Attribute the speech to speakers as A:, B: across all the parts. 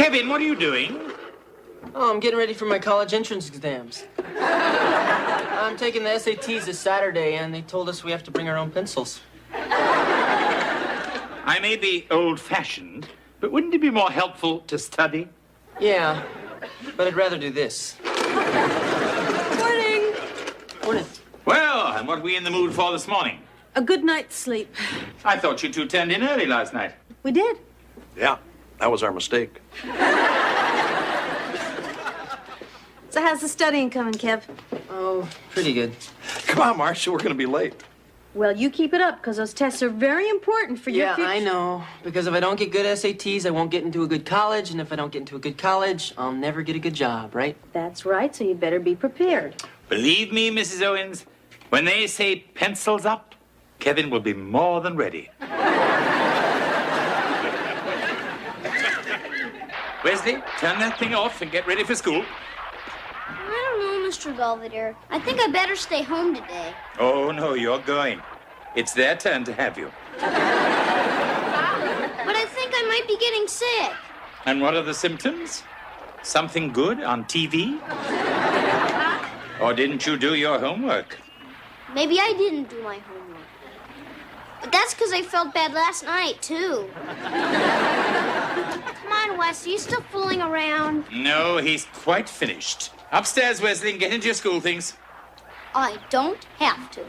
A: Kevin, what are you doing?
B: Oh, I'm getting ready for my college entrance exams. I'm taking the SATs this Saturday, and they told us we have to bring our own pencils.
A: I may be old-fashioned, but wouldn't it be more helpful to study?
B: Yeah, but I'd rather do this.
C: Morning.
B: Morning.
A: Well, and what are we in the mood for this morning?
C: A good night's sleep.
A: I thought you two turned in early last night.
C: We did.
D: Yeah, that was our mistake.
C: So how's the studying coming, Kev?
B: Oh, pretty good.
D: Come on, Marcia, we're going to be late.
C: Well, you keep it up, because those tests are very important for your
B: Yeah,
C: future.
B: I know. Because if I don't get good SATs, I won't get into a good college. And if I don't get into a good college, I'll never get a good job, right?
C: That's right, so you'd better be prepared.
A: Believe me, Mrs. Owens, when they say pencils up, Kevin will be more than ready. Wesley, turn that thing off and get ready for school.
E: I don't know, Mr. Belvedere. I think I better stay home today.
A: Oh, no, you're going. It's their turn to have you.
E: But I think I might be getting sick.
A: And what are the symptoms? Something good on TV? Or didn't you do your homework?
E: Maybe I didn't do my homework. But that's because I felt bad last night, too. Come on, Wes, are you still fooling around?
A: No, he's quite finished. Upstairs, Wesley, and get into your school things.
E: I don't have to.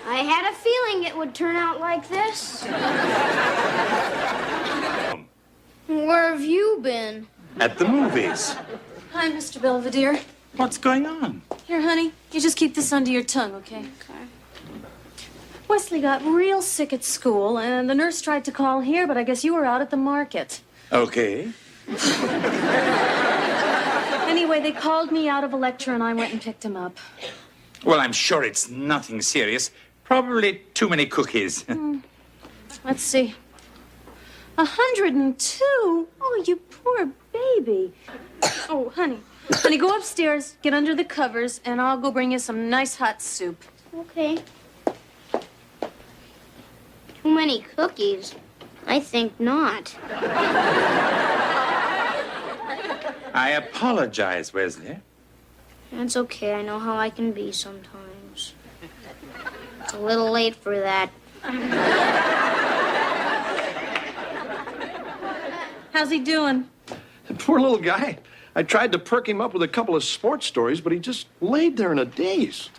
E: I had a feeling it would turn out like this. Where have you been?
A: At the movies.
C: Hi, Mr. Belvedere.
A: What's going on?
C: Here, honey, you just keep this under your tongue, okay?
E: Okay.
C: Wesley got real sick at school, and the nurse tried to call here, but I guess you were out at the market.
A: Okay.
C: Anyway, they called me out of a lecture, and I went and picked him up.
A: Well, I'm sure it's nothing serious. Probably too many cookies.
C: Let's see. 102? Oh, you poor baby. Oh, honey. Honey, go upstairs, get under the covers, and I'll go bring you some nice hot soup.
E: Okay. Too many cookies? I think not.
A: I apologize, Wesley.
E: That's okay. I know how I can be sometimes. It's a little late for that.
C: How's he doing?
D: Poor little guy. I tried to perk him up with a couple of sports stories, but he just laid there in a daze.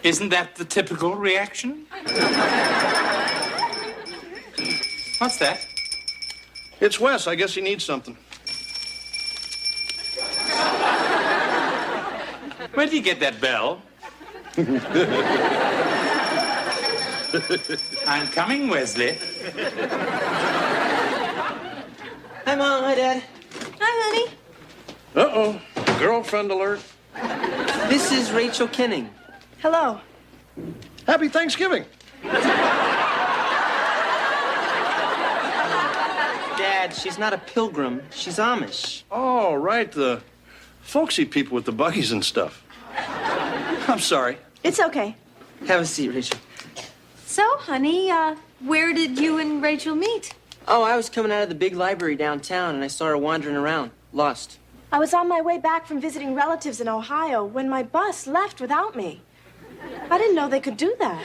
A: Isn't that the typical reaction? What's that?
D: It's Wes. I guess he needs something.
A: Where did you get that bell? I'm coming, Wesley.
B: Hi, Mom. Hi, Dad.
C: Hi, honey.
D: Uh-oh. Girlfriend alert.
B: This is Rachel Kenning.
C: Hello.
D: Happy Thanksgiving.
B: Dad, she's not a pilgrim. She's Amish.
D: Oh, right. The folksy people with the buggies and stuff. I'm sorry.
C: It's okay.
B: Have a seat, Rachel.
C: So, honey, where did you and Rachel meet?
B: Oh, I was coming out of the big library downtown, and I saw her wandering around, lost.
F: I was on my way back from visiting relatives in Ohio when my bus left without me. I didn't know they could do that.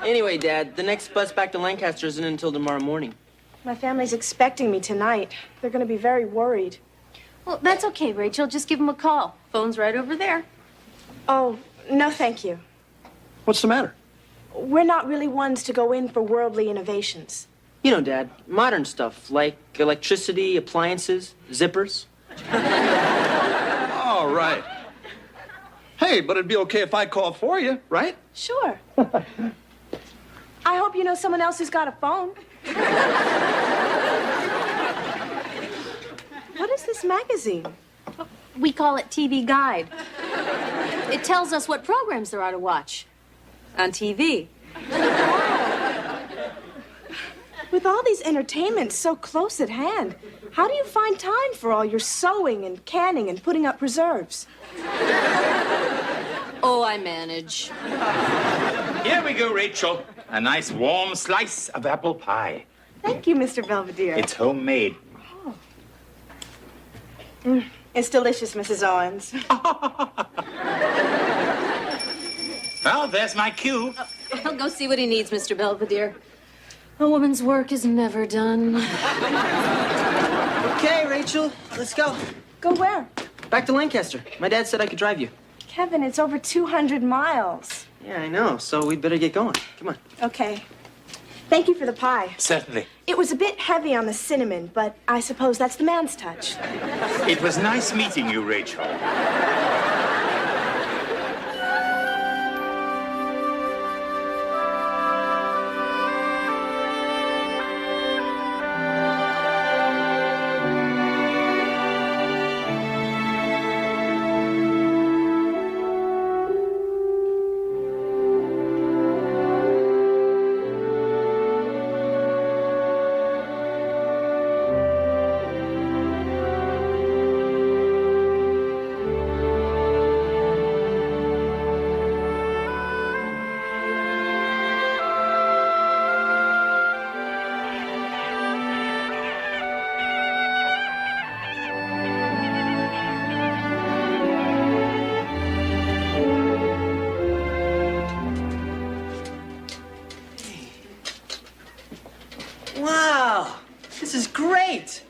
B: Anyway, Dad, the next bus back to Lancaster isn't until tomorrow morning.
F: My family's expecting me tonight. They're going to be very worried.
C: Well, that's okay, Rachel. Just give him a call. Phone's right over there.
F: Oh, no, thank you.
D: What's the matter?
F: We're not really ones to go in for worldly innovations.
B: You know, Dad, modern stuff like electricity, appliances, zippers.
D: All right. Hey, but it'd be okay if I call for you, right?
F: Sure. I hope you know someone else who's got a phone. What is this magazine?
C: We call it TV Guide. It tells us what programs there are to watch on TV.
F: With all these entertainments so close at hand, how do you find time for all your sewing and canning and putting up preserves?
C: Oh, I manage.
A: Here we go, Rachel. a nice warm slice of apple pie.
F: Thank you, Mr. Belvedere.
A: It's homemade.
F: It's delicious, Mrs. Owens.
A: Well, there's my cue.
C: I'll go see what he needs, Mr. Belvedere. A woman's work is never done.
B: Okay, Rachel, let's go.
F: Go where?
B: Back to Lancaster. My dad said I could drive you.
F: Kevin, it's over 200 miles.
B: Yeah, I know, so we'd better get going. Come on.
F: Okay. Thank you for the pie.
A: Certainly.
F: It was a bit heavy on the cinnamon, but I suppose that's the man's touch.
A: It was nice meeting you, Rachel.
B: Wow, this is great.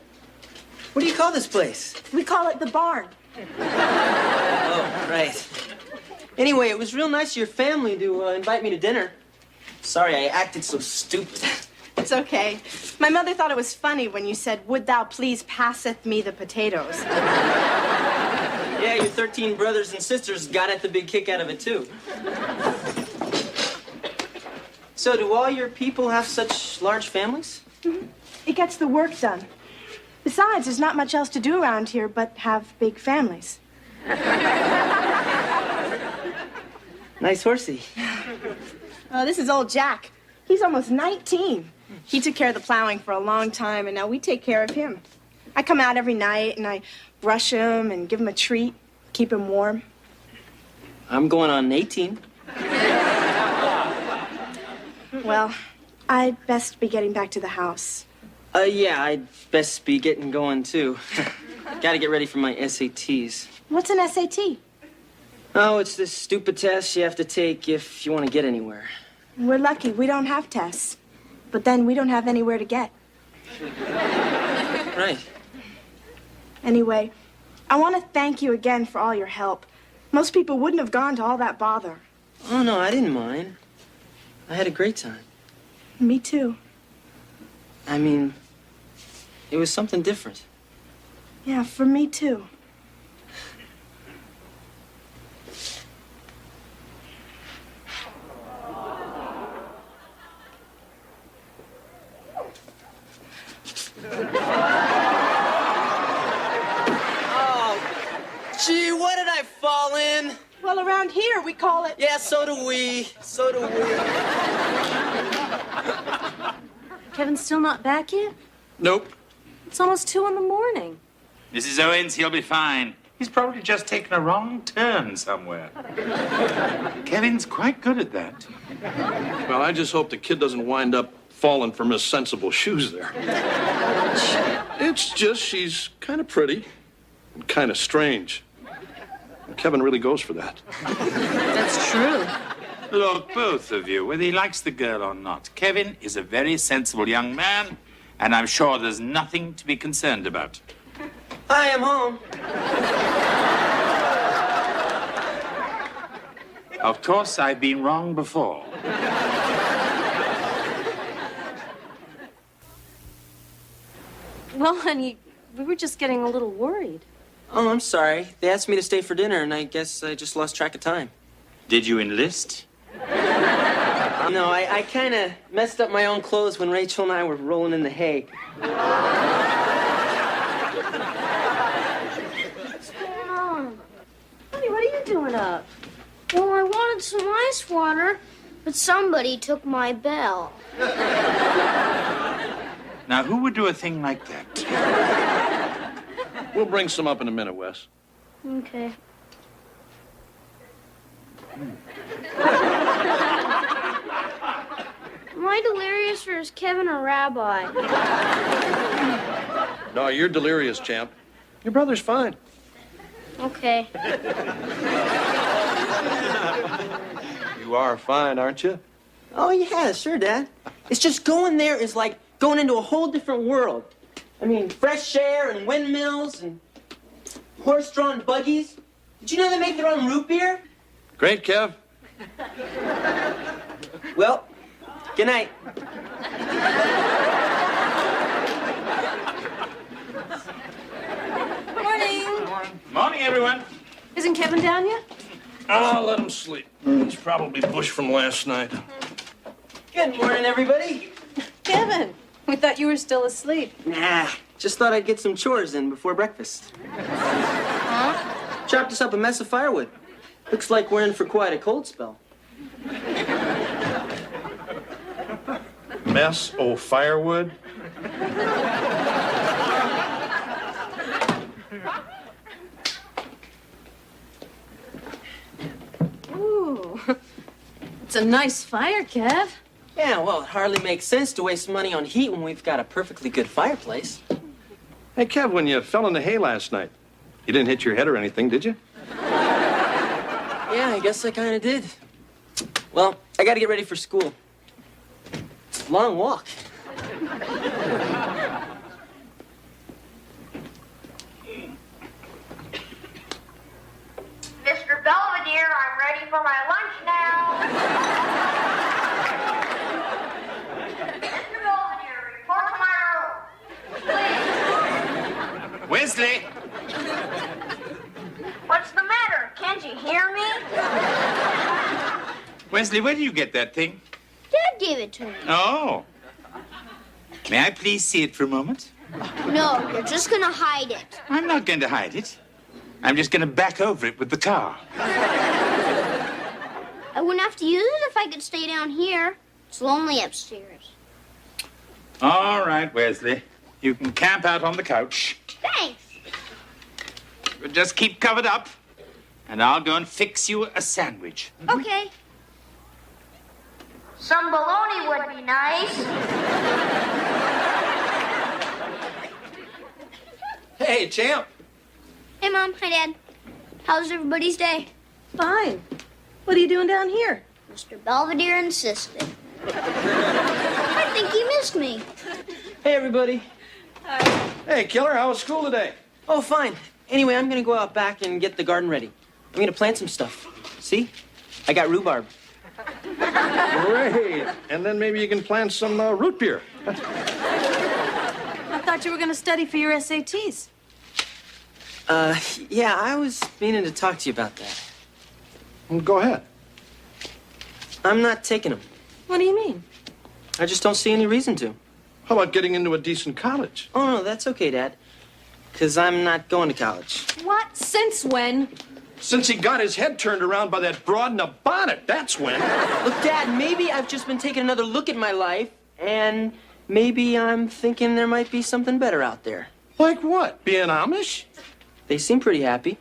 B: What do you call this place?
F: We call it the barn.
B: Oh, right. Anyway, it was real nice of your family to invite me to dinner. Sorry, I acted so stupid.
F: It's okay. My mother thought it was funny when you said, "Would thou please passeth me the potatoes?"
B: Yeah, your 13 brothers and sisters got at the big kick out of it, too. So, do all your people have such large families?
F: It gets the work done. Besides, there's not much else to do around here but have big families.
B: Nice horsey.
F: Oh, this is old Jack. He's almost 19. He took care of the plowing for a long time, and now we take care of him. I come out every night, and I brush him and give him a treat, keep him warm.
B: I'm going on 18.
F: Well, I'd best be getting back to the house.
B: Yeah, I'd best be getting going, too. Gotta get ready for my SATs.
F: What's an SAT?
B: Oh, it's this stupid test you have to take if you want to get anywhere.
F: We're lucky. We don't have tests. But then we don't have anywhere to get.
B: Right.
F: Anyway, I want to thank you again for all your help. Most people wouldn't have gone to all that bother.
B: Oh, no, I didn't mind. I had a great time.
F: Me too.
B: I mean, it was something different.
F: Yeah, for me too.
B: Gee, what did I fall in?
F: Well, around here we call it...
B: Yeah, so do we. So do we.
C: Kevin's still not back yet?
D: Nope.
C: It's almost 2 in the morning.
A: Mrs. Owens, he'll be fine. He's probably just taken a wrong turn somewhere. Kevin's quite good at that.
D: Well, I just hope the kid doesn't wind up falling for Miss Sensible Shoes there. It's just she's kind of pretty and kind of strange. Kevin really goes for that.
C: That's true.
A: Look, both of you, whether he likes the girl or not, Kevin is a very sensible young man, and I'm sure there's nothing to be concerned about.
B: I am home.
A: Of course, I've been wrong before.
C: Well, honey, we were just getting a little worried.
B: Oh, I'm sorry. They asked me to stay for dinner, and I guess I just lost track of time.
A: Did you enlist?
B: No, I kind of messed up my own clothes when Rachel and I were rolling in the hay.
E: Mom,
C: Honey, what are you doing up?
E: well, I wanted some ice water, but somebody took my bell.
A: Now, who would do a thing like that?
D: We'll bring some up in a minute, Wes.
E: Okay. Am I delirious or is Kevin a rabbi?
D: No, you're delirious, champ. Your brother's fine.
E: Okay.
D: You are fine, aren't you?
B: Oh, yeah, sure, Dad. It's just going there is like going into a whole different world. I mean, fresh air and windmills and horse-drawn buggies. Did you know they make their own root beer?
D: Great, Kev.
B: Well, good night.
C: Morning.
A: Morning, everyone.
C: Isn't Kevin down yet?
D: I'll let him sleep. He's probably bush from last night.
B: Good morning, everybody.
C: Kevin, we thought you were still asleep.
B: Nah, just thought I'd get some chores in before breakfast. Chopped us up a mess of firewood. Looks like we're in for quite a cold spell.
D: Mess o' firewood.
C: Ooh, it's a nice fire, Kev.
B: Yeah, well, it hardly makes sense to waste money on heat when we've got a perfectly good fireplace.
D: Hey, Kev, when you fell in the hay last night, you didn't hit your head or anything, did you?
B: Yeah, I guess I kind of did. Well, I got to get ready for school. It's a long walk.
G: Mr. Belvedere, I'm ready for my lunch now. Mr. Belvedere, report to my room.
A: Wesley!
G: What's the matter? Can't you hear me?
A: Wesley, where did you get that thing?
E: Dad gave it to me.
A: Oh. May I please see it for a moment?
E: No, you're just gonna hide it.
A: I'm not going to hide it. I'm just going to back over it with the car.
E: I wouldn't have to use it if I could stay down here. It's lonely upstairs.
A: All right, Wesley. You can camp out on the couch.
E: Thanks.
A: But just keep covered up, and I'll go and fix you a sandwich.
E: Okay.
G: Some bologna would be nice.
B: Hey, champ.
E: Hey, Mom. Hi, Dad. How's everybody's day?
C: Fine. What are you doing down here?
E: Mr. Belvedere insisted. I think he missed me.
B: Hey, everybody.
D: Hey, Killer, how was school today?
B: Oh, fine. Anyway, I'm going to go out back and get the garden ready. I'm going to plant some stuff. See? I got rhubarb.
D: Great. And then maybe you can plant some root beer.
C: I thought you were going to study for your SATs.
B: Yeah, I was meaning to talk to you about that.
D: Well, go ahead.
B: I'm not taking them.
C: What do you mean?
B: I just don't see any reason to.
D: How about getting into a decent college?
B: Oh, no, that's okay, Dad. Because I'm not going to college.
C: What? Since when?
D: Since he got his head turned around by that broad in a bonnet, that's when.
B: Look, Dad, maybe I've just been taking another look at my life, and maybe I'm thinking there might be something better out there.
D: Like what? Being Amish?
B: They seem pretty happy.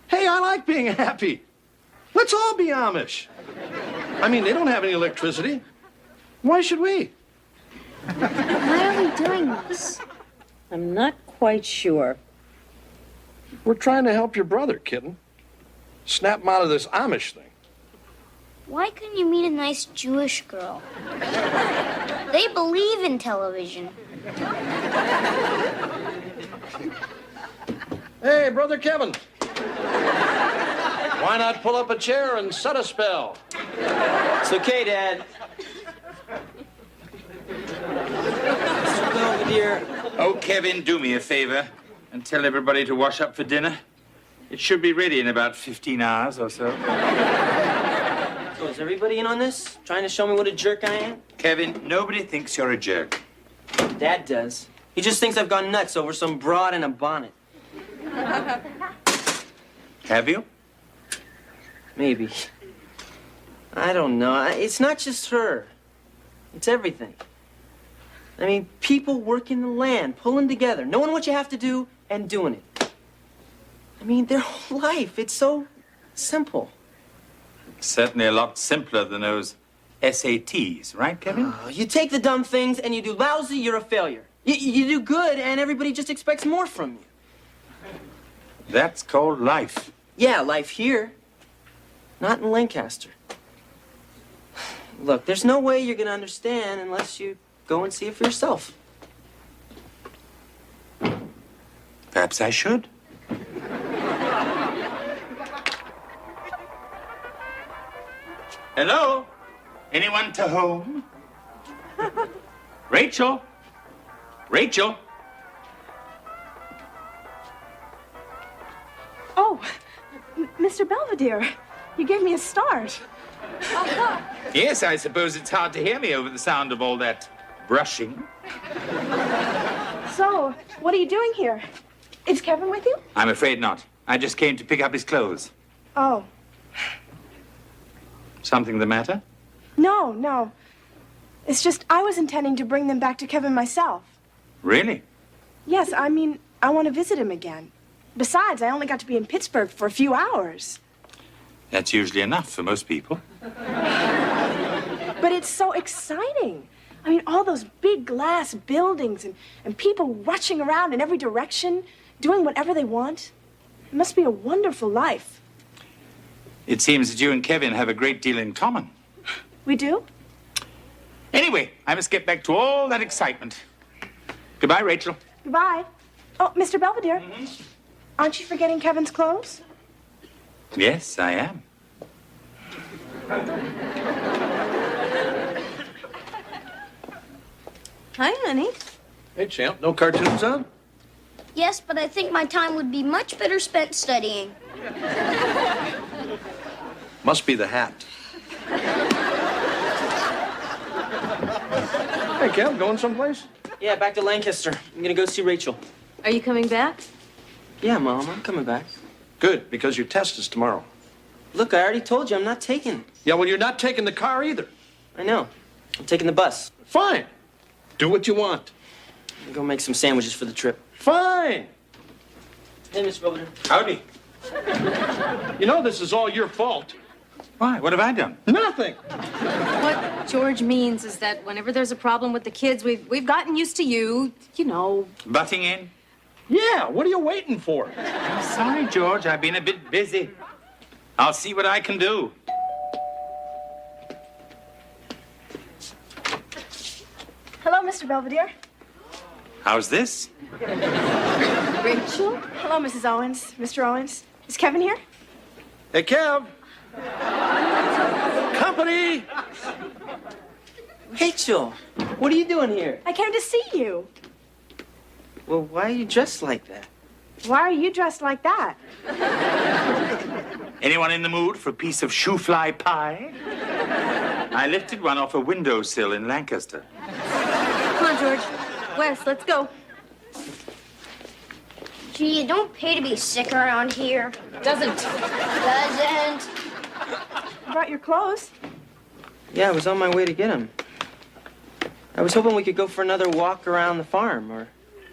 D: Hey, I like being happy. Let's all be Amish. I mean, they don't have any electricity. Why should we?
E: Why are we doing this?
H: I'm not quite sure.
D: We're trying to help your brother, kitten. Snap him out of this Amish thing.
E: Why couldn't you meet a nice Jewish girl? They believe in television.
D: Hey, Brother Kevin. Why not pull up a chair and set a spell?
B: It's okay, Dad. Mr. Belvedere.
A: Oh, Kevin, do me a favor and tell everybody to wash up for dinner. It should be ready in about 15 hours or so.
B: So is everybody in on this? Trying to show me what a jerk I am?
A: Kevin, nobody thinks you're a jerk.
B: Dad does. He just thinks I've gone nuts over some broad in a bonnet.
A: Have you?
B: Maybe. I don't know. It's not just her. It's everything. I mean, people working the land, pulling together, knowing what you have to do and doing it. I mean, their whole life, it's so simple.
A: Certainly a lot simpler than those SATs, right, Kevin?
B: You take the dumb things and you do lousy, you're a failure. You do good and everybody just expects more from you.
A: That's called life.
B: Yeah, life here. Not in Lancaster. Look, there's no way you're gonna understand unless you go and see it for yourself.
A: Perhaps I should. Hello? Anyone to home? Rachel? Rachel?
F: Oh, Mr. Belvedere, you gave me a start.
A: Yes, I suppose it's hard to hear me over the sound of all that brushing.
F: So, what are you doing here? Is Kevin with you?
A: I'm afraid not. I just came to pick up his clothes.
F: Oh,
A: Something the matter?
F: no. It's just I was intending to bring them back to Kevin myself.
A: Really?
F: Yes, I mean, I want to visit him again. Besides, I only got to be in Pittsburgh for a few hours.
A: That's usually enough for most people.
F: But it's so exciting. I mean, all those big glass buildings and people rushing around in every direction, doing whatever they want. It must be a wonderful life.
A: It seems that you and Kevin have a great deal in common.
F: We do?
A: Anyway, I must get back to all that excitement. Goodbye, Rachel.
F: Goodbye. Oh, Mr. Belvedere, aren't you forgetting Kevin's clothes?
A: Yes, I am.
C: Hi, honey.
D: Hey, champ, no cartoons on?
E: Yes, but I think my time would be much better spent studying.
D: Must be the hat. Hey, Kev, going someplace?
B: Yeah, back to Lancaster. I'm gonna go see Rachel.
C: Are you coming back?
B: Yeah, Mom, I'm coming back.
D: Good, because your test is tomorrow.
B: Look, I already told you I'm not taking it.
D: Yeah, well, you're not taking the car either.
B: I know. I'm taking the bus.
D: Fine. Do what you want.
B: I'm gonna go make some sandwiches for the trip.
D: Fine.
B: Hey, Mr. Belvedere.
A: Howdy.
D: You know this is all your fault.
A: Why? What have I done?
D: Nothing.
C: What George means is that whenever there's a problem with the kids, we've gotten used to you,
A: Butting in?
D: Yeah, what are you waiting for?
A: I'm sorry, George. I've been a bit busy. I'll see what I can do.
F: Hello, Mr. Belvedere.
A: How's this?
C: Rachel?
F: Hello, Mrs. Owens. Mr. Owens. Is Kevin here?
D: Hey, Kev. Company.
B: Rachel, what are you doing here?
F: I came to see you.
B: Well, why are you dressed like that?
F: Why are you dressed like that?
A: Anyone in the mood for a piece of shoe-fly pie? I lifted one off a windowsill in Lancaster.
C: Come on, George. Wes, let's go.
E: Gee, you don't pay to be sick around here.
C: Doesn't.
E: Doesn't.
F: You brought your clothes.
B: Yeah, I was on my way to get him. I was hoping we could go for another walk around the farm, or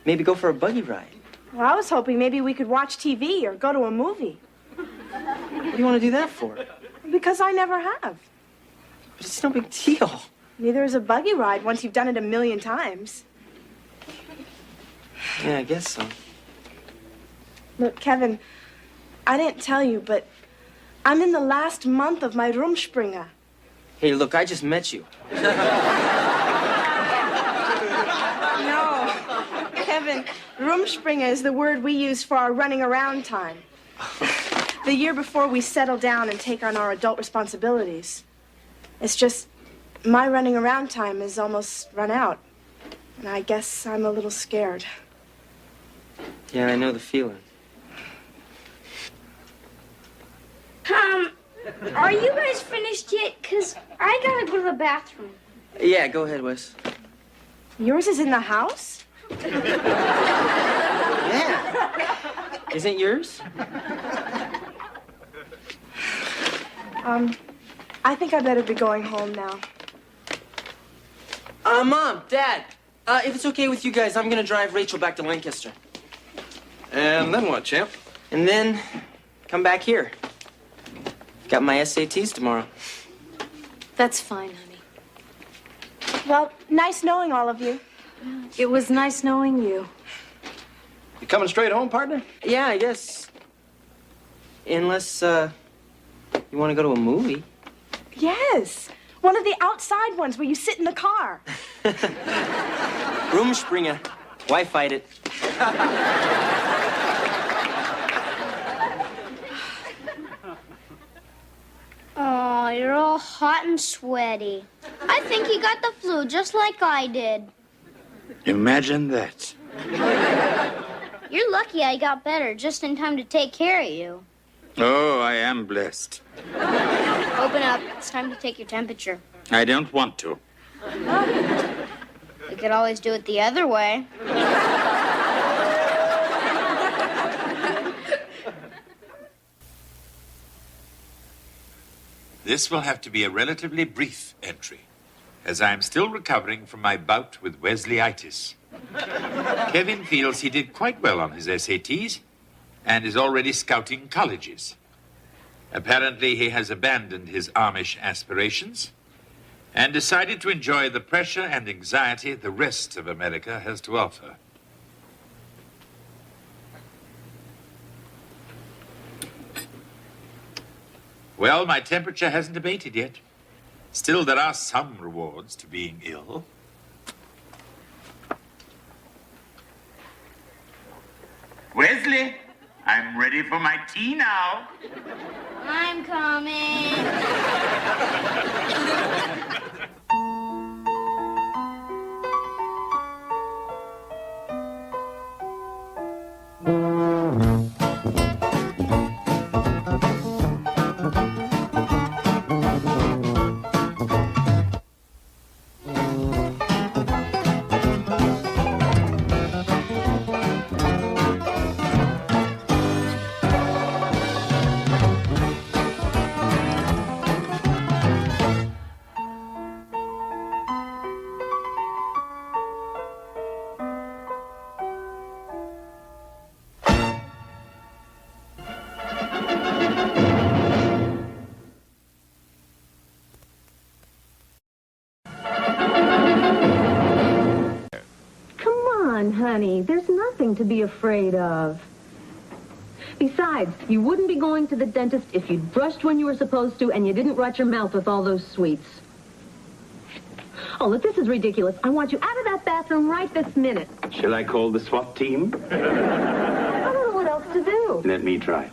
B: maybe go for a buggy ride.
F: Well, I was hoping maybe we could watch TV or go to a movie.
B: What do you want to do that for?
F: Because I never have.
B: But it's no big deal.
F: Neither is a buggy ride once you've done it a million times.
B: Yeah, I guess so.
F: Look, Kevin, I didn't tell you, but I'm in the last month of my Rumspringa.
B: Hey, look, I just met you.
F: No, Kevin, Rumspringa is the word we use for our running around time. The year before we settle down and take on our adult responsibilities. It's just my running around time is almost run out. And I guess I'm a little scared.
B: Yeah, I know the feeling.
E: Are you guys finished yet? Because I gotta go to the bathroom.
B: Yeah, go ahead, Wes.
F: Yours is in the house?
B: Yeah. Isn't yours?
F: I think I better be going home now.
B: Mom, Dad, if it's okay with you guys, I'm gonna drive Rachel back to Lancaster.
D: And then what, champ?
B: And then come back here. Got my SATs tomorrow.
C: That's fine, honey.
F: Well, nice knowing all of you.
C: It was nice knowing you.
D: You coming straight home, partner?
B: Yeah, I guess. Unless, you want to go to a movie.
F: Yes. One of the outside ones where you sit in the car.
B: Rumspringa. Why fight it?
E: Oh, you're all hot and sweaty. I think you got the flu just like I did.
A: Imagine that.
E: You're lucky I got better just in time to take care of you.
A: Oh, I am blessed.
E: Open up. It's time to take your temperature.
A: I don't want to.
E: We could always do it the other way.
A: This will have to be a relatively brief entry, as I am still recovering from my bout with Wesley-itis. Kevin feels he did quite well on his SATs and is already scouting colleges. Apparently, he has abandoned his Amish aspirations and decided to enjoy the pressure and anxiety the rest of America has to offer. Well, my temperature hasn't abated yet. Still, there are some rewards to being ill. Wesley, I'm ready for my tea now.
E: I'm coming.
H: Honey, there's nothing to be afraid of. Besides, you wouldn't be going to the dentist if you'd brushed when you were supposed to and you didn't rot your mouth with all those sweets. Oh, look, this is ridiculous. I want you out of that bathroom right this minute.
I: Shall I call the SWAT team?
H: I don't know what else to do.
I: Let me try.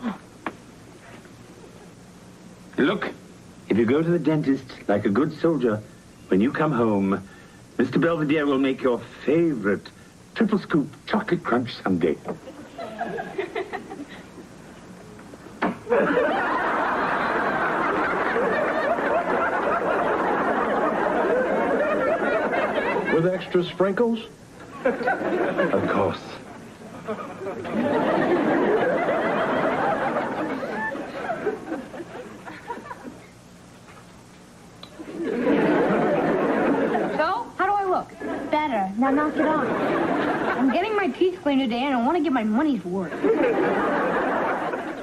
I: Look, if you go to the dentist like a good soldier, when you come home, Mr. Belvedere will make your favorite triple scoop chocolate crunch sundae.
D: With extra sprinkles?
I: Of course.
J: So, how do I look? Better. Now knock it off. I'm getting my teeth cleaned today, and I want to get my money's worth.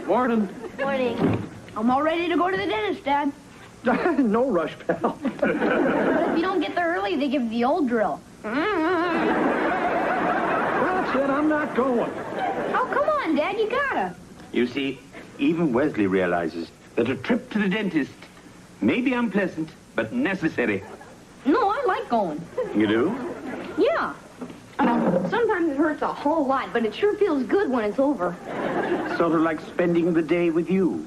D: Morning.
E: Morning.
J: I'm all ready to go to the dentist, Dad.
D: No rush, pal.
J: But if you don't get there early, they give the old drill.
D: That's it, I'm not going.
J: Oh, come on, Dad, you gotta.
I: You see, even Wesley realizes that a trip to the dentist may be unpleasant, but necessary.
J: No, I like going.
I: You do?
J: Yeah. Sometimes it hurts a whole lot, but it sure feels good when it's over.
I: Sort of like spending the day with you.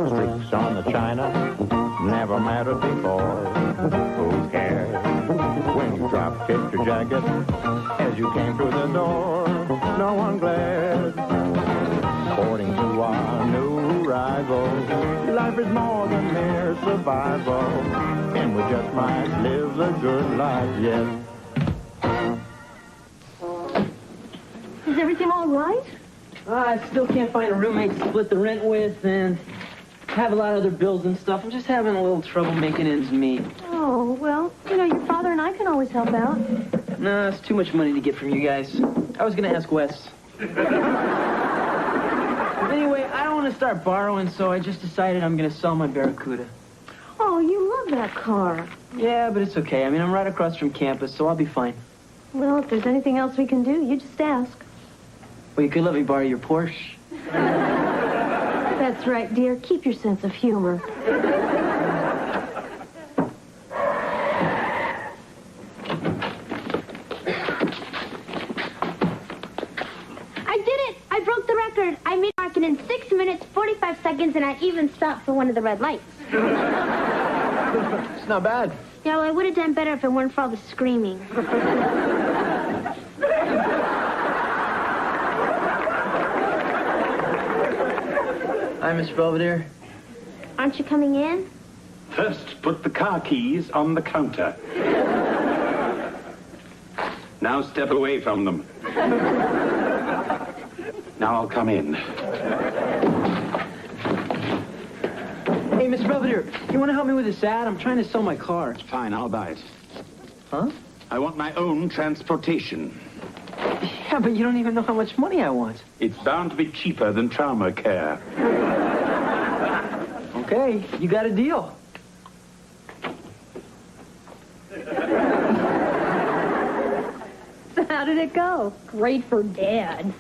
K: Streaks on the china never mattered before. Who cares when you drop kicked your jacket as you came through the door? No one glared. According to our new rival, life is more than mere survival, and we just might live a good life yet.
H: Is everything all right?
B: I still can't find a roommate to split the rent with, and have a lot of other bills and stuff. I'm just having a little trouble making ends meet.
H: Oh, well, you know, your father and I can always help out.
B: No, it's too much money to get from you guys. I was gonna ask Wes. Anyway, I don't want to start borrowing, so I just decided I'm gonna sell my Barracuda.
H: Oh, you love that car.
B: Yeah, but it's okay. I mean, I'm right across from campus, so I'll be fine.
H: Well, if there's anything else we can do, you just ask.
B: Well, you could let me borrow your Porsche.
H: That's right, dear. Keep your sense of humor.
J: I did it! I broke the record. I made market in 6 minutes, 45 seconds, and I even stopped for one of the red lights.
B: It's not bad.
J: Yeah, well, I would have done better if it weren't for all the screaming.
B: Hi, Miss Belvedere.
J: Aren't you coming in?
I: First, put the car keys on the counter. Now step away from them. Now I'll come in.
B: Hey, Miss Belvedere, you want to help me with this ad? I'm trying to sell my car.
I: Fine, I'll buy it.
B: Huh?
I: I want my own transportation.
B: Yeah, but you don't even know how much money I want.
I: It's bound to be cheaper than trauma care.
B: Okay, you got a deal.
H: So how did it go?
J: Great for Dad.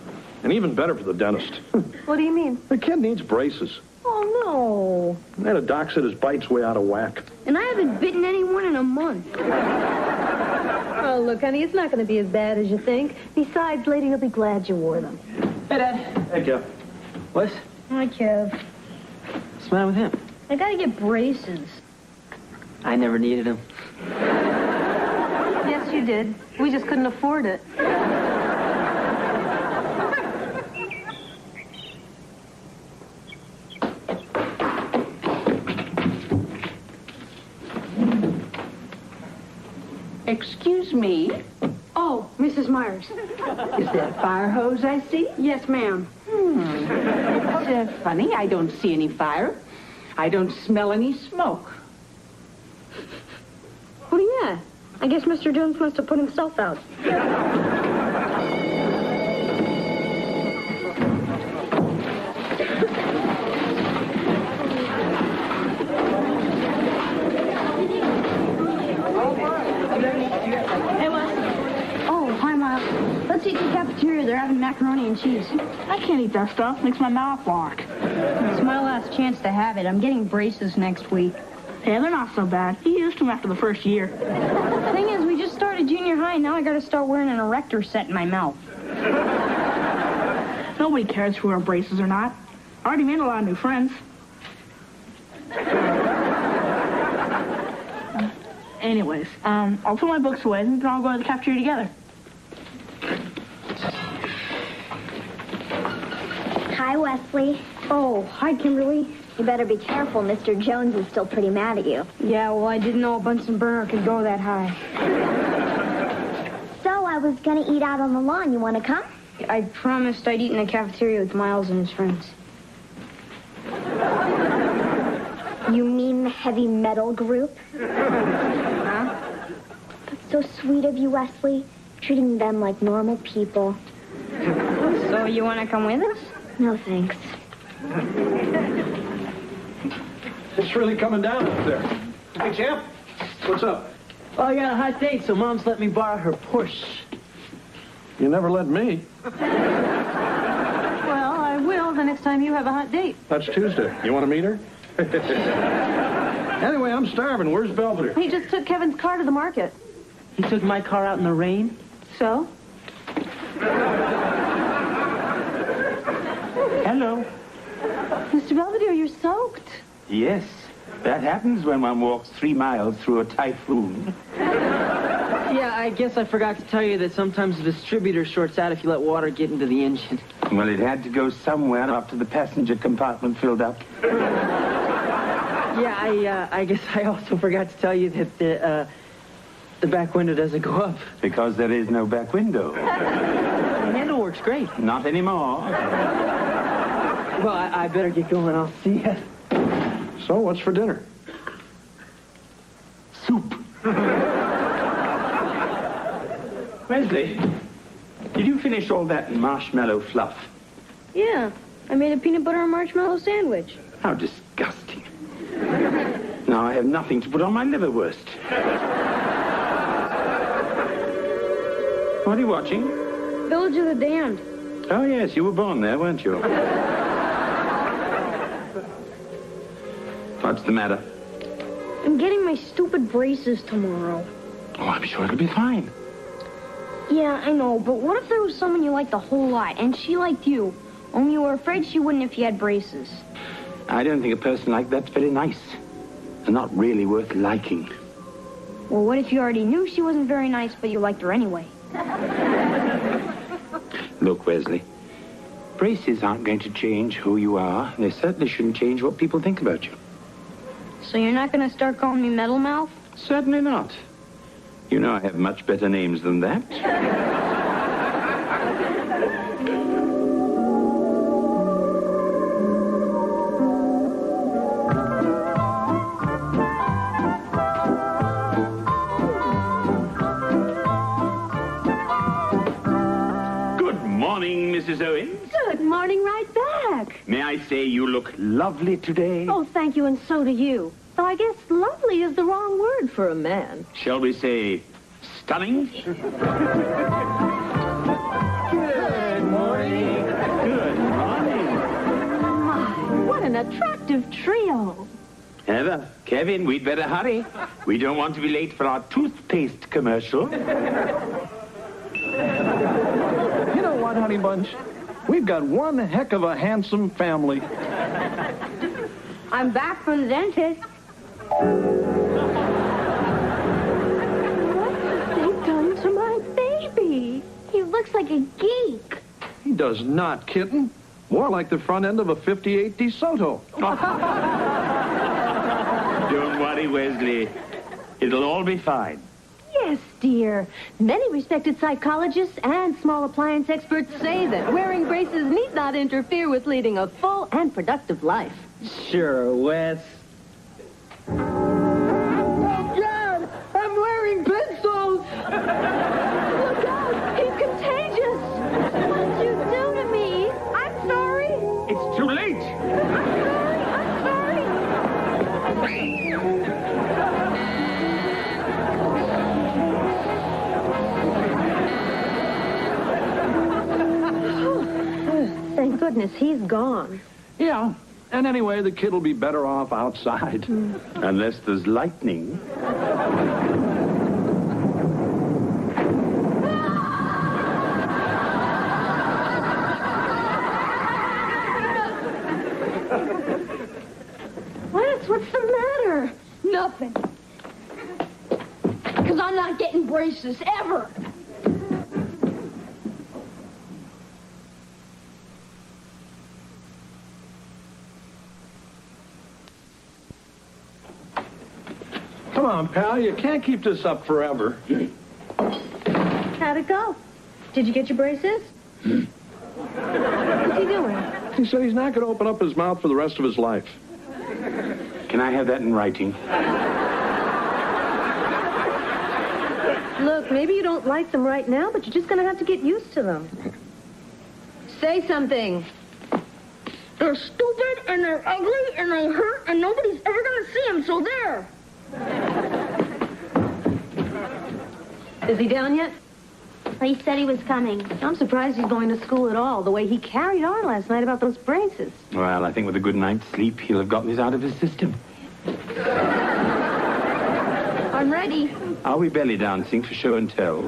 D: And even better for the dentist.
H: What do you mean?
D: The kid needs braces.
J: Oh,
D: And then a doc said his bite's way out of whack.
J: no. And I haven't bitten anyone in a month.
H: Oh, look, honey, it's not going to be as bad as you think. Besides, lady will be glad you wore them.
B: Hey, Dad.
D: Hey, Kev.
B: Wes?
J: Hi, Kev.
B: What's the matter with him?
J: I gotta get braces.
B: I never needed him.
H: Yes, you did. We just couldn't afford it.
L: Excuse me,
J: Oh, Mrs. Myers.
L: is that a fire hose I see?
J: Yes, ma'am.
L: It's funny, I don't see any fire. I don't smell any smoke.
J: What do you got? I guess Mr. Jones must have put himself out. Hey, Wes. Oh, hi, Miles. Let's eat the cafeteria. They're having macaroni and cheese.
L: I can't eat that stuff. Makes my mouth walk.
J: It's my last chance to have it. I'm getting braces next week.
L: Yeah, they're not so bad. You used to them after the first year.
J: The thing is, we just started junior high, and now I gotta start wearing an erector set in my mouth.
L: Nobody cares if we wear braces or not. I already made a lot of new friends. Anyways, I'll put my books away, and then I'll go to the cafeteria together.
E: Hi, Wesley.
J: Oh, hi, Kimberly.
E: You better be careful. Mr. Jones is still pretty mad at you.
J: Yeah, well, I didn't know a Bunsen burner could go that high.
E: So I was gonna eat out on the lawn. You wanna come?
J: I promised I'd eat in the cafeteria with Miles and his friends.
E: You mean the heavy metal group?
J: Huh?
E: That's so sweet of you, Wesley. Treating them like normal people.
J: So you want to come with us?
E: No, thanks.
D: It's really coming down up there. Hey, champ. What's up?
B: Oh, I got a hot date, so Mom's let me borrow her Porsche.
D: You never let me.
H: Well, I will the next time you have a hot date.
D: That's Tuesday. You want to meet her? Anyway, I'm starving. Where's Belvedere?
H: He just took Kevin's car to the market.
B: He took my car out in the rain.
H: So?
I: Hello.
H: Mr. Belvedere, you're soaked.
I: Yes, that happens when one walks 3 miles through a typhoon.
B: Yeah, I guess I forgot to tell you that sometimes the distributor shorts out if you let water get into the engine.
I: Well, it had to go somewhere after the passenger compartment filled up.
B: Yeah, I guess I also forgot to tell you that the back window doesn't go up.
I: Because there is no back window.
B: The handle works great.
I: Not anymore.
B: Well, I better get going. I'll see you.
D: So, what's for dinner?
B: Soup.
I: Wesley, did you finish all that marshmallow fluff?
J: Yeah, I made a peanut butter and marshmallow sandwich.
I: How disgusting. Now I have nothing to put on my liverwurst. What are you watching?
J: Village of the Damned.
I: Oh, yes, you were born there, weren't you? What's the matter?
J: I'm getting my stupid braces tomorrow.
I: Oh, I'm sure it'll be fine.
J: Yeah, I know, but what if there was someone you liked a whole lot, and she liked you, only you were afraid she wouldn't if you had braces?
I: I don't think a person like that's very nice. And not really worth liking.
J: Well, what if you already knew she wasn't very nice, but you liked her anyway?
I: Look, Wesley, braces aren't going to change who you are. They certainly shouldn't change what people think about you.
J: So you're not going to start calling me Metal Mouth?
I: Certainly not. You know I have much better names than that. Good morning, Mrs. Owens.
H: Good morning, right back.
I: May I say you look lovely today?
H: Oh, thank you, and so do you. Though I guess lovely is the wrong word for a man.
I: Shall we say stunning?
H: Good morning.
I: Good morning.
H: My, what an attractive trio.
I: Heather, Kevin, we'd better hurry. We don't want to be late for our toothpaste commercial.
D: You know what, Honey Bunch? We've got one heck of a handsome family.
J: I'm back from the dentist.
H: What have they done to my baby?
J: He looks like a geek.
D: He does not, kitten. More like the front end of a 58 DeSoto.
I: Don't worry, Wesley. It'll all be fine.
H: Yes, dear. Many respected psychologists and small appliance experts say that wearing braces need not interfere with leading a full and productive life.
B: Sure, Wes.
H: Dad, I'm wearing pencils. Look out, he's contagious. What'd you do to me? I'm sorry.
I: It's too late.
H: I'm sorry. Thank goodness he's gone.
D: Yeah, and anyway, the kid will be better off outside.
I: Unless there's lightning.
H: What's the matter?
J: Nothing. Because I'm not getting braces ever.
D: Come on, pal, you can't keep this up forever.
H: How'd it go? Did you get your braces? What's he doing?
D: He said he's not going to open up his mouth for the rest of his life.
I: Can I have that in writing?
H: Look, maybe you don't like them right now, but you're just going to have to get used to them. Say something.
J: They're stupid, and they're ugly, and they hurt, and nobody's ever going to see them, so there.
H: Is he down yet?
J: He said he was coming.
H: I'm surprised he's going to school at all, the way he carried on last night about those braces.
I: Well, I think with a good night's sleep, he'll have gotten this out of his system.
J: I'm ready.
I: Are we belly dancing for show and tell?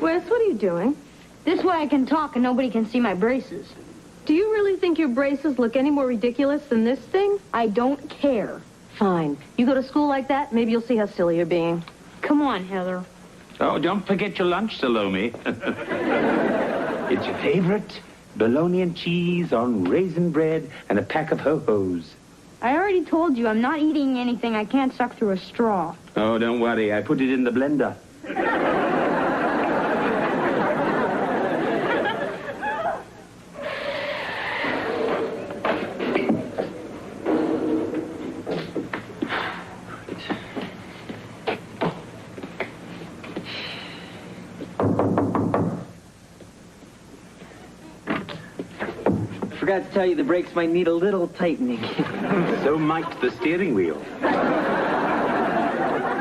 H: Wes, what are you doing?
J: This way I can talk and nobody can see my braces.
H: Do you really think your braces look any more ridiculous than this thing?
J: I don't care.
H: Fine. You go to school like that, maybe you'll see how silly you're being.
J: Come on, Heather.
I: Oh, don't forget your lunch, Salome. It's your favorite bologna and cheese on raisin bread and a pack of ho-hos.
J: I already told you I'm not eating anything I can't suck through a straw.
I: Oh, don't worry. I put it in the blender.
B: forgot to tell you the brakes might need a little tightening.
I: So might the steering wheel.
B: What's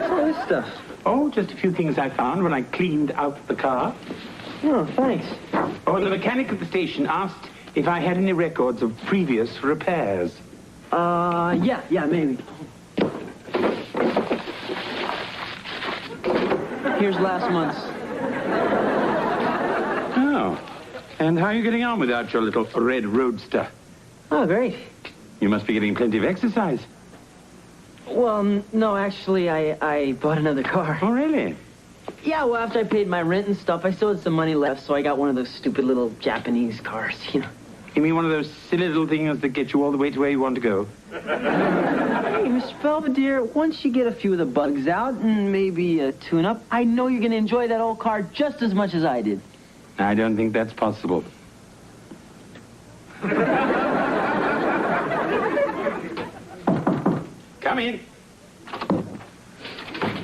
B: all this stuff?
I: Oh, just a few things I found when I cleaned out the car.
B: Oh, thanks.
I: Oh, the mechanic at the station asked if I had any records of previous repairs.
B: Yeah, maybe. Here's last month's.
I: Oh. And how are you getting on without your little red roadster?
B: Oh, great.
I: You must be getting plenty of exercise.
B: Well, no, actually, I bought another car.
I: Oh, really?
B: Yeah, well, after I paid my rent and stuff, I still had some money left, so I got one of those stupid little Japanese cars, you know.
I: You mean one of those silly little things that get you all the way to where you want to go?
B: Hey, Mr. Belvedere, once you get a few of the bugs out and maybe a tune-up, I know you're going to enjoy that old car just as much as I did.
I: I don't think that's possible. Come in.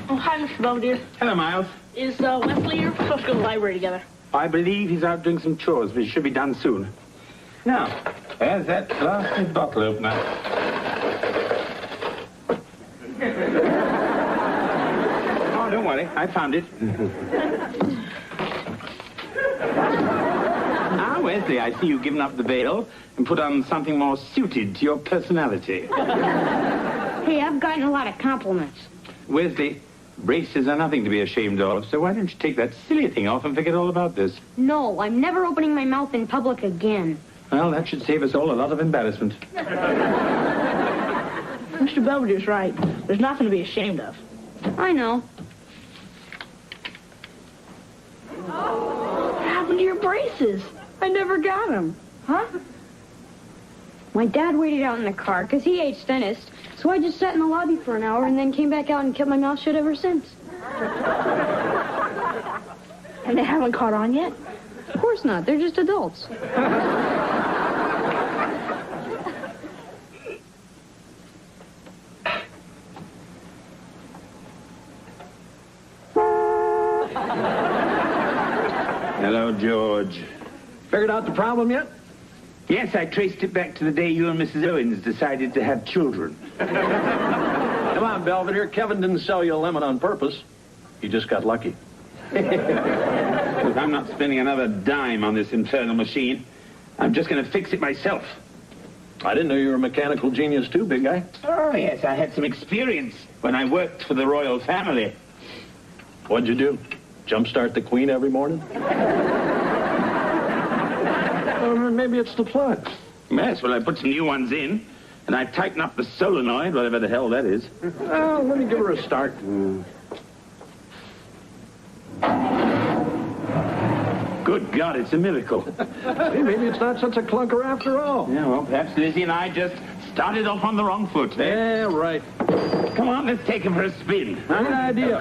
M: Oh, hi, Mr. Belvedere.
I: Hello, Miles.
M: Is Wesley here? We're supposed to go to the library together.
I: I believe he's out doing some chores, but it should be done soon. Now, there's that blasted bottle opener. Oh, don't worry. I found it. Ah, Wesley, I see you've given up the veil and put on something more suited to your personality.
J: Hey, I've gotten a lot of compliments.
I: Wesley, braces are nothing to be ashamed of, so why don't you take that silly thing off and forget all about this?
J: No, I'm never opening my mouth in public again.
I: Well, that should save us all a lot of embarrassment.
M: Mr. Belvedere's right. There's nothing to be ashamed of.
J: I know.
M: What happened to your braces? I never got them.
J: Huh? My dad waited out in the car because he hates dentists, so I just sat in the lobby for an hour and then came back out and kept my mouth shut ever since.
M: And they haven't caught on yet?
J: Of course not. They're just adults.
I: Hello, George.
D: Figured out the problem yet?
I: Yes, I traced it back to the day you and Mrs. Owens decided to have children.
D: Come on, Belvedere. Kevin didn't sell you a lemon on purpose. He just got lucky.
I: Look, I'm not spending another dime on this infernal machine. I'm just going to fix it myself.
D: I didn't know you were a mechanical genius too, big guy.
I: Oh, yes, I had some experience when I worked for the royal family.
D: What'd you do? Jumpstart the Queen every morning? Maybe it's the plugs.
I: Yes, well, I put some new ones in, and I tightened up the solenoid, whatever the hell that is.
D: Well, let me give her a start.
I: Good God, it's a miracle.
D: Hey, maybe it's not such a clunker after all.
I: Yeah, well, perhaps Lizzie and I just started off on the wrong foot.
D: Yeah, right.
I: Come on, let's take him for a spin.
D: Good idea.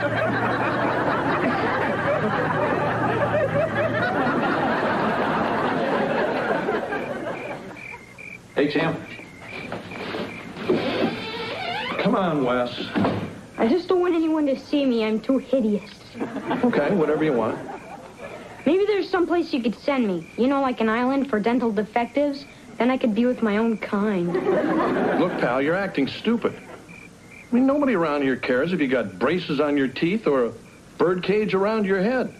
D: Hey, Champ. Come on, Wes.
J: I just don't want anyone to see me. I'm too hideous.
D: Okay, whatever you want.
J: Maybe there's some place you could send me. You know, like an island for dental defectives. Then I could be with my own kind.
D: Look, pal, you're acting stupid. I mean, nobody around here cares if you got braces on your teeth or a bird cage around your head.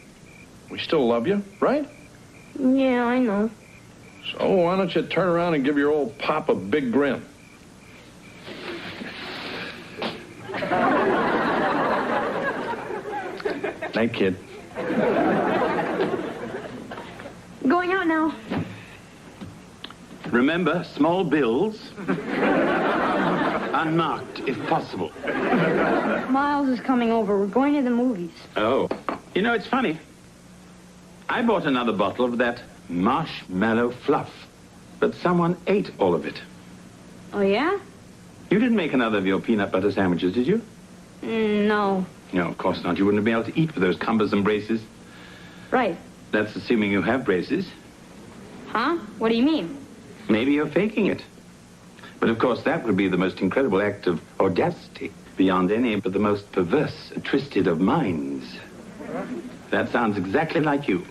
D: We still love you, right?
J: Yeah, I know.
D: So why don't you turn around and give your old pop a big grin? Night, kid.
J: Going out now.
I: Remember, small bills. Unmarked, if possible.
J: Miles is coming over. We're going to the movies.
I: Oh. You know, it's funny. I bought another bottle of that marshmallow fluff, but someone ate all of it.
J: Oh, yeah?
I: You didn't make another of your peanut butter sandwiches, did you?
J: No.
I: No, of course not. You wouldn't be able to eat with those cumbersome braces.
J: Right.
I: That's assuming you have braces.
J: Huh? What do you mean?
I: Maybe you're faking it. But of course, that would be the most incredible act of audacity beyond any but the most perverse, twisted of minds. That sounds exactly like you.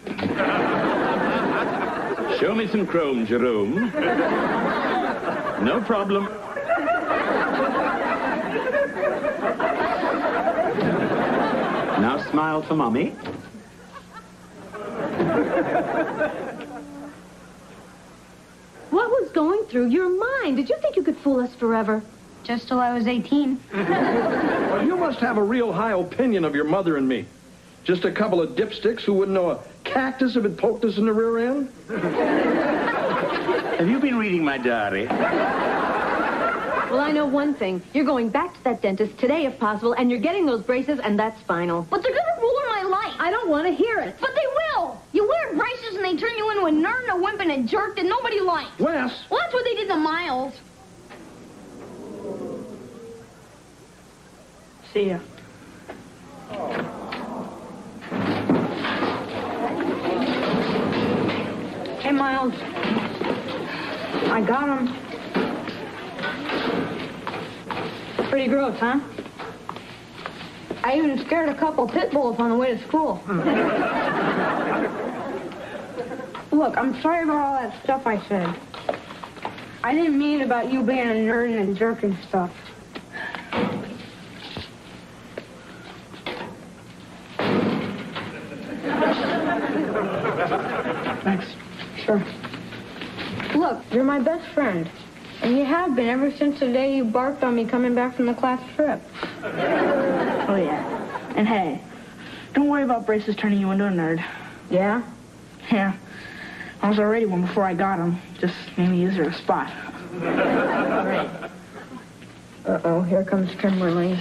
I: Show me some chrome, Jerome. No problem. Now smile for Mommy.
H: What was going through your mind? Did you think you could fool us forever?
J: Just till I was 18.
D: Well, you must have a real high opinion of your mother and me. Just a couple of dipsticks who wouldn't know a cactus if it poked us in the rear end?
I: Have you been reading my diary?
H: Well, I know one thing. You're going back to that dentist today if possible, and you're getting those braces, and that's final.
J: But they're gonna ruin my life.
H: I don't want to hear it.
J: But they will. You wear braces and they turn you into a nerd and a wimp and a jerk that nobody likes.
D: Wes.
J: Well, that's what they did to Miles.
M: See ya.
J: Hey, Miles. I got him. Pretty gross, huh? I even scared a couple pit bulls on the way to school. Look, I'm sorry about all that stuff I said. I didn't mean about you being a nerd and a jerk and stuff.
M: Thanks.
J: Sure. Look, you're my best friend. And you have been ever since the day you barked on me coming back from the class trip.
M: Oh, yeah. And hey, don't worry about braces turning you into a nerd.
J: Yeah?
M: Yeah. I was already one before I got them. Just made me easier to spot.
J: Uh-oh, here comes Kimberly.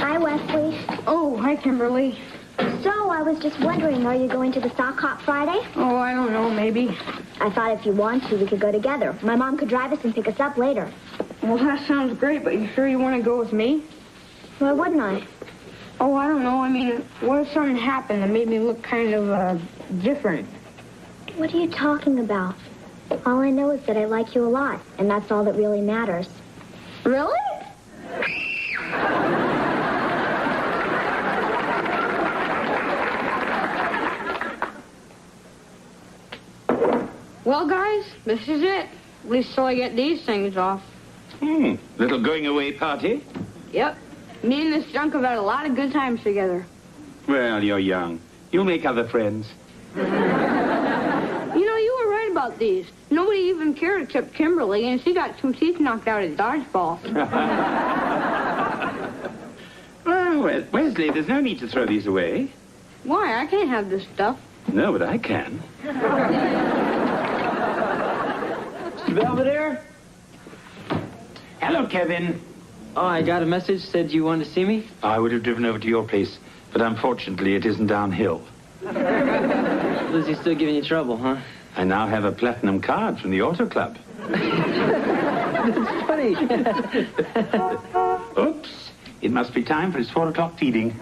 N: Hi, Wesley.
J: Oh, hi, Kimberly.
N: So, I was just wondering, are you going to the sock hop Friday?
J: Oh, I don't know, maybe.
N: I thought if you want to, we could go together. My mom could drive us and pick us up later.
J: Well, that sounds great, but you sure you want to go with me?
N: Why wouldn't I?
J: Oh, I don't know. I mean, what if something happened that made me look kind of, different?
N: What are you talking about? All I know is that I like you a lot, and that's all that really matters.
J: Really? Well, guys, this is it. At least till I get these things off.
I: Little going away party?
J: Yep. Me and this junk have had a lot of good times together.
I: Well, you're young. You'll make other friends.
J: You know, you were right about these. Nobody even cared except Kimberly, and she got 2 teeth knocked out at dodgeball.
I: Well, Wesley, there's no need to throw these away.
J: Why? I can't have this stuff.
I: No, but I can.
B: Mr. Belvedere?
I: Hello, Kevin.
B: Oh, I got a message. Said you wanted to see me?
I: I would have driven over to your place, but unfortunately it isn't downhill.
B: Lizzie's still giving you trouble, huh?
I: I now have a platinum card from the auto club.
B: That's funny.
I: Oops. It must be time for his 4 o'clock feeding.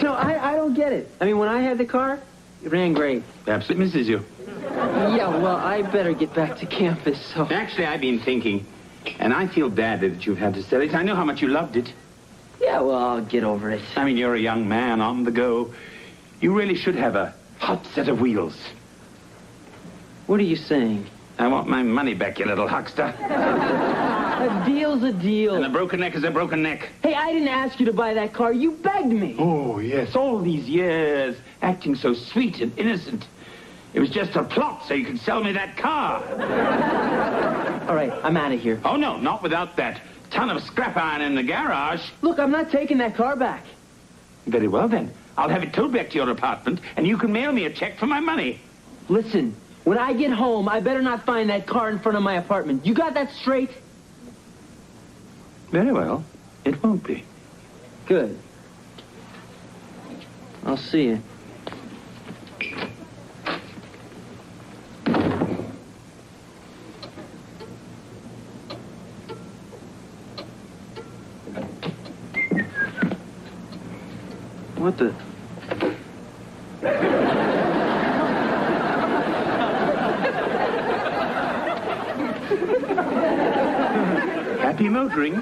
B: No, I don't get it. I mean, when I had the car, it ran great.
I: Perhaps it misses you.
B: Yeah, well, I better get back to campus, so...
I: Actually, I've been thinking, and I feel bad that you've had to sell it. I know how much you loved it.
B: Yeah, well, I'll get over it.
I: I mean, you're a young man on the go. You really should have a hot set of wheels.
B: What are you saying?
I: I want my money back, you little huckster.
B: A deal's a deal.
I: And a broken neck is a broken neck.
B: Hey, I didn't ask you to buy that car. You begged me.
I: Oh, yes, all these years, acting so sweet and innocent. It was just a plot so you could sell me that car.
B: All right, I'm out of here.
I: Oh, no, not without that ton of scrap iron in the garage.
B: Look, I'm not taking that car back.
I: Very well, then. I'll have it towed back to your apartment, and you can mail me a check for my money.
B: Listen, when I get home, I better not find that car in front of my apartment. You got that straight?
I: Very well. It won't be.
B: Good. I'll see you. What the...
I: Happy motoring.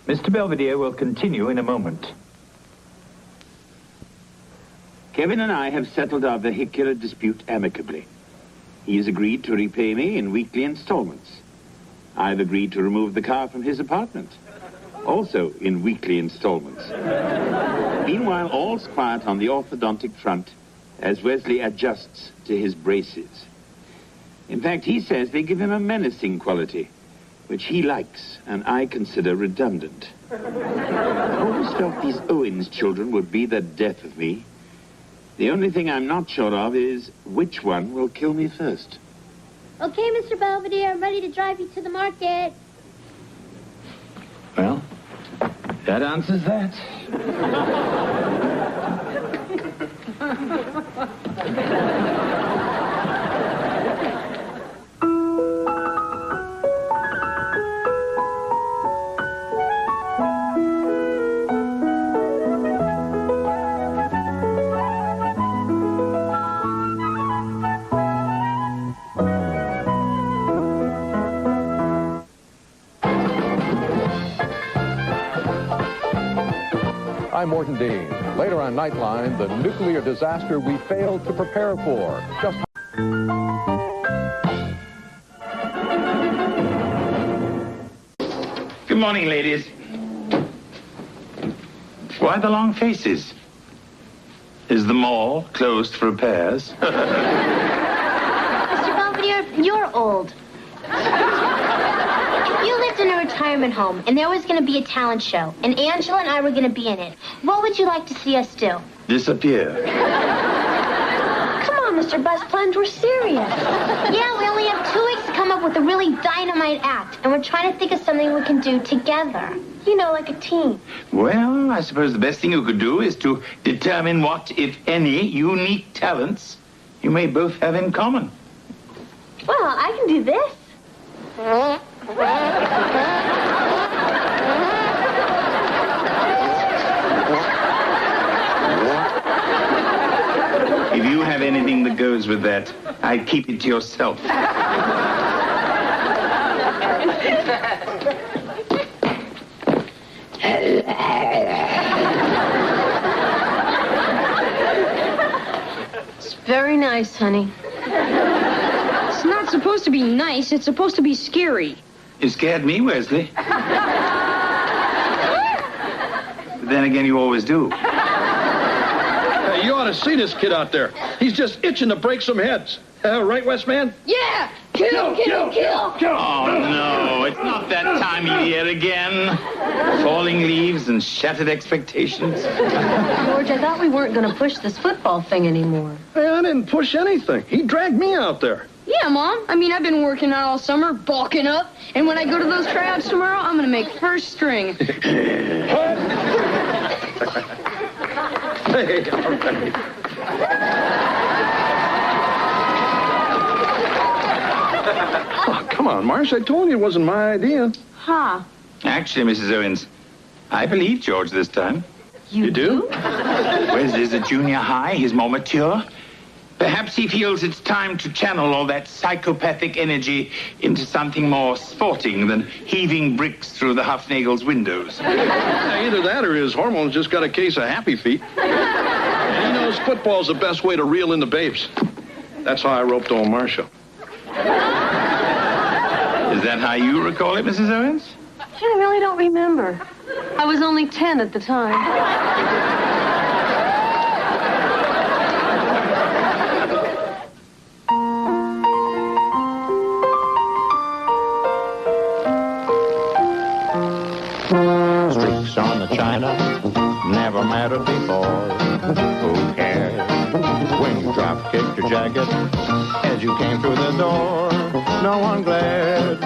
I: Mr. Belvedere will continue in a moment. Kevin and I have settled our vehicular dispute amicably. He has agreed to repay me in weekly installments. I've agreed to remove the car from his apartment, also in weekly installments. Meanwhile, all's quiet on the orthodontic front as Wesley adjusts to his braces. In fact, he says they give him a menacing quality, which he likes and I consider redundant. I always felt these Owens children would be the death of me. The only thing I'm not sure of is which one will kill me first.
E: Okay, Mr. Belvedere, I'm ready to drive you to the market.
I: Well, that answers that.
O: I'm Morton Dean. Later on Nightline, the nuclear disaster we failed to prepare for. Just
I: Good morning, ladies. Why the long faces? Is the mall closed for repairs?
N: Mr. Belvedere, you're old. If you lived in a retirement home and there was going to be a talent show and Angela and I were going to be in it, what would you like to see us do?
I: Disappear.
N: Come on, Mr. Bus Plunge, we're serious. Yeah, we only have 2 weeks to come up with a really dynamite act, and we're trying to think of something we can do together. You know, like a team.
I: Well, I suppose the best thing you could do is to determine what, if any, unique talents you may both have in common.
N: Well, I can do this.
I: If you have anything that goes with that, I'd keep it to yourself.
C: It's very nice, honey.
J: It's not supposed to be nice. It's supposed to be scary.
I: You scared me, Wesley. But then again, you always do.
D: Hey, you ought to see this kid out there. He's just itching to break some heads. Right, West Man?
J: Yeah! Kill, kill, kill, kill!
I: Oh, no, it's not that time of year again. Falling leaves and shattered expectations.
C: George, I thought we weren't going to push this football thing anymore.
D: Hey, I didn't push anything. He dragged me out there.
J: Yeah, Mom. I mean, I've been working out all summer, bulking up. And when I go to those tryouts tomorrow, I'm going to make first string.
D: Hey, all right. Oh, come on, Marsh. I told you it wasn't my idea.
J: Ha.
I: Actually, Mrs. Owens, I believe George this time.
D: You do?
I: Wesley's at junior high. He's more mature. Perhaps he feels it's time to channel all that psychopathic energy into something more sporting than heaving bricks through the Huffnagel's windows.
D: Either that or his hormones just got a case of happy feet. And he knows football's the best way to reel in the babes. That's how I roped old Marshall.
I: Is that how you recall it, Mrs. Owens?
C: I really don't remember. I was only 10 at the time.
K: Streaks on the china never mattered before. Who cares when you drop kicked your jacket as you came through the door? No one glared.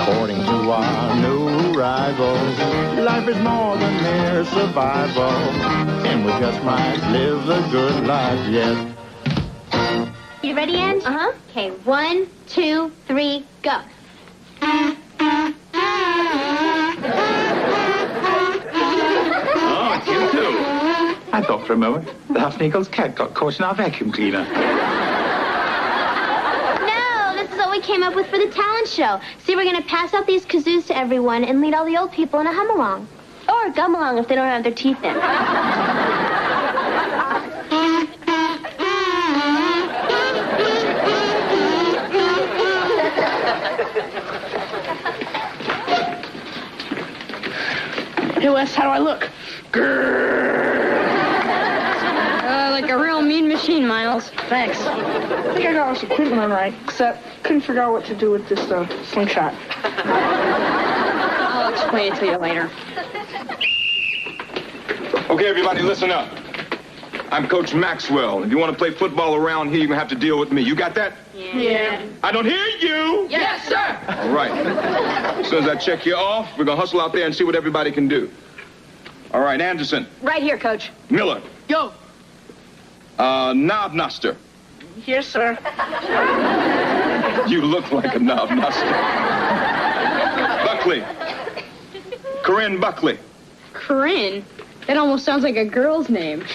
K: According to our new rivals, life is more than mere survival, and we just might live the good life yet.
N: You ready, Ange? Uh-huh. Okay, 1, 2, 3, go.
I: Oh, it's you too. I thought for a moment the Huffnagel's cat got caught in our vacuum cleaner.
N: No, this is what we came up with for the talent show. See, we're going to pass out these kazoos to everyone and lead all the old people in a hum-along. Or gum-along if they don't have their teeth in.
M: Hey, Wes, how do I look?
J: Like a real mean machine, Miles.
M: Thanks. I think I got all this equipment on right, except couldn't figure out what to do with this slingshot.
J: I'll explain it to you later.
P: Okay, everybody, listen up. I'm Coach Maxwell. If you want to play football around here, you're going to have to deal with me. You got that?
M: Yeah.
P: I don't hear you.
J: Yes, sir.
P: All right. As soon as I check you off, we're going to hustle out there and see what everybody can do. All right, Anderson.
J: Right here, Coach.
P: Miller.
M: Yo.
P: Knob Noster.
M: Here, sir.
P: You look like a knob noster. Buckley. Corinne Buckley.
J: Corinne? That almost sounds like a girl's name.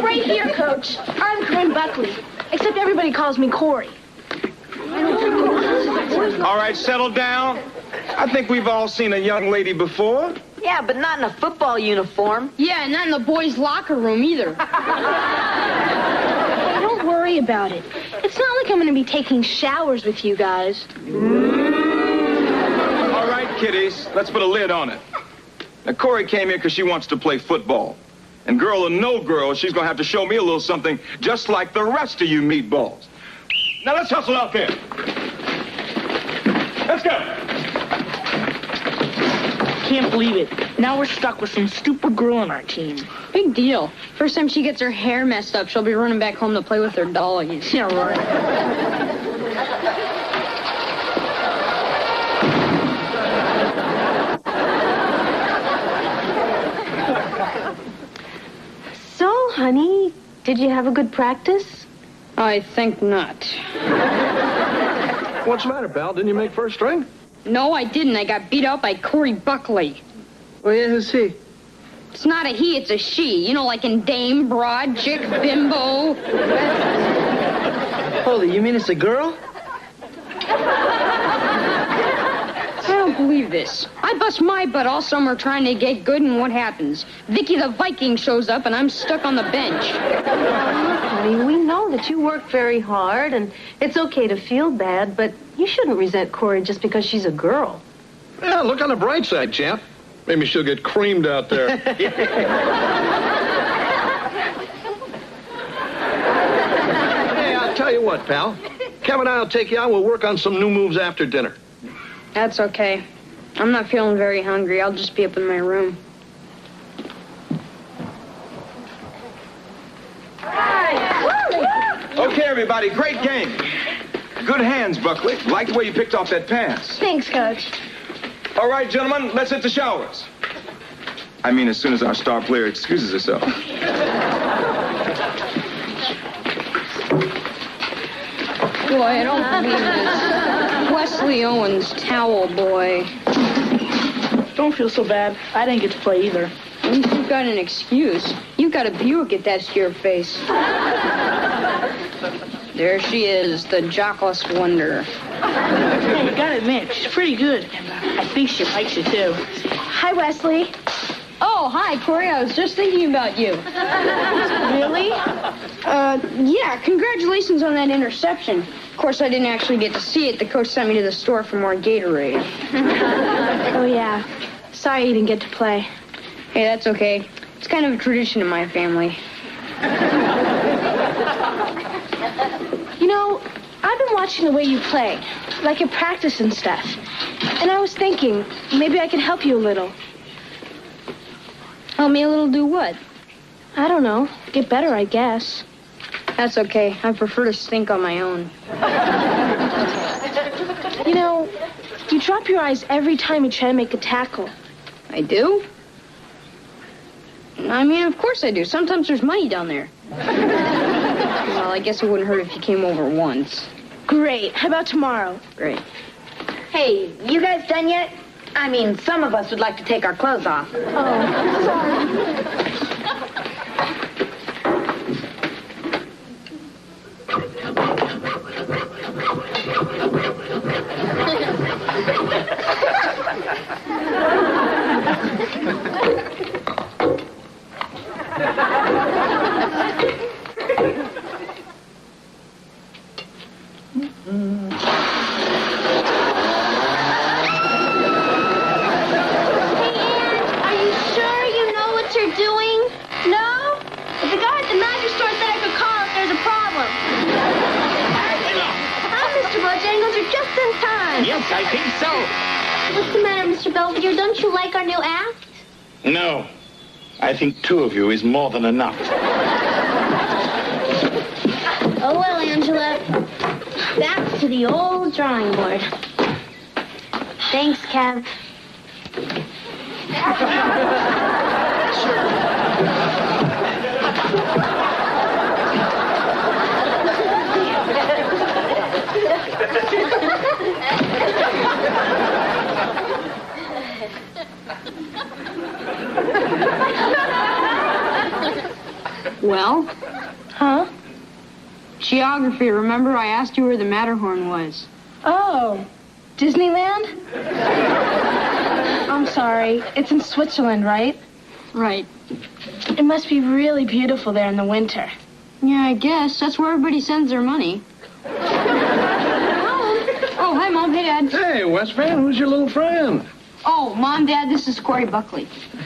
F: Right here, Coach. I'm Corinne Buckley, except everybody calls me Corey.
P: All right, settle down. I think we've all seen a young lady before.
B: Yeah, but not in a football uniform.
J: Yeah, not in the boys' locker room either.
F: Don't worry about it. It's not like I'm going to be taking showers with you guys.
P: All right, kiddies, let's put a lid on it. Now, Corey came here because she wants to play football. And girl or no girl, she's going to have to show me a little something just like the rest of you meatballs. Now, let's hustle out there. Let's go.
M: Can't believe it. Now we're stuck with some stupid girl on our team.
J: Big deal. First time she gets her hair messed up, she'll be running back home to play with her doggies.
M: Yeah, right.
F: So, honey, did you have a good practice?
J: I think not.
D: What's the matter, pal? Didn't you make first string?
J: No, I didn't. I got beat out by Corey Buckley.
B: Oh, yeah, who's he?
J: It's not a he, it's a she. You know, like in dame, broad, chick, bimbo.
B: Holy, you mean it's a girl?
J: I don't believe this. I bust my butt all summer trying to get good, and what happens? Vicky the Viking shows up, and I'm stuck on the bench.
H: Honey, we know that you work very hard, and it's okay to feel bad, but you shouldn't resent Corey just because she's a girl.
D: Yeah, look on the bright side, champ. Maybe she'll get creamed out there. Hey, I'll tell you what, pal. Kevin and I'll take you out. We'll work on some new moves after dinner.
J: That's okay. I'm not feeling very hungry. I'll just be up in my room.
P: Okay, everybody, great game. Good hands, Buckley. Like the way you picked off that pass.
F: Thanks, Coach.
P: All right, gentlemen, let's hit the showers. I mean, as soon as our star player excuses herself.
J: Boy, I don't believe this. Wesley Owens, towel boy.
M: Don't feel so bad. I didn't get to play either.
J: At least you've got an excuse. You've got a Buick attached to your face. There she is, the jockless wonder.
M: Hey, you gotta admit, she's pretty good. And I think she likes you, too.
F: Hi, Wesley.
J: Oh, hi, Corey. I was just thinking about you.
F: Really?
J: Yeah, congratulations on that interception. Of course, I didn't actually get to see it. The coach sent me to the store for more Gatorade.
F: Oh, yeah. Sorry you didn't get to play.
J: Hey, that's okay. It's kind of a tradition in my family.
F: You know, I've been watching the way you play, like at practice and stuff. And I was thinking, maybe I could help you a little.
J: Help me a little do what?
F: I don't know. Get better, I guess.
J: That's okay. I prefer to stink on my own.
F: You know, you drop your eyes every time you try to make a tackle.
J: I do? I mean, of course I do. Sometimes there's money down there. Well, I guess it wouldn't hurt if you came over once.
F: Great. How about tomorrow?
J: Great.
L: Hey, you guys done yet? I mean, some of us would like to take our clothes off.
F: Oh, sorry.
I: Yes, I think so.
N: What's the matter, Mr. Belvedere? Don't you like our new act?
I: No. I think 2 of you is more than enough.
N: Oh, well, Angela. Back to the old drawing board. Thanks, Kev.
J: Well?
F: Huh?
J: Geography. Remember I asked you where the Matterhorn was?
F: Oh, Disneyland? I'm sorry. It's in Switzerland, right?
J: Right.
F: It must be really beautiful there in the winter.
J: Yeah, I guess. That's where everybody sends their money. Oh, hi, Mom. Hey, Dad.
D: Hey, West Van, who's your little friend?
J: Oh, Mom, Dad, this is Corey Buckley.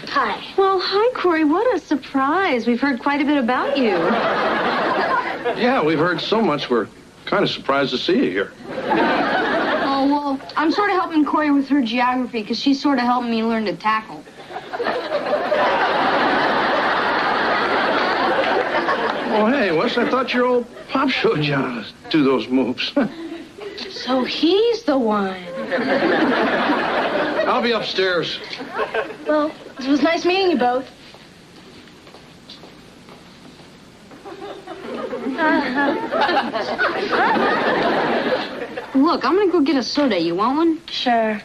N: Hi.
C: Well, hi, Corey. What a surprise. We've heard quite a bit about you.
D: Yeah, we've heard so much, we're kind of surprised to see you here.
J: Oh, well, I'm sort of helping Corey with her geography because she's sort of helping me learn to tackle.
D: Oh, hey, Wes, I thought your old pop showed you how to do those moves.
F: So he's the one.
D: I'll be upstairs.
F: Well, it was nice meeting you both.
J: Look, I'm going to go get a soda. You want one?
F: Sure.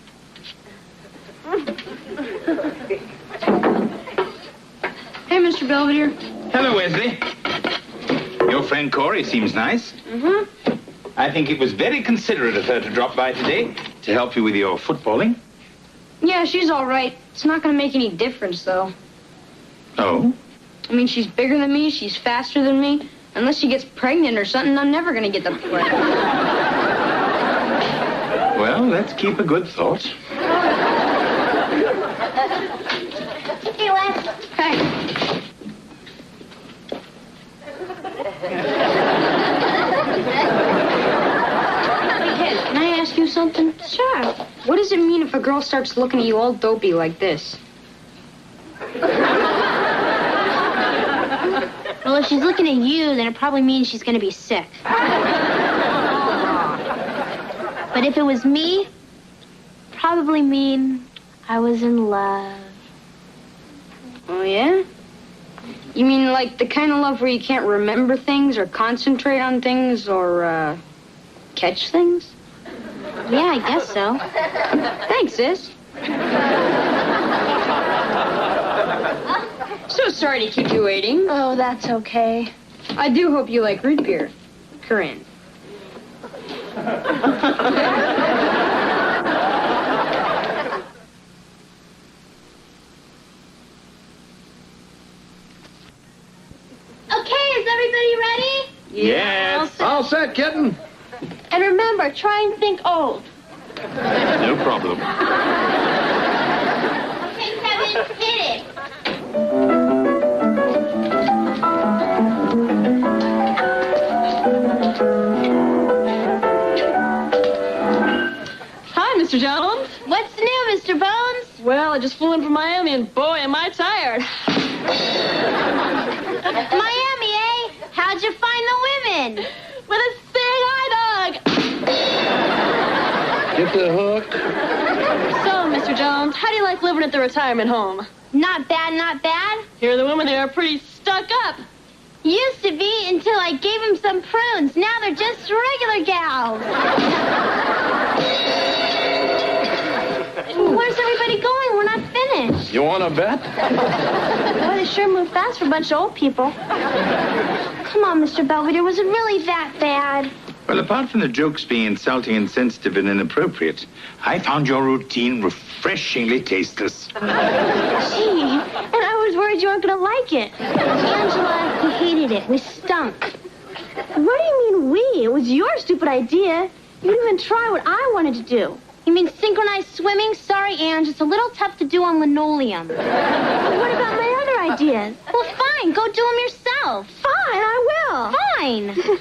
J: Hey, Mr. Belvedere.
I: Hello, Wesley. Your friend Corey seems nice.
J: Mm-hmm.
I: I think it was very considerate of her to drop by today to help you with your footballing.
J: Yeah, she's all right. It's not going to make any difference, though.
I: Oh?
J: I mean, she's bigger than me. She's faster than me. Unless she gets pregnant or something, I'm never going to get the play.
I: Well, let's keep a good thought.
N: Hey, Wes.
J: Hey. Can I ask you something?
N: Sure.
J: What does it mean if a girl starts looking at you all dopey like this?
N: Well, if she's looking at you, then it probably means she's going to be sick. But if it was me, probably mean I was in love.
J: Oh, yeah? You mean like the kind of love where you can't remember things or concentrate on things or, catch things?
N: Yeah, I guess so.
J: Thanks, sis. So sorry to keep you waiting.
F: Oh, that's okay.
J: I do hope you like root beer. Corinne.
N: Okay, is everybody ready?
I: Yes.
D: All set, kitten.
N: And remember, try and think old.
I: No problem.
N: Okay, Kevin, hit it.
Q: Hi, Mr. Jones.
N: What's new, Mr. Bones?
Q: Well, I just flew in from Miami, and boy, am I tired.
N: Miami, eh? How'd you find the women?
Q: With a seeing eye dog.
D: Get the hook.
Q: So, Mr. Jones, how do you like living at the retirement home?
N: Not bad, not bad.
Q: Here, the women there are pretty stuck up.
N: Used to be until I gave them some prunes. Now they're just regular gals. Where's everybody going? We're not finished.
D: You want to bet?
N: Boy, they sure move fast for a bunch of old people. Come on, Mr. Belvedere. Was it really that bad?
A: Well, apart from the jokes being insulting, insensitive, and inappropriate, I found your routine refreshingly tasteless.
N: Gee, and I was worried you weren't going to like it. Angela, we hated it. We stunk. What do you mean we? It was your stupid idea. You didn't even try what I wanted to do. You mean synchronized swimming? Sorry, Ange, it's a little tough to do on linoleum. What about my other ideas? Well, fine, go do them yourself. Fine, I will. Fine.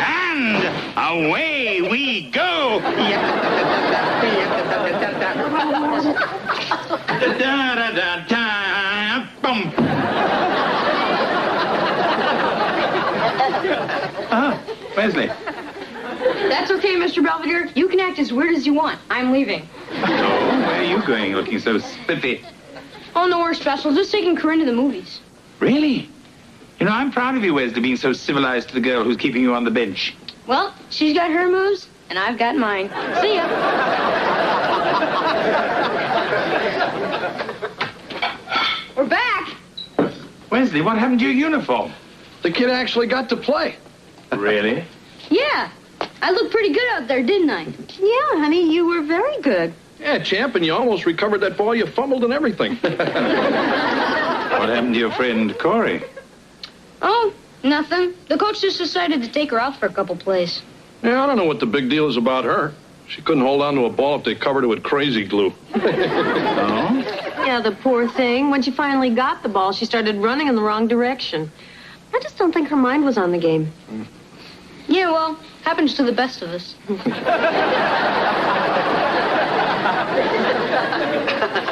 A: And away we go! Wesley.
J: That's okay, Mr. Belvedere. You can act as weird as you want. I'm leaving.
A: Oh, where are you going looking so spiffy?
J: Oh, nowhere special. Just taking Corinne to the movies.
A: Really? You know, I'm proud of you, Wesley, being so civilized to the girl who's keeping you on the bench.
J: Well, she's got her moves, and I've got mine. See ya. We're back.
A: Wesley, what happened to your uniform?
D: The kid actually got to play.
A: Really?
J: Yeah. I looked pretty good out there, didn't I?
H: Yeah, honey, you were very good.
D: Yeah, champ, and you almost recovered that ball. You fumbled and everything.
A: What happened to your friend Corey?
J: Oh, nothing. The coach just decided to take her out for a couple plays.
D: Yeah, I don't know what the big deal is about her. She couldn't hold on to a ball if they covered it with crazy glue.
A: Oh?
H: Yeah, the poor thing. When she finally got the ball, she started running in the wrong direction. I just don't think her mind was on the game.
J: Yeah, well, happens to the best of us.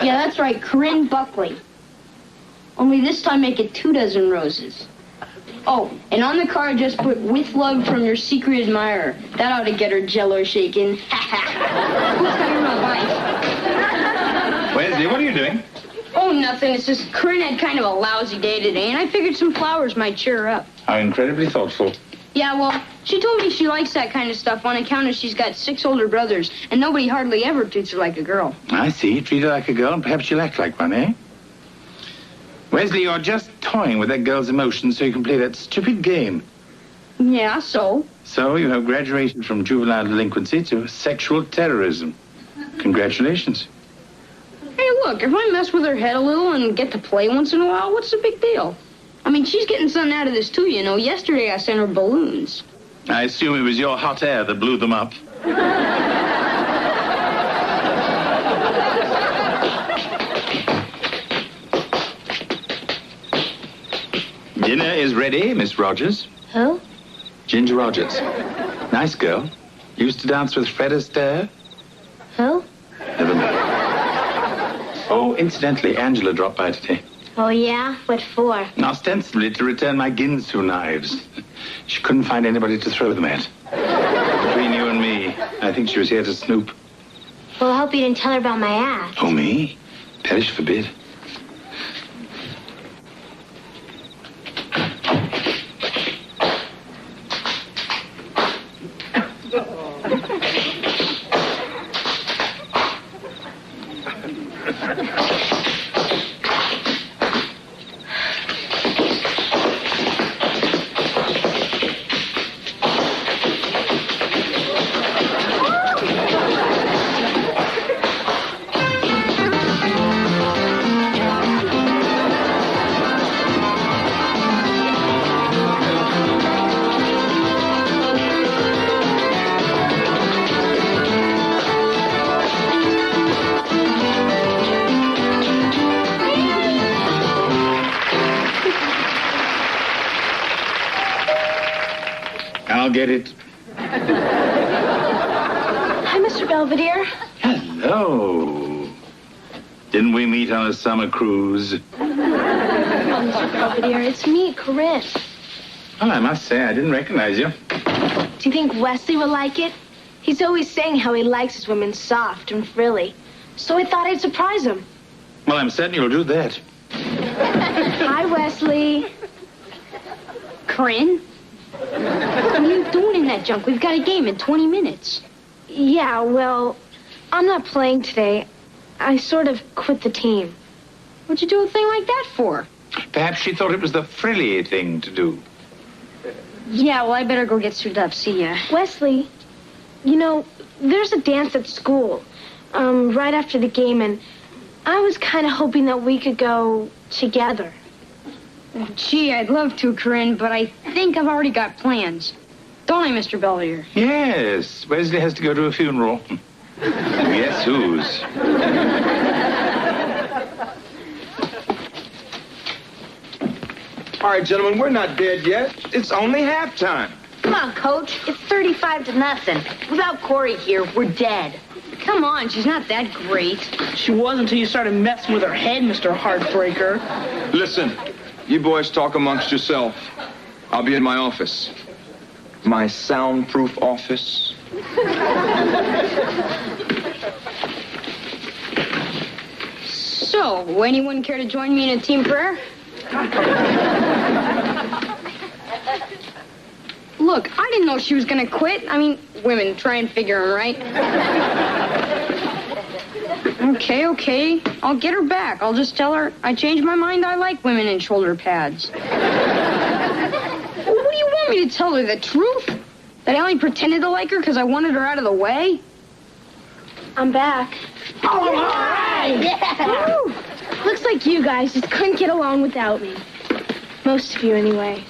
J: Yeah, that's right, Corinne Buckley. Only this time make it 24 roses. Oh, and on the card just put with love from your secret admirer. That ought to get her jello shaking. Ha ha. Who's got my wife?
A: Wesley, what are you doing?
J: Oh, nothing. It's just Corinne had kind of a lousy day today, and I figured some flowers might cheer her up.
A: How incredibly thoughtful.
J: Yeah, well, she told me she likes that kind of stuff on account of she's got 6 older brothers, and nobody hardly ever treats her like a girl.
A: I see. Treat her like a girl, and perhaps she'll act like one, eh? Wesley, you're just toying with that girl's emotions so you can play that stupid game.
J: Yeah, so?
A: So you have graduated from juvenile delinquency to sexual terrorism. Congratulations.
J: Hey, look, if I mess with her head a little and get to play once in a while, what's the big deal? I mean, she's getting something out of this, too, you know. Yesterday I sent her balloons.
A: I assume it was your hot air that blew them up. Dinner is ready, Miss Rogers.
N: Who?
A: Ginger Rogers. Nice girl. Used to dance with Fred Astaire.
N: Who?
A: Never mind. Oh, incidentally, Angela dropped by today.
N: Oh, yeah? What for?
A: Ostensibly to return my Ginsu knives. She couldn't find anybody to throw them at. Between you and me, I think she was here to snoop.
N: Well, I hope you didn't tell her about my ass.
A: Oh, me? Perish forbid. I'll get it.
N: Hi, Mr. Belvedere.
A: Hello. Didn't we meet on a summer cruise?
N: Oh, Mr. Belvedere, it's me, Corinne.
A: Well, I must say, I didn't recognize you.
N: Do you think Wesley will like it? He's always saying how he likes his women soft and frilly. So I thought I'd surprise him.
A: Well, I'm certain you'll do that.
N: Hi, Wesley.
J: Corinne? What are you doing in that junk? We've got a game in 20 minutes.
N: Yeah, well, I'm not playing today. I sort of quit the team.
J: What'd you do a thing like that for?
A: Perhaps she thought it was the frilly thing to do.
J: Yeah, well, I better go get suited up. See ya.
N: Wesley, you know, there's a dance at school right after the game, and I was kind of hoping that we could go together.
J: Gee, I'd love to, Corinne, but I think I've already got plans. Don't I, Mr. Belvedere?
I: Yes, Wesley has to go to a funeral. Yes, whose?
P: All right, gentlemen, we're not dead yet. It's only halftime.
R: Come on, Coach. It's 35-0. Without Corey here, we're dead.
J: Come on, she's not that great.
M: She was until you started messing with her head, Mr. Heartbreaker.
P: Listen, you boys talk amongst yourself. I'll be in my office. My soundproof office.
J: So, anyone care to join me in a team prayer? Look, I didn't know she was gonna quit. I mean, women try and figure them, right? Okay. I'll get her back. I'll just tell her I changed my mind. I like women in shoulder pads. What do you want me to tell her? The truth? That I only pretended to like her because I wanted her out of the way?
N: I'm back.
J: All right!
N: Yeah. Woo. Looks like you guys just couldn't get along without me. Most of you, anyway.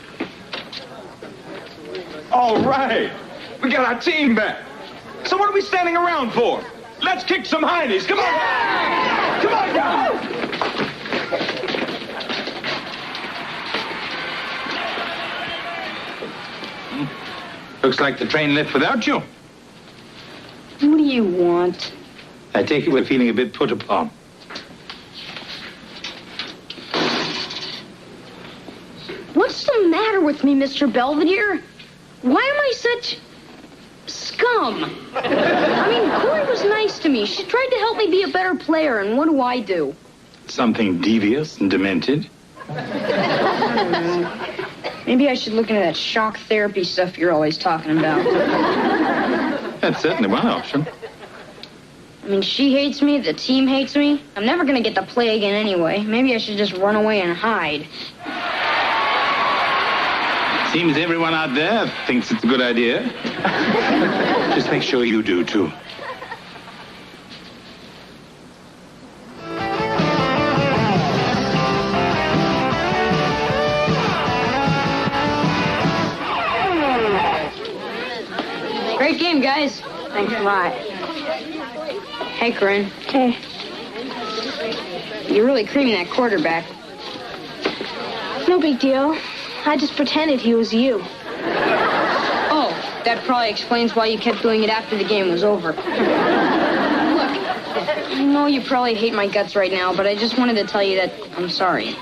P: All right. We got our team back. So what are we standing around for? Let's kick some heinies. Come on. Yeah! Come on, guys.
I: Looks like the train left without you.
J: What do you want?
I: I take it we're feeling a bit put upon.
J: What's the matter with me, Mr. Belvedere? Why am I such scum? I mean, Corey was nice to me. She tried to help me be a better player, and what do?
I: Something devious and demented.
J: Maybe I should look into that shock therapy stuff you're always talking about.
I: That's certainly one option.
J: I mean, she hates me, the team hates me. I'm never gonna get to play again anyway. Maybe I should just run away and hide.
I: Seems everyone out there thinks it's a good idea. Just make sure you do, too.
J: Great game, guys.
N: Thanks a lot.
J: Hey, Corinne.
N: Hey.
J: You're really creaming that quarterback.
N: No big deal. I just pretended he was you.
J: Oh, that probably explains why you kept doing it after the game was over. Look, I know you probably hate my guts right now, but I just wanted to tell you that I'm sorry.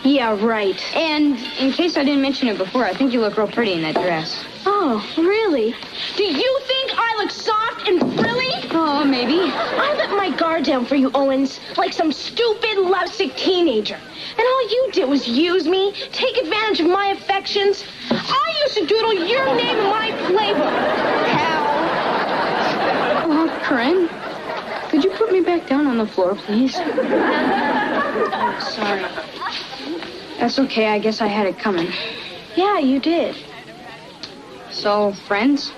N: Yeah, right.
J: And in case I didn't mention it before, I think you look real pretty in that dress.
N: Oh, really?
F: Do you think I look soft and frilly?
J: Oh, maybe.
N: I let my guard down for you, Owens, like some stupid, lovesick teenager. And all you did was use me, take advantage of my affections. I used to doodle your name in my playbook. Hell.
J: Oh, Corinne, could you put me back down on the floor, please? Oh, sorry. That's okay. I guess I had it coming.
N: Yeah, you did.
J: So, friends?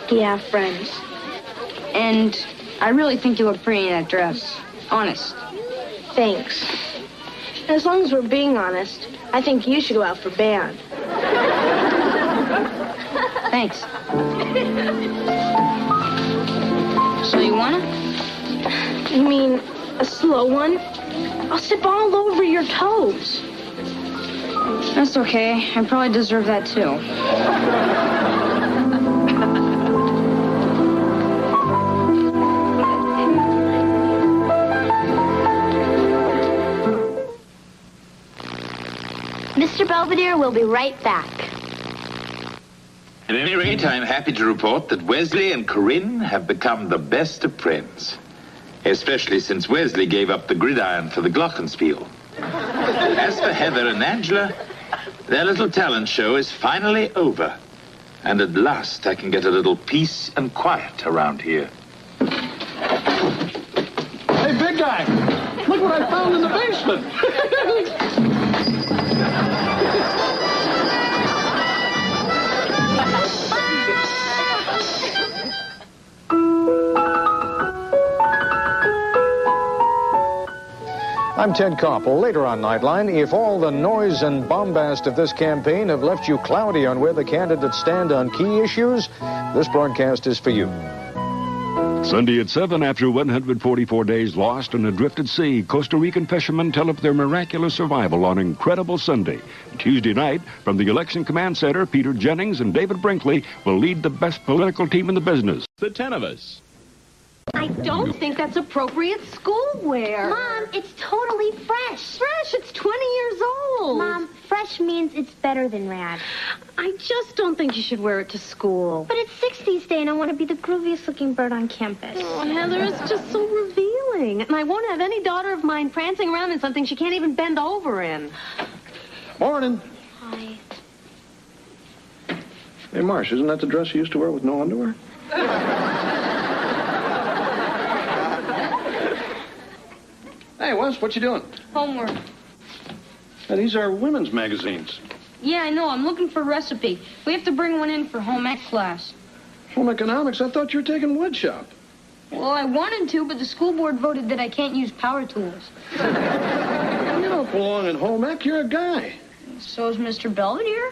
N: Yeah, friends.
J: And I really think you look pretty in that dress. Honest.
N: Thanks. As long as we're being honest, I think you should go out for band.
J: Thanks. So you wanna?
N: You mean a slow one? I'll step all over your toes.
J: That's okay. I probably deserve that too.
N: Mr. Belvedere will be right back.
A: At any rate, I'm happy to report that Wesley and Corinne have become the best of friends. Especially since Wesley gave up the gridiron for the glockenspiel. As for Heather and Angela, their little talent show is finally over. And at last I can get a little peace and quiet around here.
D: Hey, big guy, look what I found in the basement.
O: I'm Ted Koppel. Later on Nightline, if all the noise and bombast of this campaign have left you cloudy on where the candidates stand on key issues, this broadcast is for you.
S: Sunday at 7, after 144 days lost and adrift at sea, Costa Rican fishermen tell of their miraculous survival on Incredible Sunday. Tuesday night, from the Election Command Center, Peter Jennings and David Brinkley will lead the best political team in the business.
T: The 10 of us.
H: I don't think that's appropriate schoolwear.
N: Mom, it's totally fresh.
H: Fresh? It's 20 years old.
N: Mom, fresh means it's better than rad.
H: I just don't think you should wear it to school.
N: But it's 60s Day, and I want to be the grooviest looking bird on campus.
H: Oh, Heather, it's just so revealing. And I won't have any daughter of mine prancing around in something she can't even bend over in.
D: Morning.
N: Hi.
D: Hey, Marsh, isn't that the dress you used to wear with no underwear? Hey, Wes, what you doing?
J: Homework.
D: Now, these are women's magazines.
J: Yeah, I know. I'm looking for a recipe. We have to bring one in for home ec class.
D: Home economics? I thought you were taking wood shop.
J: Well, I wanted to, but the school board voted that I can't use power tools.
D: You don't belong in home ec. You're a guy.
J: So is Mr. Belvedere.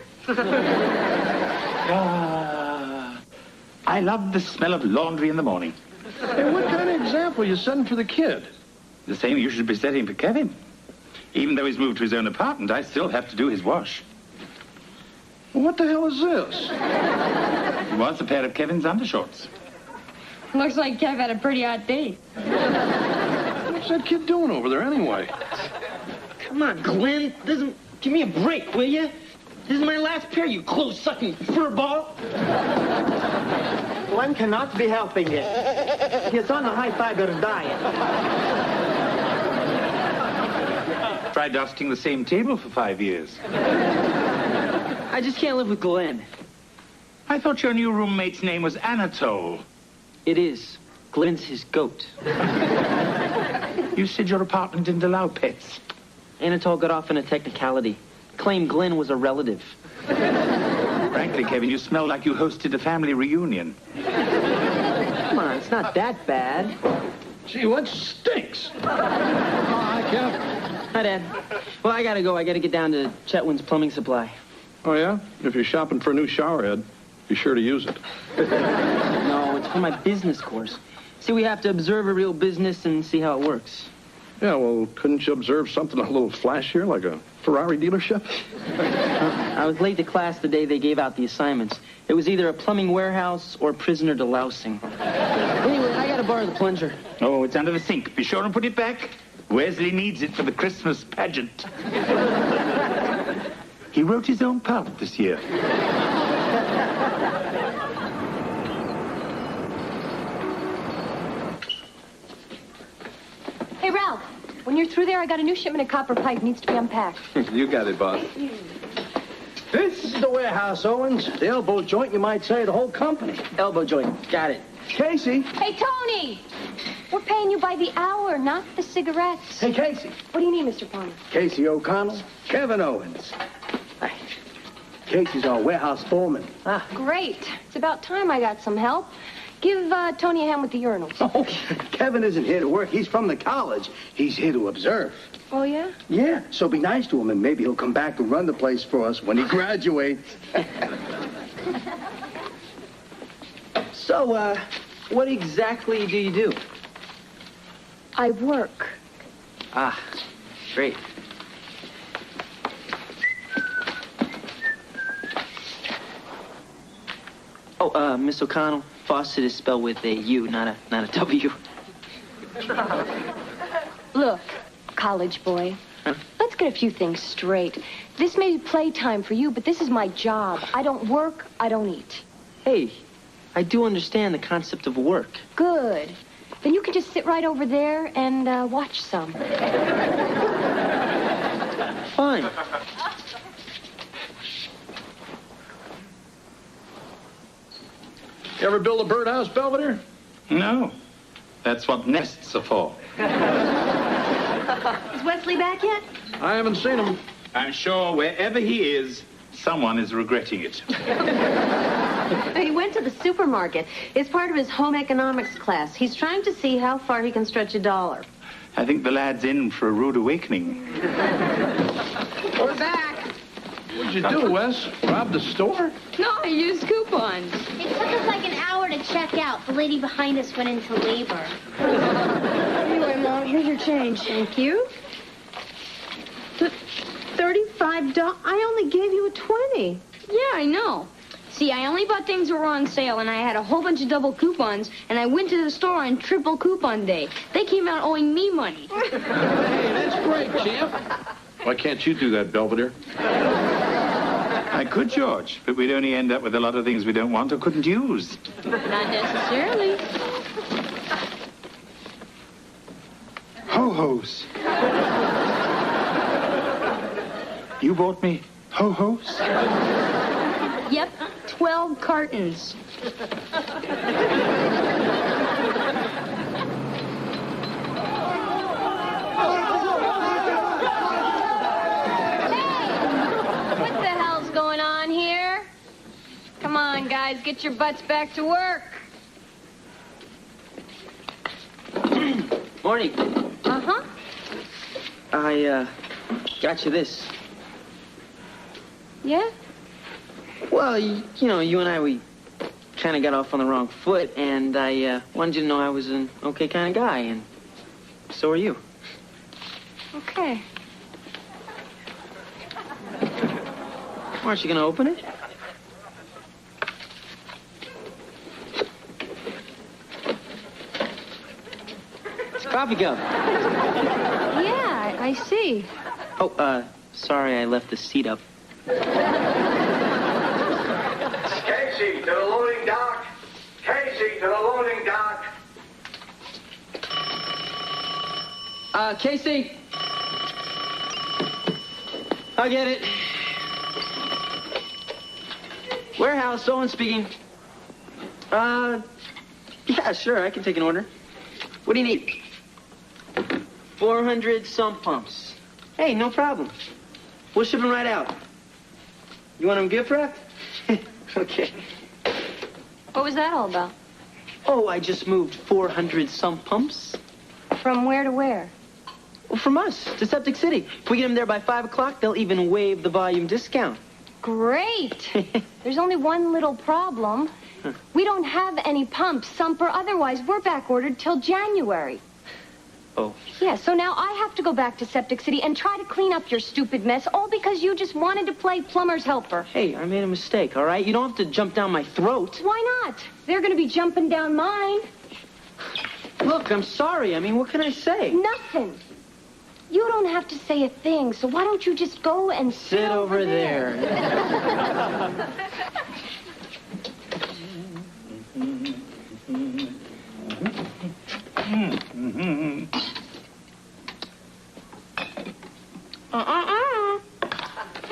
I: I love the smell of laundry in the morning.
D: Hey, what kind of example are you setting for the kid?
I: The same you should be setting for Kevin. Even though he's moved to his own apartment, I still have to do his wash.
D: Well, what the hell is this?
I: He wants a pair of Kevin's undershorts.
J: Looks like Kev had a pretty hot day.
D: What's that kid doing over there anyway?
B: Come on, Glenn. Give me a break, will you? This is my last pair, you clothes-sucking furball. Glenn cannot be helping it. He's on a high-fiber diet.
I: Tried dusting the same table for 5 years.
B: I just can't live with Glenn.
I: I thought your new roommate's name was Anatole.
B: It is. Glenn's his goat.
I: You said your apartment didn't allow pets.
B: Anatole got off on a technicality. Claimed Glenn was a relative.
I: Frankly, Kevin, you smell like you hosted a family reunion.
B: Come on, it's not that bad.
D: Gee, what stinks? Hi, Kev.
B: Hi, Dad. Well, I gotta go. I gotta get down to Chetwin's Plumbing Supply.
D: Oh, yeah? If you're shopping for a new shower head, be sure to use it.
B: No, it's for my business course. See, we have to observe a real business and see how it works.
D: Yeah, well, couldn't you observe something a little flashier, like a Ferrari dealership?
B: I was late to class the day they gave out the assignments. It was either a plumbing warehouse or prisoner delousing. Anyway, I gotta borrow the plunger.
I: Oh, it's under the sink. Be sure and put it back. Wesley needs it for the Christmas pageant. He wrote his own part this year.
Q: Hey, Ralph, when you're through there, I got a new shipment of copper pipe. Needs to be unpacked.
D: You got it, boss.
U: This is the warehouse, Owens. The elbow joint, you might say, the whole company.
B: Elbow joint. Got it.
U: Casey.
Q: Hey, Tony! We're paying you by the hour, not the cigarettes.
U: Hey, Casey.
Q: What do you need, Mr. Palmer?
U: Casey O'Connell. Kevin Owens. Hi. Casey's our warehouse foreman.
Q: Ah, great. It's about time I got some help. Give Tony a hand with the urinals.
U: Oh, Kevin isn't here to work. He's from the college. He's here to observe.
Q: Oh, yeah?
U: Yeah, so be nice to him, and maybe he'll come back and run the place for us when he graduates.
B: So, what exactly do you do?
Q: I work.
B: Ah, great. Oh, Miss O'Connell, Fawcett is spelled with a U, not a W.
Q: Look, college boy, let's get a few things straight. This may be playtime for you, but this is my job. I don't work, I don't eat.
B: Hey, I do understand the concept of work.
Q: Good. Then you can just sit right over there and watch some.
B: Fine.
D: You ever build a birdhouse, Belvedere?
I: No. That's what nests are for.
Q: Is Wesley back yet?
D: I haven't seen him.
I: I'm sure wherever he is, someone is regretting it.
C: He went to the supermarket. It's part of his home economics class. He's trying to see how far he can stretch $1.
I: I think the lad's in for a rude awakening.
J: We're back.
D: What'd you do, Wes? Rob the store?
J: No, I used coupons.
E: It took us like an hour to check out. The lady behind us went into labor.
F: Anyway, Mom, here's your change.
C: Thank you. $35. I only gave you a 20.
J: Yeah, I know. See, I only bought things that were on sale, and I had a whole bunch of double coupons, and I went to the store on triple coupon day. They came out owing me money.
D: Hey, that's great, champ. Why can't you do that, Belvedere?
I: I could, George, but we'd only end up with a lot of things we don't want or couldn't use.
J: Not necessarily.
I: Ho-hos. You bought me ho-hos?
J: Yep, 12 cartons.
Q: What the hell's going on here? Come on, guys, get your butts back to work.
B: Morning.
Q: Uh-huh.
B: I, got you this.
Q: Yeah?
B: Well, you know, you and I, we kind of got off on the wrong foot, and I wanted you to know I was an okay kind of guy, and so are you.
Q: Okay.
B: Aren't you going to open it? It's a coffee cup.
Q: Yeah, I see.
B: Oh, sorry I left the seat up.
U: Casey, to the loading dock. Casey, to the loading dock.
B: Casey. I'll get it. Warehouse, Owen speaking. Yeah, sure, I can take an order. What do you need? 400 sump pumps. Hey, no problem. We'll ship them right out. You want them gift wrapped? Okay.
Q: What was that all about?
B: Oh, I just moved 400 sump pumps.
Q: From where to where?
B: Well, from us to Septic City. If we get them there by 5 o'clock, they'll even waive the volume discount.
Q: Great. There's only one little problem. We don't have any pumps, sump or otherwise. We're back ordered till January.
B: Oh.
Q: Yeah, so now I have to go back to Septic City and try to clean up your stupid mess, all because you just wanted to play plumber's helper.
B: Hey, I made a mistake, all right? You don't have to jump down my throat.
Q: Why not? They're going to be jumping down mine.
B: Look, I'm sorry. I mean, what can I say?
Q: Nothing. You don't have to say a thing, so why don't you just go and
B: sit over there.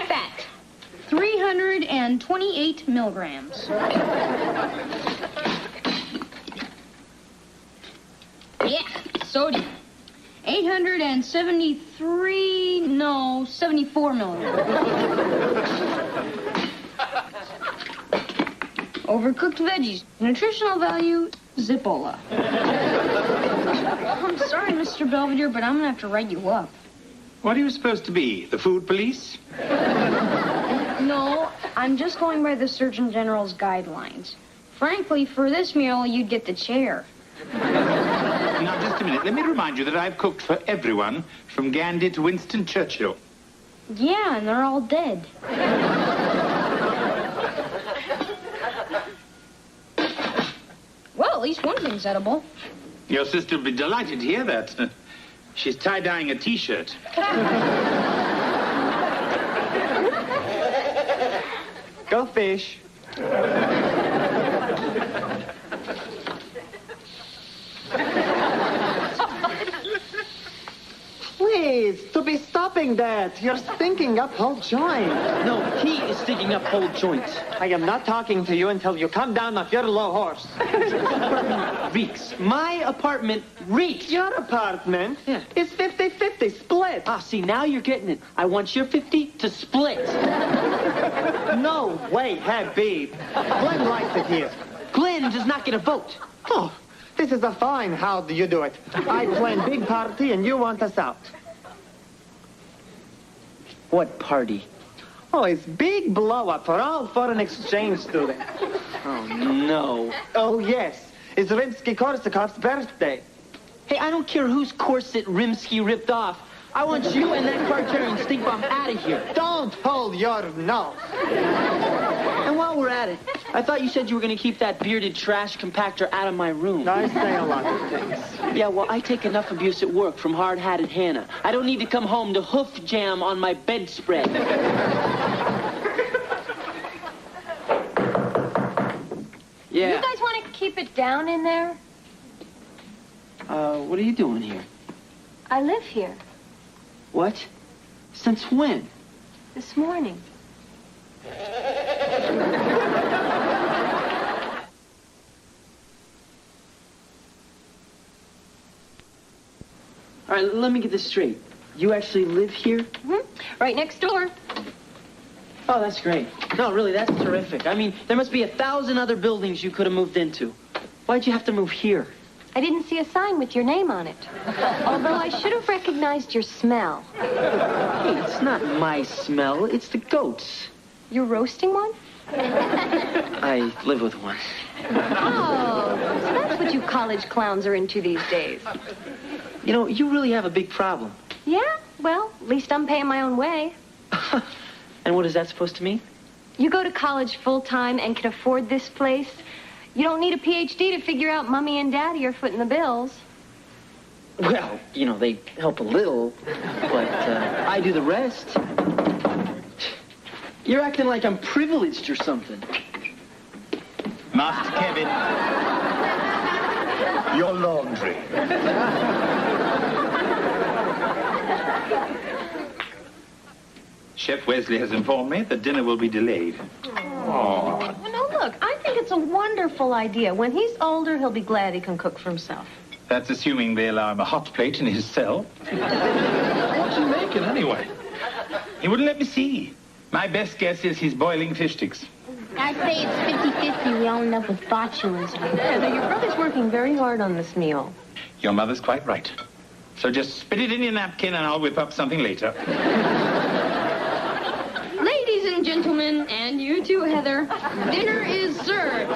J: Fat. 328 milligrams. Yeah, sodium. 74 milligrams. Overcooked veggies. Nutritional value, Zippola. I'm sorry, Mr. Belvedere, but I'm going to have to write you up.
I: What are you supposed to be, the food police?
J: No, I'm just going by the Surgeon General's guidelines. Frankly, for this meal, you'd get the chair.
I: Now, just a minute. Let me remind you that I've cooked for everyone, from Gandhi to Winston Churchill.
J: Yeah, and they're all dead. Well, at least one thing's edible.
I: Your sister will be delighted to hear that. She's tie-dyeing a T-shirt.
B: Go fish.
T: Please, to be stopping that. You're stinking up whole joint.
B: No, he is sticking up whole joints.
T: I am not talking to you until you come down off your low horse.
B: Reeks. My apartment reeks.
T: Your apartment?
B: Yeah.
T: Is 50-50 split.
B: Ah, see, now you're getting it. I want your 50 to split.
T: No way, Habib. Glenn likes it here.
B: Glenn does not get a vote.
T: Oh, This is a fine. How do you do it? I plan big party and you want us out.
B: What party?
T: Oh, it's big blow-up for all foreign exchange students.
B: Oh, no.
T: Oh, yes. It's Rimsky-Korsakov's birthday.
B: Hey, I don't care whose corset Rimsky ripped off. I want you and that car-carrying stink bomb out of here.
T: Don't hold your nose.
B: And while we're at it, I thought you said you were going to keep that bearded trash compactor out of my room.
T: I say a lot of things.
B: Yeah, well, I take enough abuse at work from hard-hatted Hannah. I don't need to come home to hoof jam on my bedspread. Yeah.
Q: You guys want to keep it down in there?
B: What are you doing here?
Q: I live here.
B: What? Since when?
Q: This morning.
B: All right, let me get this straight. You actually live here?
Q: Mm-hmm. Right next door.
B: Oh, that's great. No, really, that's terrific. I mean, there must be 1,000 other buildings you could have moved into. Why'd you have to move here?
Q: I didn't see a sign with your name on it. Although I should have recognized your smell.
B: Hey, it's not my smell. It's the goats.
Q: You're roasting one?
B: I live with one.
Q: Oh, so that's what you college clowns are into these days.
B: You know, you really have a big problem.
Q: Yeah? Well, at least I'm paying my own way.
B: And what is that supposed to mean?
Q: You go to college full-time and can afford this place. You don't need a PhD to figure out Mommy and Daddy are footing the bills.
B: Well, you know, they help a little, but I do the rest. You're acting like I'm privileged or something.
I: Master Kevin, your laundry. Chef Wesley has informed me that dinner will be delayed.
C: Oh. Well, no, look, I think it's a wonderful idea. When he's older, he'll be glad he can cook for himself.
I: That's assuming they allow him a hot plate in his cell.
D: What's he making anyway?
I: He wouldn't let me see. My best guess is he's boiling fish sticks.
E: I say it's 50-50. We all end up with botulism.
C: Yeah, now your brother's working very hard on this meal.
I: Your mother's quite right. So just spit it in your napkin and I'll whip up something later.
C: Ladies and gentlemen, and you too, Heather, dinner is served.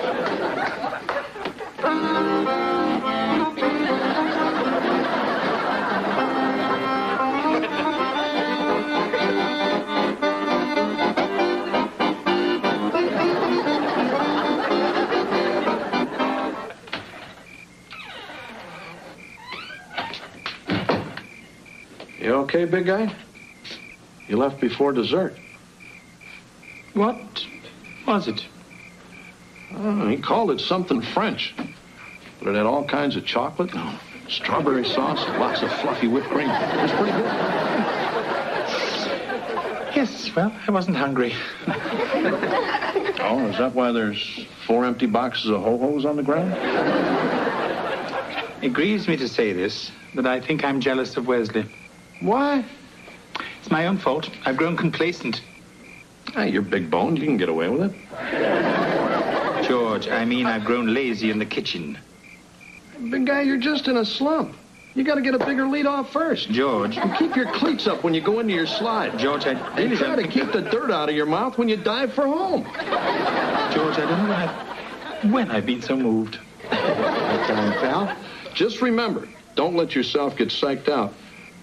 D: You okay, big guy? You left before dessert.
I: What was it?
D: Oh, he called it something French. But it had all kinds of chocolate, strawberry sauce, lots of fluffy whipped cream. It was pretty good.
I: Yes, well, I wasn't hungry.
D: Oh, is that why there's 4 empty boxes of ho-hos on the ground?
I: It grieves me to say this, but I think I'm jealous of Wesley.
D: Why?
I: It's my own fault. I've grown complacent.
D: Hey, you're big boned. You can get away with it.
I: George, I mean I've grown lazy in the kitchen.
D: Big guy, you're just in a slump. You got to get a bigger lead off first.
I: George.
D: And keep your cleats up when you go into your slide.
I: George,
D: And try to keep the dirt out of your mouth when you dive for home.
I: George, I don't know when I've been so moved.
D: Okay, pal. Just remember, don't let yourself get psyched out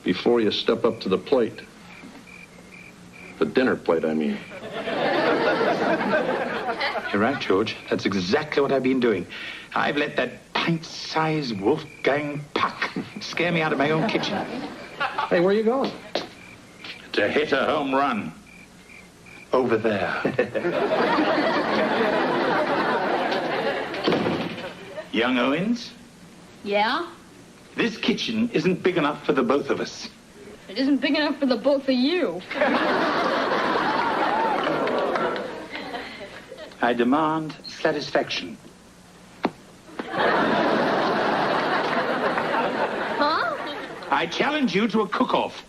D: before you step up to the plate. The dinner plate, I mean.
I: You're right, George. That's exactly what I've been doing. I've let that pint-sized Wolfgang Puck scare me out of my own kitchen.
D: Hey, where are you going?
I: To hit a home run. Over there. Young Owens,
C: Yeah?
I: this kitchen isn't big enough for the both of us.
C: It isn't big enough for the both of you.
I: I demand satisfaction.
C: Huh?
I: I challenge you to a cook-off.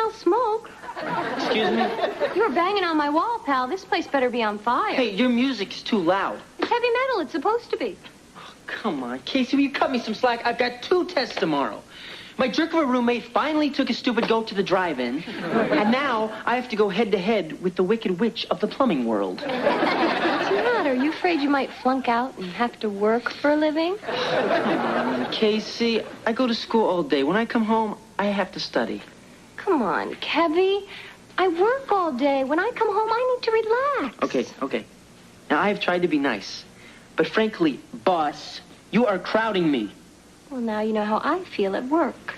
Q: smell smoke.
B: Excuse me?
Q: You were banging on my wall, pal. This place better be on fire.
B: Hey, your music's too loud.
Q: It's heavy metal. It's supposed to be.
B: Come on, Casey, will you cut me some slack? I've got 2 tests tomorrow. My jerk of a roommate finally took his stupid goat to the drive-in, and now I have to go head-to-head with the Wicked Witch of the plumbing world.
Q: What's the matter? Are you afraid you might flunk out and have to work for a living?
B: Come on, Casey. I go to school all day. When I come home, I have to study.
Q: Come on, Kevy. I work all day. When I come home, I need to relax.
B: Okay. Now, I have tried to be nice. But frankly, boss, you are crowding me.
Q: Well, now you know how I feel at work.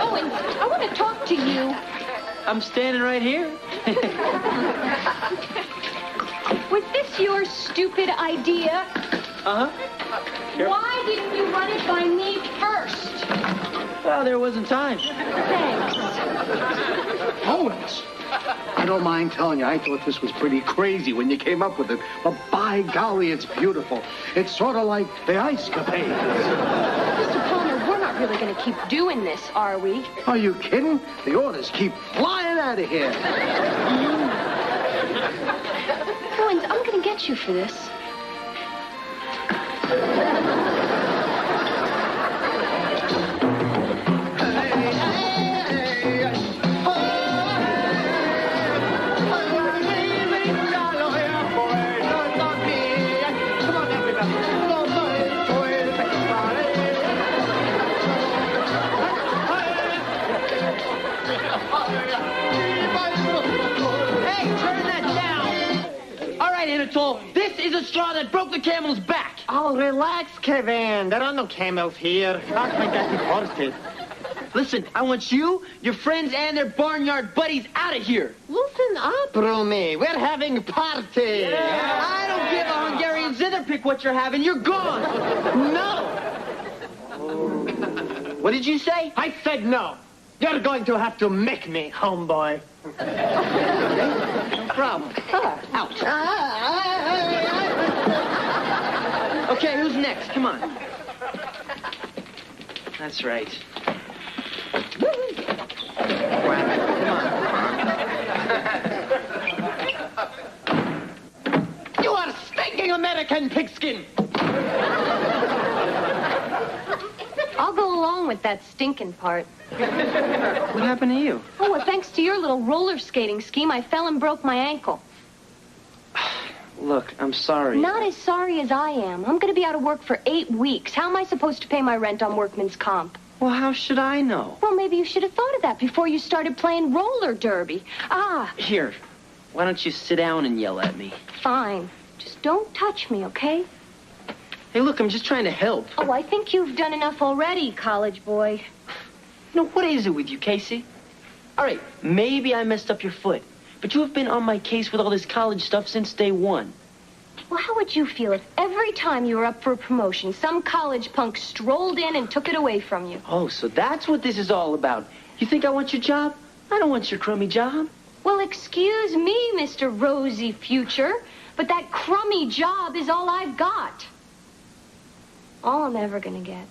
C: Owen, I want to talk to you.
B: I'm standing right here.
C: Was this your stupid idea?
B: Uh-huh.
C: Why didn't you run it by me first?
B: Well, there wasn't time.
C: Thanks.
U: Owens, I don't mind telling you, I thought this was pretty crazy when you came up with it. But by golly, it's beautiful. It's sort of like the ice capades.
Q: Mr. Palmer, we're not really going to keep doing this, are we?
U: Are you kidding? The orders keep flying out of here.
Q: Owens, I'm going to get you for this.
B: Hey, turn that down! All right, Anatole, this is a straw that broke the camel's back.
T: Oh, relax, Kevin. There are no camels here. Ask my daddy horses.
B: Listen, I want you, your friends, and their barnyard buddies out of here.
T: Listen up, Rumi. We're having a party.
B: I don't give a Hungarian zitherpick what you're having. You're gone.
T: No.
B: What did you say?
T: I said no. You're going to have to make me, homeboy.
B: No problem. Ouch. Okay, who's next? Come on. That's right.
T: You are stinking American pigskin.
Q: I'll go along with that stinking part.
B: What happened to you?
Q: Oh, well, thanks to your little roller skating scheme, I fell and broke my ankle.
B: Look, I'm sorry.
Q: Not as sorry as I am. I'm going to be out of work for 8 weeks. How am I supposed to pay my rent on workman's comp?
B: Well, how should I know?
Q: Well, maybe you should have thought of that before you started playing roller derby.
B: Here, why don't you sit down and yell at me?
Q: Fine. Just don't touch me, okay?
B: Hey, look, I'm just trying to help.
Q: Oh, I think you've done enough already, college boy.
B: No, what is it with you, Casey? All right, maybe I messed up your foot, but you have been on my case with all this college stuff since day one.
Q: Well, how would you feel if every time you were up for a promotion, some college punk strolled in and took it away from you?
B: Oh, so that's what this is all about. You think I want your job? I don't want your crummy job.
Q: Well, excuse me, Mr. Rosy Future, but that crummy job is all I've got. All I'm ever gonna get.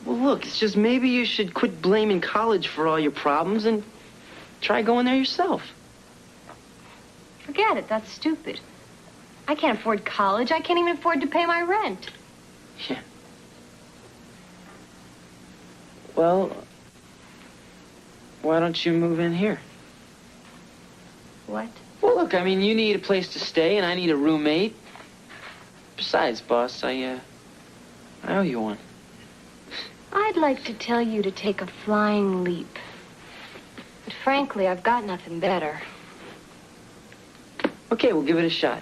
B: Well, look, it's just maybe you should quit blaming college for all your problems and try going there yourself.
Q: Forget it. That's stupid. I can't afford college. I can't even afford to pay my rent.
B: Yeah. Well, why don't you move in here?
Q: What?
B: Well, look, I mean, you need a place to stay, and I need a roommate. Besides, boss, I owe you one.
Q: I'd like to tell you to take a flying leap. But frankly, I've got nothing better.
B: Okay, we'll give it a shot.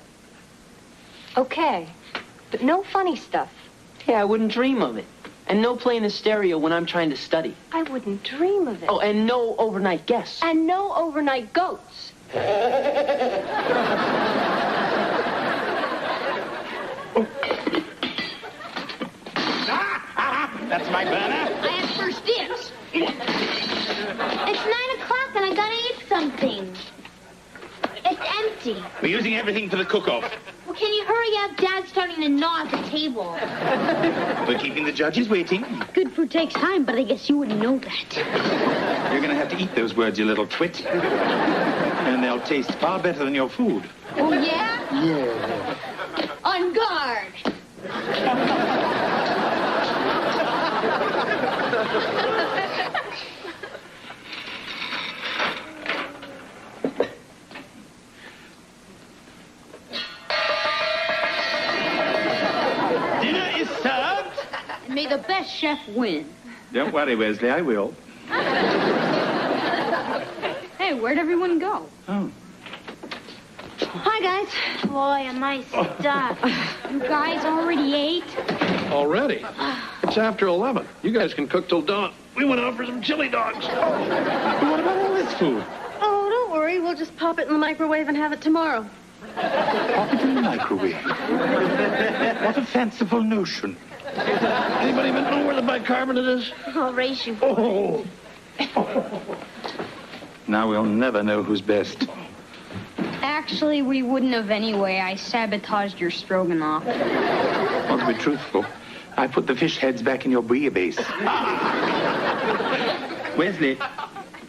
Q: Okay, but no funny stuff.
B: Yeah, I wouldn't dream of it. And no playing the stereo when I'm trying to study.
Q: I wouldn't dream of it.
B: Oh, and no overnight guests.
Q: And no overnight goats.
I: That's my burner.
E: I have first dibs. It's 9 o'clock and I gotta eat something. It's empty.
I: We're using everything for the cook-off.
E: Well, can you hurry up? Dad's starting to gnaw at the table.
I: We're keeping the judges waiting.
E: Good food takes time, but I guess you wouldn't know that.
I: You're going to have to eat those words, you little twit. And they'll taste far better than your food.
E: Oh, yeah?
I: Yeah.
E: On guard.
I: Dinner is served.
E: May the best chef win.
I: Don't worry, Wesley, I will.
C: Hey, where'd everyone go?
I: Oh.
E: Hi, guys. Boy, am I stuffed. You guys already ate?
D: Already? It's after 11. You guys can cook till dawn. We went out for some chili dogs.
I: But what about all this food?
C: Oh, don't worry. We'll just pop it in the microwave and have it tomorrow.
I: Pop it in the microwave. What a fanciful notion.
D: Anybody even know where the bicarbonate is?
E: I'll race you.
I: Oh. Now we'll never know who's best.
J: Actually, we wouldn't have anyway. I sabotaged your stroganoff.
I: Well, to be truthful, I put the fish heads back in your bouillabaisse. Wesley,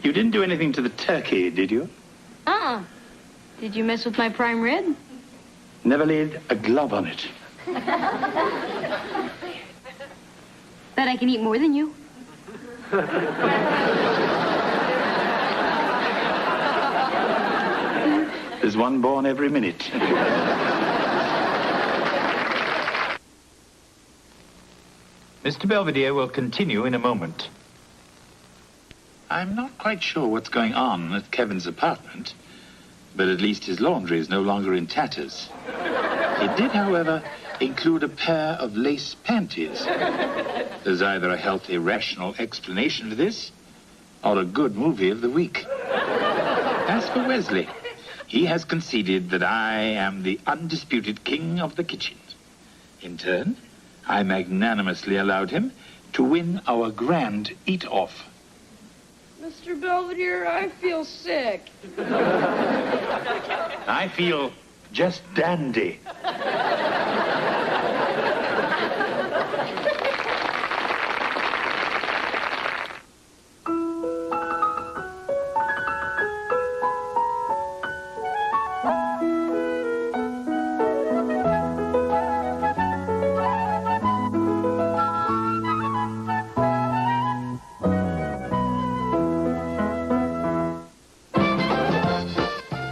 I: you didn't do anything to the turkey, did you?
J: Uh-uh. Did you mess with my prime rib?
I: Never laid a glove on it.
J: Bet I can eat more than you.
I: There's one born every minute. Mr. Belvedere will continue in a moment. I'm not quite sure what's going on at Kevin's apartment, but at least his laundry is no longer in tatters. It did, however, include a pair of lace panties. There's either a healthy, rational explanation for this, or a good movie of the week. As for Wesley, he has conceded that I am the undisputed king of the kitchen. In turn, I magnanimously allowed him to win our grand eat-off.
G: Mr. Belvedere, I feel sick.
I: I feel just dandy.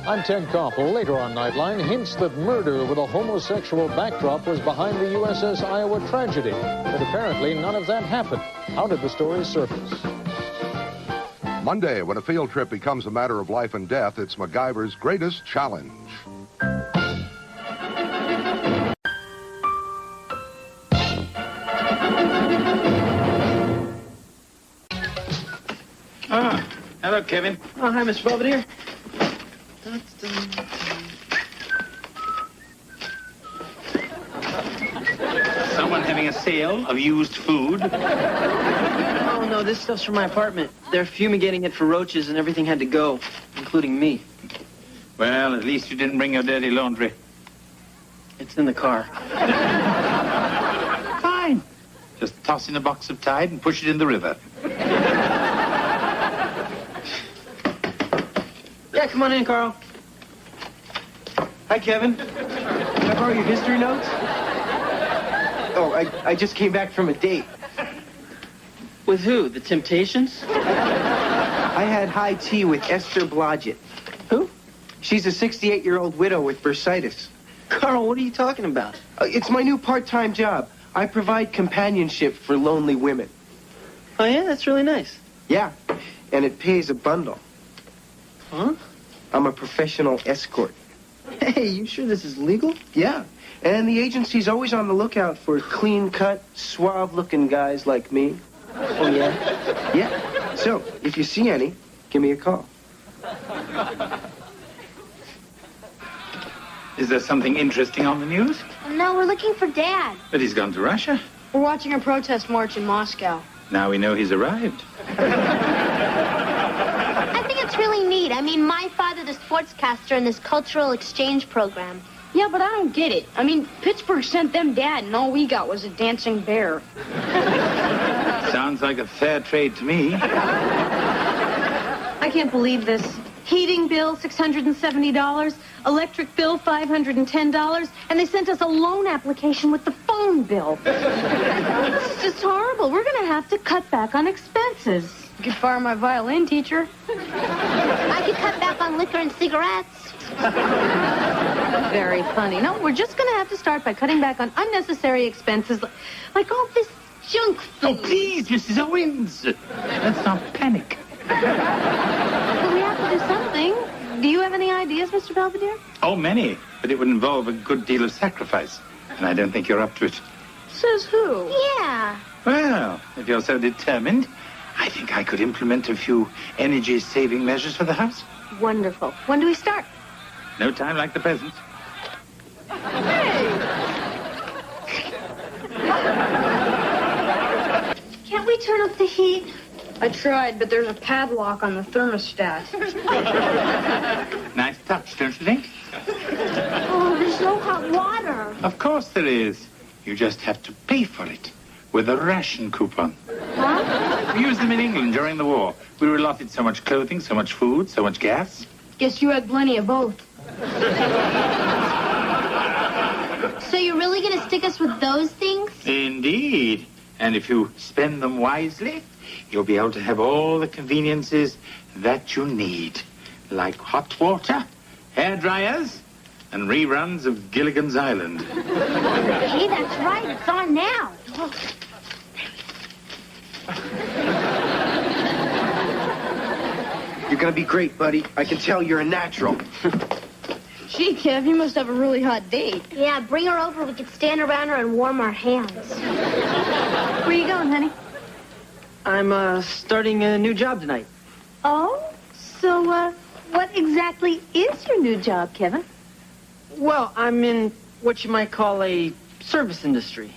O: I'm Ted Koppel. Later on Nightline, hints that murder with a homosexual backdrop was behind the USS Iowa tragedy. But apparently none of that happened. How did the story surface?
V: Monday, when a field trip becomes a matter of life and death, it's MacGyver's greatest challenge.
I: Ah, hello, Kevin.
B: Oh, hi, Mr. Belvedere.
I: Someone having a sale of used food?
B: Oh, no, this stuff's from my apartment. They're fumigating it for roaches and everything had to go, including me.
I: Well, at least you didn't bring your dirty laundry.
B: It's in the car.
I: Fine. Just toss in a box of Tide and push it in the river.
B: Yeah, come on in, Carl.
W: Hi, Kevin. Can I borrow your history notes? Oh, I just came back from a date.
B: With who? The Temptations?
W: I had high tea with Esther Blodgett.
B: Who?
W: She's a 68-year-old widow with bursitis.
B: Carl, what are you talking about?
W: It's my new part-time job. I provide companionship for lonely women.
B: Oh, yeah? That's really nice.
W: Yeah, and it pays a bundle.
B: Huh?
W: I'm a professional escort.
B: Hey, you sure this is legal?
W: Yeah, and the agency's always on the lookout for clean-cut, suave-looking guys like me.
B: Oh, yeah?
W: Yeah. So, if you see any, give me a call.
I: Is there something interesting on the news?
E: No, we're looking for Dad.
I: But he's gone to Russia.
J: We're watching a protest march in Moscow.
K: Now we know he's arrived.
N: I think it's really neat. I mean, my father's a sportscaster in this cultural exchange program.
J: Yeah, but I don't get it. I mean, Pittsburgh sent them dad, and all we got was a dancing bear.
K: Sounds like a fair trade to me.
Q: I can't believe this. Heating bill, $670. Electric bill, $510. And they sent us a loan application with the phone bill. It's just horrible. We're going to have to cut back on expenses.
J: You could fire my violin teacher.
N: I could cut back on liquor and cigarettes.
Q: Very funny. No, we're just going to have to start by cutting back on unnecessary expenses, like all this junk food.
K: Oh, please, Mrs. Owens. Let's not panic.
Q: But we have to do something. Do you have any ideas, Mr. Belvedere?
K: Oh, many. But it would involve a good deal of sacrifice. And I don't think you're up to it.
Q: Says who?
N: Yeah.
K: Well, if you're so determined, I think I could implement a few energy-saving measures for the house.
Q: Wonderful. When do we start?
K: No time like the present.
C: Can't we turn up the heat?
J: I tried, but there's a padlock on the thermostat.
K: Nice touch, don't you think?
C: Oh, there's no hot water.
K: Of course there is. You just have to pay for it with a ration coupon.
C: Huh?
K: We used them in England during the war. We were allotted so much clothing, so much food, so much gas.
J: Guess you had plenty of both.
N: So you're really going to stick us with those things?
K: Indeed. And if you spend them wisely, you'll be able to have all the conveniences that you need. Like hot water, hair dryers, and reruns of Gilligan's Island.
N: Hey, that's right. It's on now.
W: You're gonna be great, buddy. I can tell you're a natural.
J: Gee, Kev, you must have a really hot date.
N: Yeah, bring her over. We could stand around her and warm our hands.
Q: Where you going, honey?
B: I'm, starting a new job tonight.
Q: Oh? So, what exactly is your new job, Kevin?
B: Well, I'm in what you might call a service industry.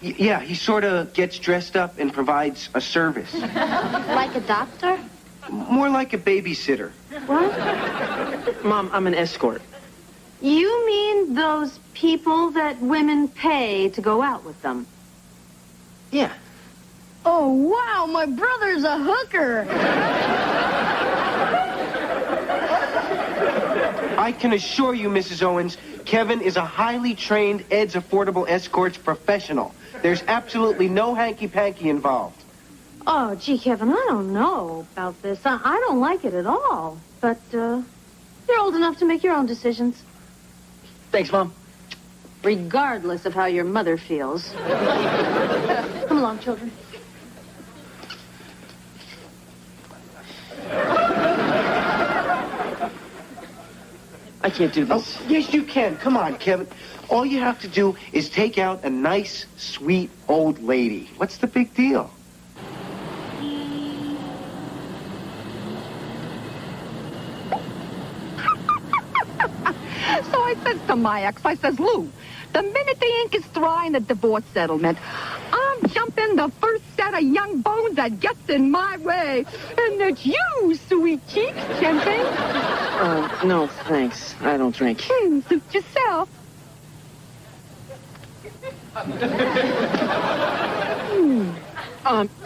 W: Yeah, he sort of gets dressed up and provides a service.
N: Like a doctor?
W: More like a babysitter.
Q: What?
B: Mom, I'm an escort.
Q: You mean those people that women pay to go out with them?
B: Yeah.
J: Oh, wow, my brother's a hooker.
W: I can assure you, Mrs. Owens, Kevin is a highly trained Ed's Affordable Escorts professional. There's absolutely no hanky-panky involved.
Q: Oh, gee, Kevin, I don't know about this. I don't like it at all. But, you're old enough to make your own decisions.
B: Thanks, Mom.
Q: Regardless of how your mother feels. Come along, children.
W: I can't do this. Oh, yes, you can. Come on, Kevin. All you have to do is take out a nice, sweet old lady. What's the big deal?
L: So I says to my ex, I says, Lou, the minute the ink is dry in the divorce settlement, I'm jumping the first set of young bones that gets in my way. And it's you, sweet cheeks, champagne.
B: No, thanks. I don't drink.
L: Suit yourself.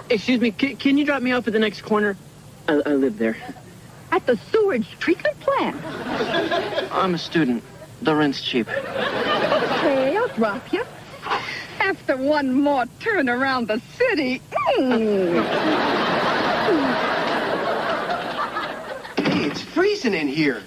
B: Excuse me, can you drop me off at the next corner? I live there.
L: At the sewage treatment plant.
B: I'm a student. The rent's cheap.
L: Okay, I'll drop you. After one more turn around the city.
W: Hey, it's freezing in here.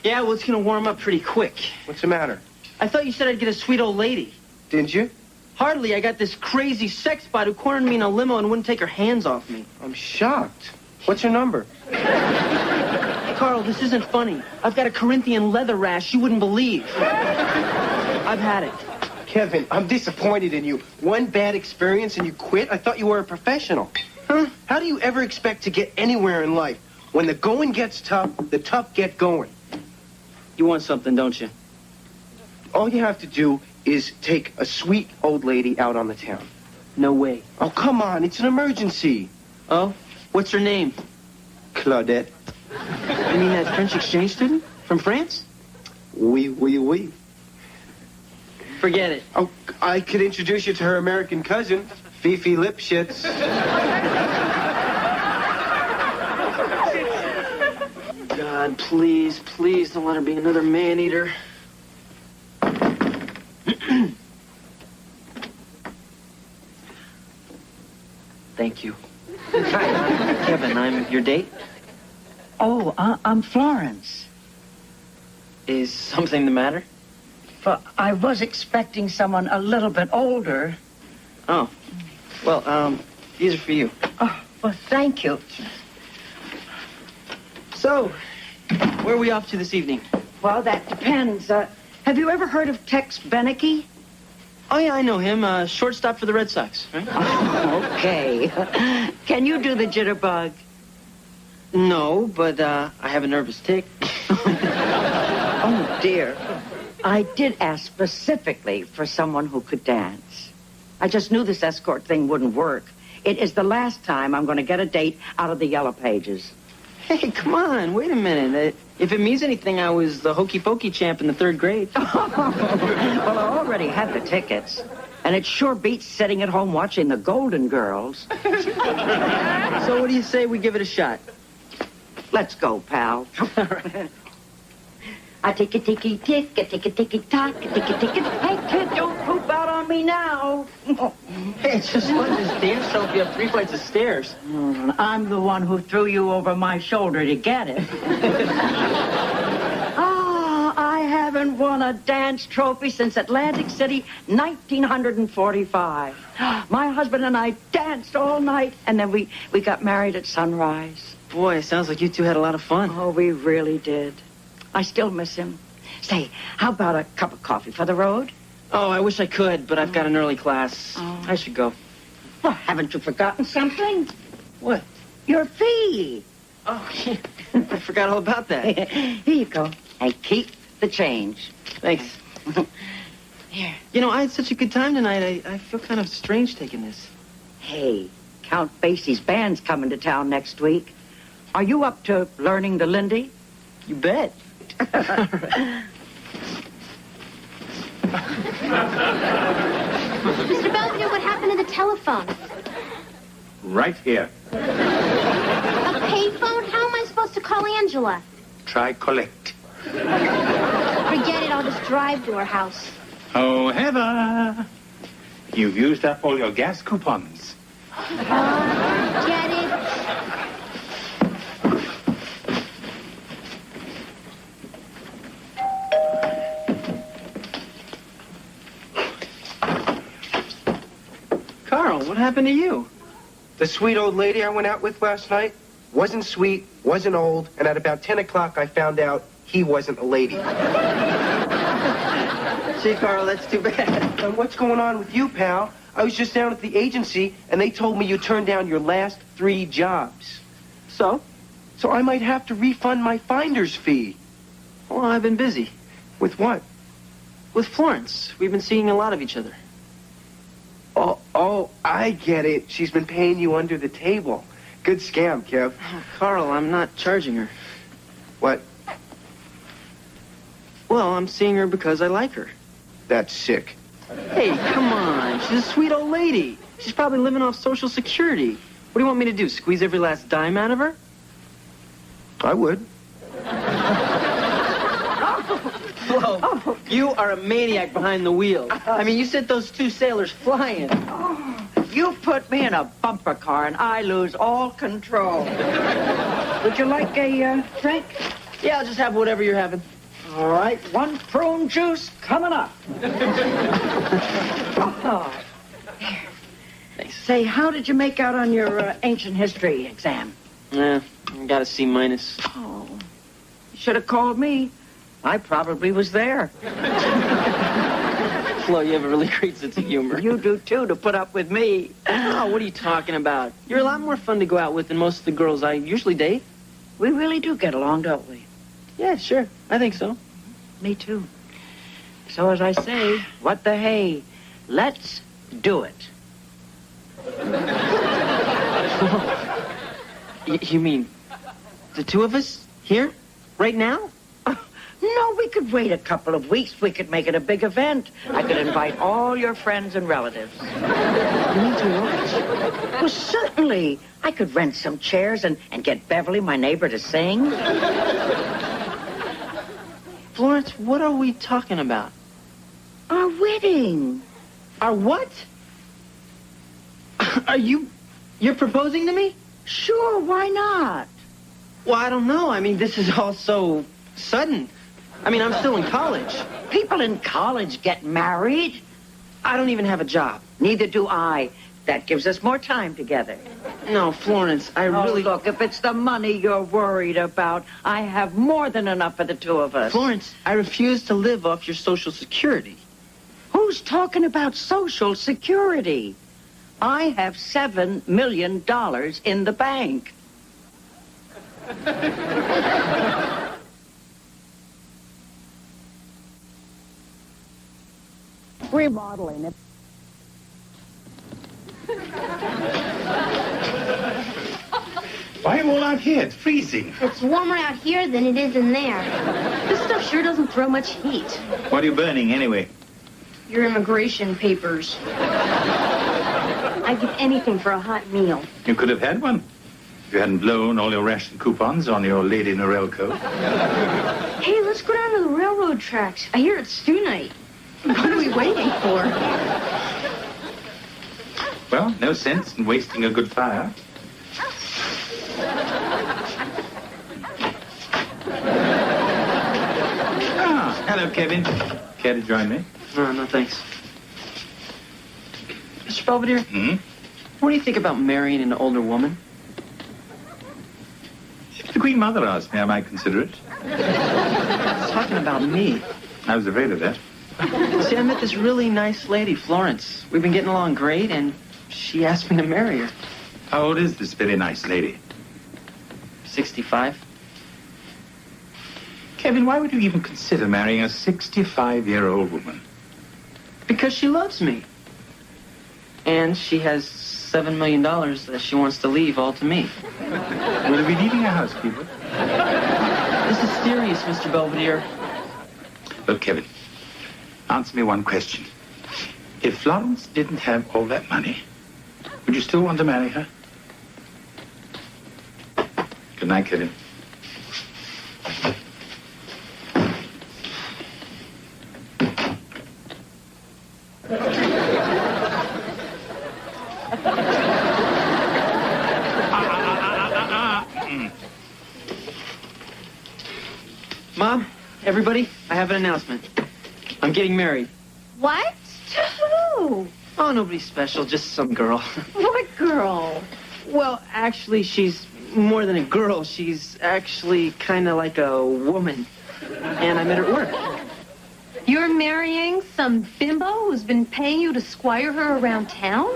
B: Yeah, well, it's gonna warm up pretty quick.
W: What's the matter?
B: I thought you said I'd get a sweet old lady.
W: Didn't you?
B: Hardly. I got this crazy sex bot who cornered me in a limo and wouldn't take her hands off me.
W: I'm shocked. What's your number?
B: Carl, this isn't funny. I've got a Corinthian leather rash you wouldn't believe. I've had it.
W: Kevin, I'm disappointed in you. One bad experience and you quit? I thought you were a professional. Huh? How do you ever expect to get anywhere in life? When the going gets tough, the tough get going.
B: You want something, don't you?
W: All you have to do is take a sweet old lady out on the town.
B: No way.
W: Oh, come on. It's an emergency.
B: Oh? What's her name?
W: Claudette.
B: You mean that French exchange student from France?
W: Oui.
B: Forget it.
W: Oh, I could introduce you to her American cousin, Fifi Lipschitz.
B: God, please don't let her be another man-eater. Thank you. Hi, Kevin, I'm your date.
M: Oh, I'm Florence.
B: Is something the matter?
M: But I was expecting someone a little bit older.
B: Oh. Well, these are for you.
M: Oh, well, thank you.
B: So, where are we off to this evening?
M: Well, that depends. Have you ever heard of Tex Beneke?
B: Oh, yeah, I know him. Shortstop for the Red Sox, right?
M: Oh, okay. Can you do the jitterbug?
B: No, but I have a nervous tick.
M: Oh, dear. I did ask specifically for someone who could dance. I just knew this escort thing wouldn't work. It is the last time I'm going to get a date out of the Yellow Pages.
B: Hey, come on, wait a minute. If it means anything, I was the hokey pokey champ in the 3rd grade.
M: Well, I already had the tickets. And it sure beats sitting at home watching the Golden Girls.
B: So what do you say we give it a shot?
M: Let's go, pal. I take a ticky tick, a tick a ticky tock, a ticky tick. Hey, kid, don't poop out on me now.
B: Hey, it's just fun to dance show if you have 3 flights of stairs.
M: I'm the one who threw you over my shoulder to get it. I haven't won a dance trophy since Atlantic City, 1945. My husband and I danced all night, and then we got married at sunrise.
B: Boy, it sounds like you two had a lot of fun.
M: Oh, we really did. I still miss him. Say, how about a cup of coffee for the road?
B: Oh, I wish I could, but I've got an early class.
M: Oh.
B: I should go.
M: Well, haven't you forgotten something?
B: What?
M: Your fee.
B: Oh, I forgot all about that.
M: Here you go. And keep the change.
B: Thanks. Here. You know, I had such a good time tonight. I feel kind of strange taking this.
M: Hey, Count Basie's band's coming to town next week. Are you up to learning the Lindy?
B: You bet.
E: Mr. Belvedere, what happened to the telephone?
K: Right here.
E: A payphone? How am I supposed to call Angela?
K: Try collect.
E: Forget it, I'll just drive to her house.
K: Oh, Heather. You've used up all your gas coupons.
E: Get it?
B: Carl, what happened to you?
W: The sweet old lady I went out with last night wasn't sweet, wasn't old, and at about 10 o'clock I found out he wasn't a lady.
B: Gee, Carl, that's too bad.
W: And what's going on with you, pal? I was just down at the agency, and they told me you turned down your last 3 jobs.
B: So?
W: So I might have to refund my finder's fee.
B: Well, I've been busy.
W: With what?
B: With Florence. We've been seeing a lot of each other.
W: Oh, I get it. She's been paying you under the table. Good scam, Kev.
B: Oh, Carl, I'm not charging her.
W: What?
B: Well, I'm seeing her because I like her.
W: That's sick.
B: Hey, come on. She's a sweet old lady. She's probably living off Social Security. What do you want me to do, squeeze every last dime out of her?
W: I would.
B: Whoa, you are a maniac behind the wheel. I mean, you sent those 2 sailors flying.
M: You put me in a bumper car and I lose all control. Would you like a drink?
B: Yeah, I'll just have whatever you're having.
M: All right, 1 prune juice coming up. Oh.
B: Thanks.
M: Say, how did you make out on your ancient history exam?
B: Yeah, I got a C-.
M: Oh, you should have called me. I probably was there.
B: Flo, you have a really great sense of humor.
M: You do, too, to put up with me.
B: Oh, what are you talking about? You're a lot more fun to go out with than most of the girls I usually date.
M: We really do get along, don't we?
B: Yeah, sure. I think so.
M: Me, too. So as I say, what the hey? Let's do it.
B: You mean the two of us here? Right now?
M: No, we could wait a couple of weeks. We could make it a big event. I could invite all your friends and relatives.
B: You mean to watch?
M: Well, certainly. I could rent some chairs and get Beverly, my neighbor, to sing.
B: Florence, what are we talking about?
M: Our wedding.
B: Our what? You're proposing to me?
M: Sure, why not?
B: Well, I don't know. I mean, this is all so sudden. I mean, I'm still in college.
M: People in college get married.
B: I don't even have a job.
M: Neither do I. That gives us more time together.
B: No, Florence, I really...
M: Oh, look, if it's the money you're worried about, I have more than enough for the two of us.
B: Florence, I refuse to live off your Social Security.
M: Who's talking about Social Security? I have $7 million in the bank.
L: Remodeling it.
K: Why are you all out here? It's freezing.
N: It's warmer out here than it is in there.
C: This stuff sure doesn't throw much heat.
K: What are you burning, anyway?
J: Your immigration papers.
C: I'd give anything for a hot meal.
K: You could have had one if you hadn't blown all your ration coupons on your Lady Norelco.
J: Hey, let's go down to the railroad tracks. I hear it's stew night.
F: What are we waiting for?
K: Well, no sense in wasting a good fire. Ah, hello, Kevin. Care to join me?
B: No, thanks. Mr. Belvedere, what do you think about marrying an older woman?
K: If the Queen Mother asked me, I might consider it.
B: It's talking about me.
K: I was afraid of that.
B: See, I met this really nice lady, Florence. We've been getting along great, and she asked me to marry her.
K: How old is this very nice lady?
B: 65.
K: Kevin, why would you even consider marrying a 65-year-old woman?
B: Because she loves me. And she has $7 million that she wants to leave all to me.
K: Will you be needing a housekeeper?
B: This is serious, Mr. Belvedere.
K: Well, Kevin, answer me one question. If Florence didn't have all that money, would you still want to marry her? Good night, Kevin.
B: Mom, everybody, I have an announcement. I'm getting married.
C: What? To who?
B: Oh, nobody special, just some girl.
C: What girl?
B: Well, actually, she's more than a girl. She's actually kind of like a woman. And I met her at work.
C: You're marrying some bimbo who's been paying you to squire her around town?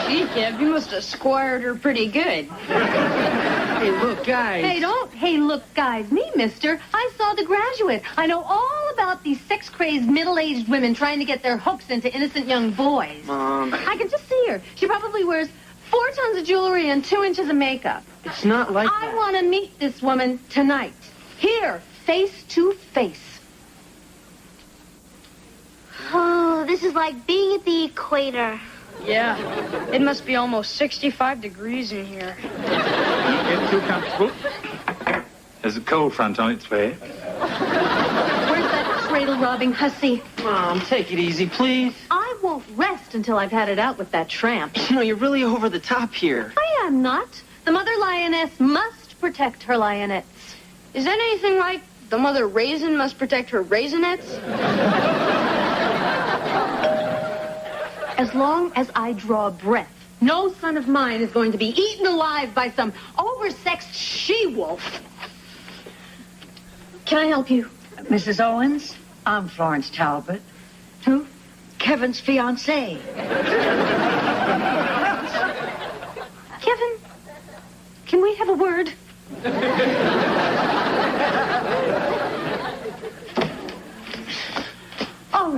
J: Gee, Kev, you must have squired her pretty good.
B: Hey, look, guys.
C: Hey, look, guys. Me, mister. I saw The Graduate. I know all about these sex-crazed middle-aged women trying to get their hooks into innocent young boys.
B: Mom.
C: I can just see her. She probably wears 4 tons of jewelry and 2 inches of makeup.
B: It's not like
C: I want to meet this woman tonight. Here, face to face.
N: Oh, this is like being at the equator.
J: Yeah, it must be almost 65 degrees in here.
K: Get too comfortable. There's a cold front on its way.
C: Where's that cradle-robbing hussy?
B: Mom, take it easy, please.
C: I won't rest until I've had it out with that tramp.
B: You know, you're really over the top here.
C: I am not. The mother lioness must protect her lionettes.
J: Is that anything like the mother raisin must protect her raisinets?
C: As long as I draw breath, no son of mine is going to be eaten alive by some oversexed she-wolf. Can I help you?
M: Mrs. Owens, I'm Florence Talbot.
C: Who?
M: Kevin's fiancée.
C: Kevin, can we have a word? Oh,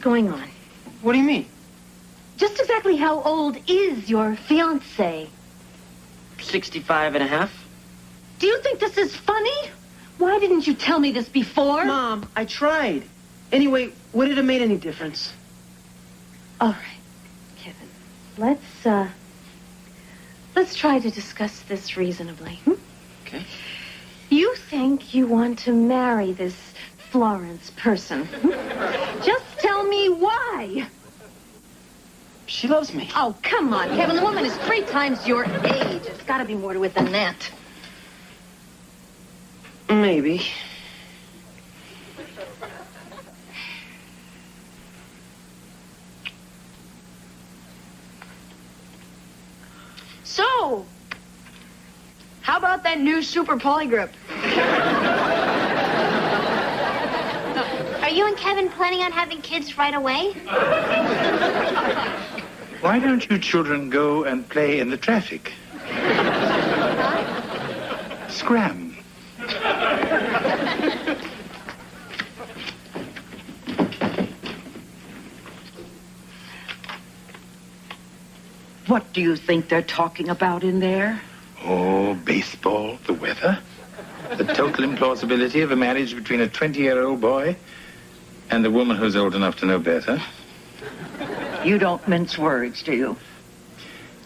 Q: going on?
B: What do you mean?
Q: Just exactly how old is your fiancé?
B: 65 and a half.
Q: Do you think this is funny? Why didn't you tell me this before?
B: Mom, I tried. Anyway, would it have made any difference?
Q: All right, Kevin. Let's try to discuss this reasonably.
B: Okay.
Q: You think you want to marry this Florence person. Just tell me why.
B: She loves me.
Q: Oh, come on, Kevin. The woman is 3 times your age. There's got to be more to it than that.
B: Maybe.
J: So, how about that new super polygrip?
N: Are you and Kevin planning on having kids right away?
K: Why don't you children go and play in the traffic? Scram.
M: What do you think they're talking about in there?
K: Oh, baseball, the weather, the total implausibility of a marriage between a 20-year-old boy and a woman who's old enough to know better.
M: You don't mince words, do you?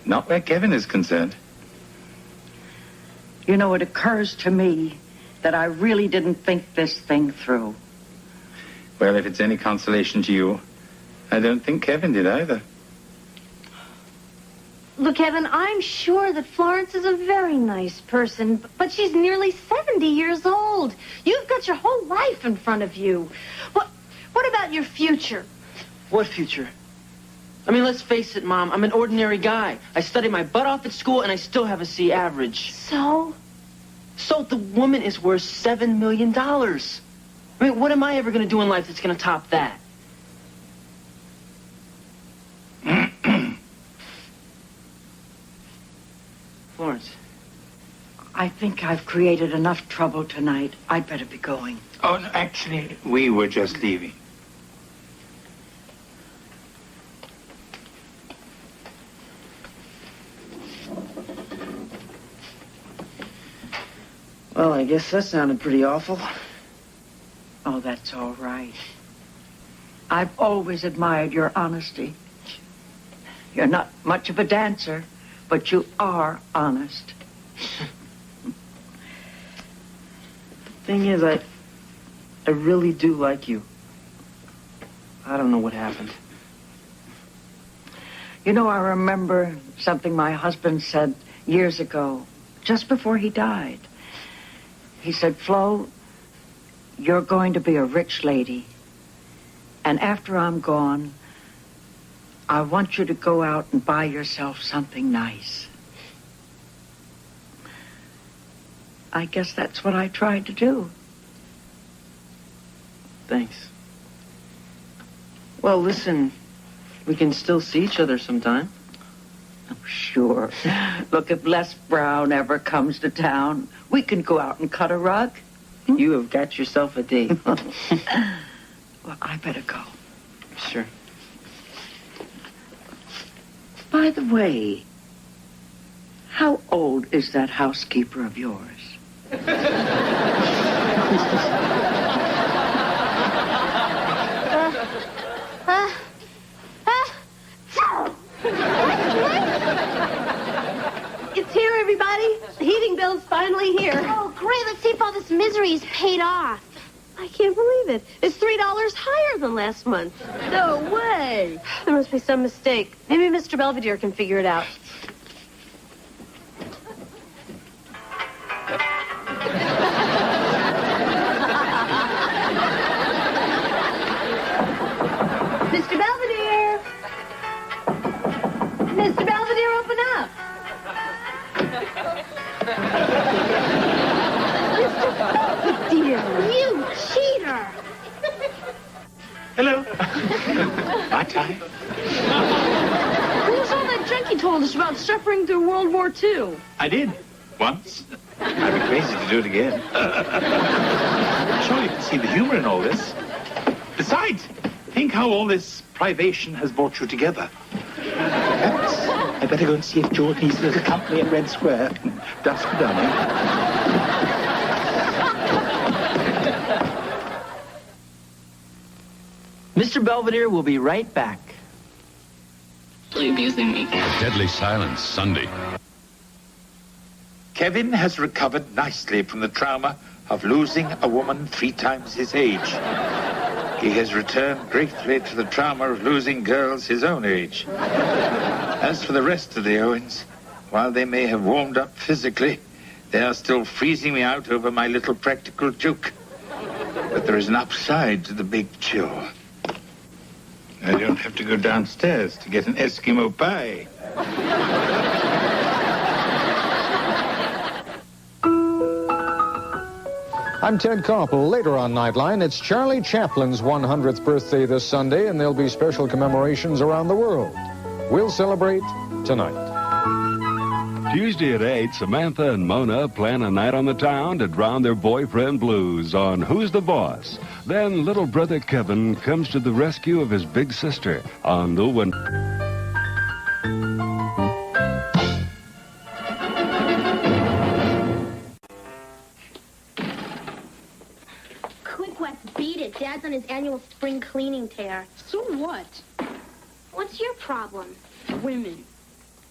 K: Not where Kevin is concerned.
M: You know, it occurs to me that I really didn't think this thing through.
K: Well, if it's any consolation to you, I don't think Kevin did either.
Q: Look, Kevin, I'm sure that Florence is a very nice person, but she's nearly 70 years old. You've got your whole life in front of you. What about your future?
B: What future? I mean, let's face it, Mom. I'm an ordinary guy. I studied my butt off at school, and I still have a C average.
Q: So?
B: So the woman is worth $7 million. I mean, what am I ever going to do in life that's going to top that? Florence.
M: I think I've created enough trouble tonight. I'd better be going.
K: Oh, no, actually, we were just leaving.
B: Well, I guess that sounded pretty awful.
M: Oh, that's all right. I've always admired your honesty. You're not much of a dancer, but you are honest.
B: Thing is, I really do like you. I don't know what happened.
M: You know, I remember something my husband said years ago, just before he died. He said, Flo, you're going to be a rich lady. And after I'm gone, I want you to go out and buy yourself something nice. I guess that's what I tried to do.
B: Thanks. Well, listen, we can still see each other sometime.
M: Oh, sure. Look, if Les Brown ever comes to town, we can go out and cut a rug.
B: You have got yourself a date.
M: Well, I better go.
B: Sure.
M: By the way, how old is that housekeeper of yours?
Q: It's here, everybody. The heating bill's finally here.
N: Oh, great. Let's see if all this misery is paid off.
Q: I can't believe it. It's $3 higher than last month. No way. There must be some mistake. Maybe Mr. Belvedere can figure it out. Mr. Belvedere! Mr. Belvedere, open up! Mr. Belvedere!
N: You cheater!
K: Hello. My time.
Q: What was all that junk you told us about suffering through World War II?
K: I did. Once. I'd be crazy to do it again. I'm sure you can see the humor in all this. Besides, Think how all this privation has brought you together. Perhaps I better go and see if George needs a little company at Red Square. Dusk for dawning.
B: Mr. Belvedere will be right back.
A: Abusing me.
P: Deadly Silence, Sunday.
K: Kevin has recovered nicely from the trauma of losing a woman 3 times his age. He has returned gratefully to the trauma of losing girls his own age. As for the rest of the Owens, while they may have warmed up physically, they are still freezing me out over my little practical joke. But there is an upside to the big chill. I don't have to go downstairs to get an Eskimo pie.
O: I'm Ted Koppel. Later on Nightline, it's Charlie Chaplin's 100th birthday this Sunday, and there'll be special commemorations around the world. We'll celebrate tonight.
S: Tuesday at 8, Samantha and Mona plan a night on the town to drown their boyfriend blues on Who's the Boss. Then little brother Kevin comes to the rescue of his big sister on the one.
N: Quick, Wes, beat it. Dad's on his annual spring cleaning tear.
G: So what?
N: What's your problem?
G: Women.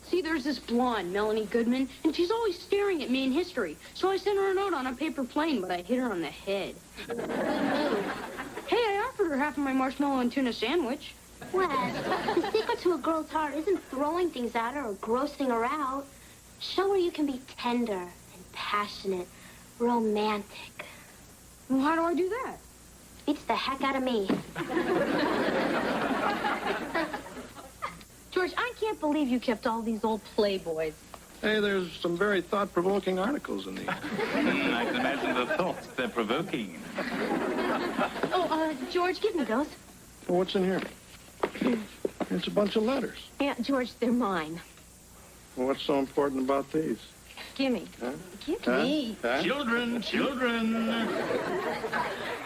G: See, there's this blonde, Melanie Goodman, and she's always staring at me in history. So I sent her a note on a paper plane, but I hit her on the head. Hey, I offered her half of my marshmallow and tuna sandwich.
N: Wes, the secret to a girl's heart isn't throwing things at her or grossing her out. Show her you can be tender and passionate, romantic.
G: Well, how do I do that?
N: Beats the heck out of me.
C: George, I can't believe you kept all these old Playboys.
D: Hey, there's some very thought-provoking articles in these.
K: I can imagine the thoughts they're provoking.
C: George, give me those.
D: Well, what's in here? It's a bunch of letters.
C: Yeah, George, they're mine.
D: Well, what's so important about these?
C: Gimme.
D: Huh?
C: Give
D: Huh?
C: me.
D: Huh?
K: Children, children.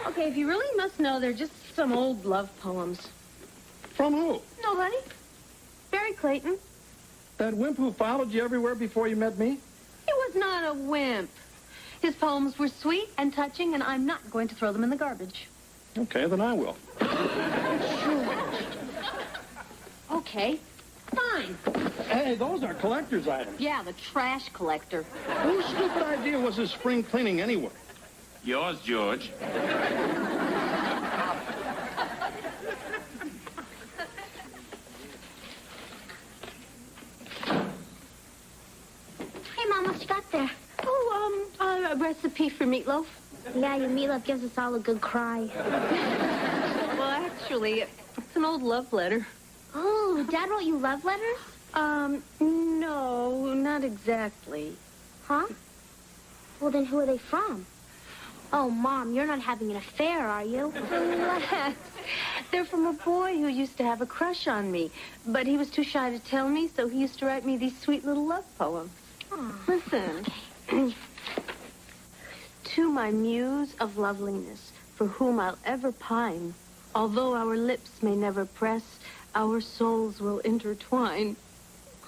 C: Okay, if you really must know, they're just some old love poems.
D: From who?
C: Nobody. Barry Clayton.
D: That wimp who followed you everywhere before you met me?
C: He was not a wimp. His poems were sweet and touching, and I'm not going to throw them in the garbage.
D: Okay, then I will.
C: Okay, fine.
D: Hey, those are collector's items.
C: Yeah, the trash collector.
D: Whose stupid idea was this spring cleaning anyway?
K: Yours, George.
N: Hey, Mom, what you got there?
C: Oh, a recipe for meatloaf.
N: Yeah, your meatloaf gives us all a good cry.
C: Well, actually, it's an old love letter.
N: Oh, Dad wrote you love letters?
C: No, not exactly.
N: Huh? Well, then who are they from? Oh, Mom, you're not having an affair, are you?
C: Relax. They're from a boy who used to have a crush on me, but he was too shy to tell me, so he used to write me these sweet little love poems.
N: Oh.
C: Listen. To my muse of loveliness, for whom I'll ever pine, although our lips may never press, our souls will intertwine.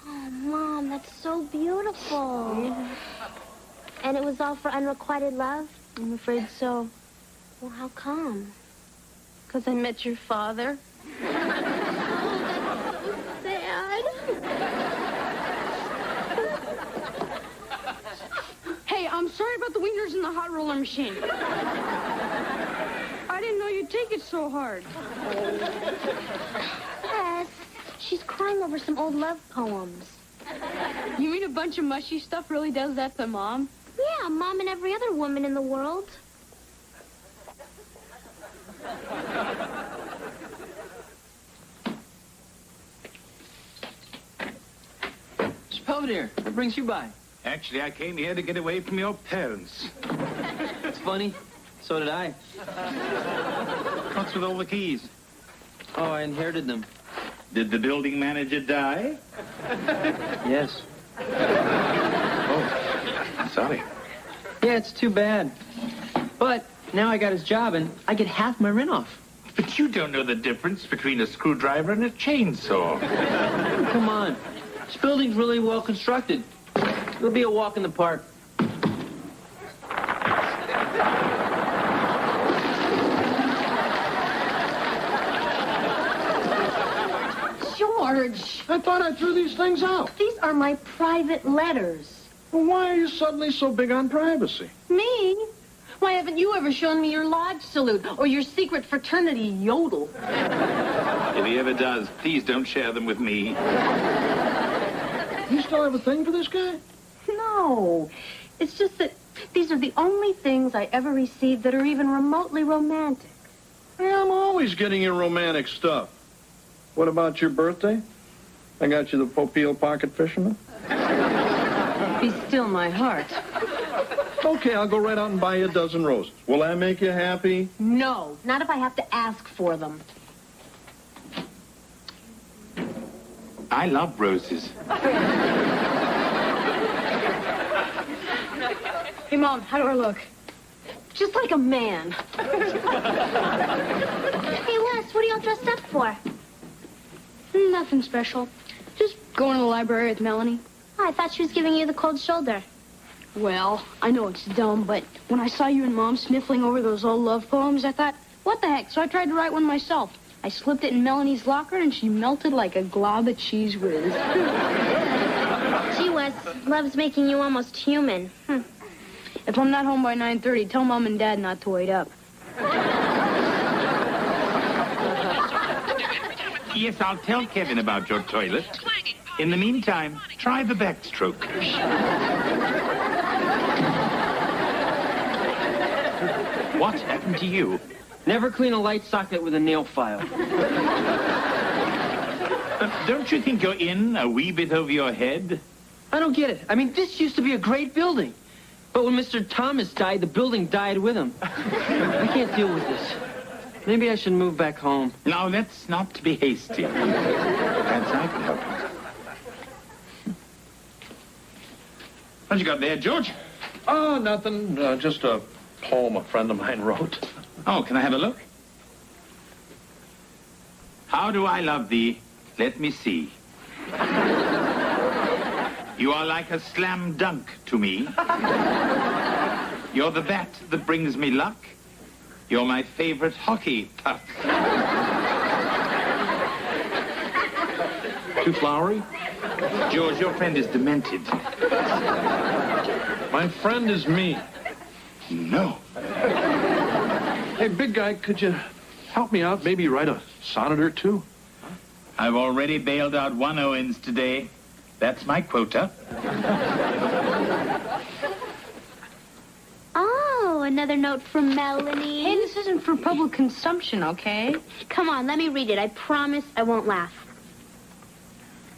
N: Oh, Mom, that's so beautiful.
C: Yeah.
N: And it was all for unrequited love?
C: I'm afraid so.
N: Well, how come?
C: 'Cause I met your father.
N: Sad.
G: Hey, I'm sorry about the wieners in the hot roller machine. I didn't know you'd take it so hard.
N: Yes, she's crying over some old love poems.
G: You mean a bunch of mushy stuff really does that to Mom?
N: Yeah, Mom and every other woman in the world.
B: Mr. Belvedere, what brings you by?
K: Actually, I came here to get away from your parents.
B: It's funny. So did I.
K: What's with all the keys?
B: Oh, I inherited them.
K: Did the building manager die?
B: Yes.
K: Oh, sorry.
B: Yeah, it's too bad. But now I got his job, and I get half my rent off.
K: But you don't know the difference between a screwdriver and a chainsaw.
B: Come on. This building's really well constructed. It'll be a walk in the park.
Q: George!
U: I thought I threw these things out.
Q: These are my private letters.
U: Well, why are you suddenly so big on privacy?
Q: Me? Why haven't you ever shown me your lodge salute or your secret fraternity yodel?
K: If he ever does, please don't share them with me.
U: You still have a thing for this guy?
Q: No. It's just that these are the only things I ever received that are even remotely romantic.
D: Yeah, I'm always getting you romantic stuff. What about your birthday? I got you the Popeil Pocket Fisherman.
Q: Be still my heart.
D: Okay, I'll go right out and buy you a dozen roses. Will that make you happy?
Q: No, not if I have to ask for them.
K: I love roses.
Q: Hey, Mom, how do I look? Just like a man.
E: Hey, Wes, what are y'all dressed up for?
G: Nothing special. Just going to the library with Melanie.
E: Oh, I thought she was giving you the cold shoulder.
G: Well, I know it's dumb, but when I saw you and Mom sniffling over those old love poems, I thought, what the heck? So I tried to write one myself. I slipped it in Melanie's locker, and she melted like a glob of cheese whiz.
E: Gee, Wes, love's making you almost human.
G: If I'm not home by 9:30, tell Mom and Dad not to wait up.
K: Yes, I'll tell Kevin about your toilet. In the meantime, try the backstroke. What happened to you?
B: Never clean a light socket with a nail file.
K: Don't you think you're in a wee bit over your head?
B: I don't get it. I mean, this used to be a great building. But when Mr. Thomas died, the building died with him. I can't deal with this. Maybe I should move back home.
K: Now, let's not be hasty. Perhaps I can help you. What you got there, George?
D: Oh, nothing. Just a poem a friend of mine wrote.
K: Oh, can I have a look? How do I love thee? Let me see. You are like a slam dunk to me. You're the bat that brings me luck. You're my favorite hockey puck.
D: Too flowery?
K: George, your friend is demented.
D: My friend is me.
K: No.
D: Hey, big guy, could you help me out? Maybe write a sonnet or two?
K: I've already bailed out 1 Owens today. That's my quota.
E: Oh, another note from Melanie.
G: Hey, this isn't for public consumption, okay?
E: Come on, let me read it. I promise I won't laugh.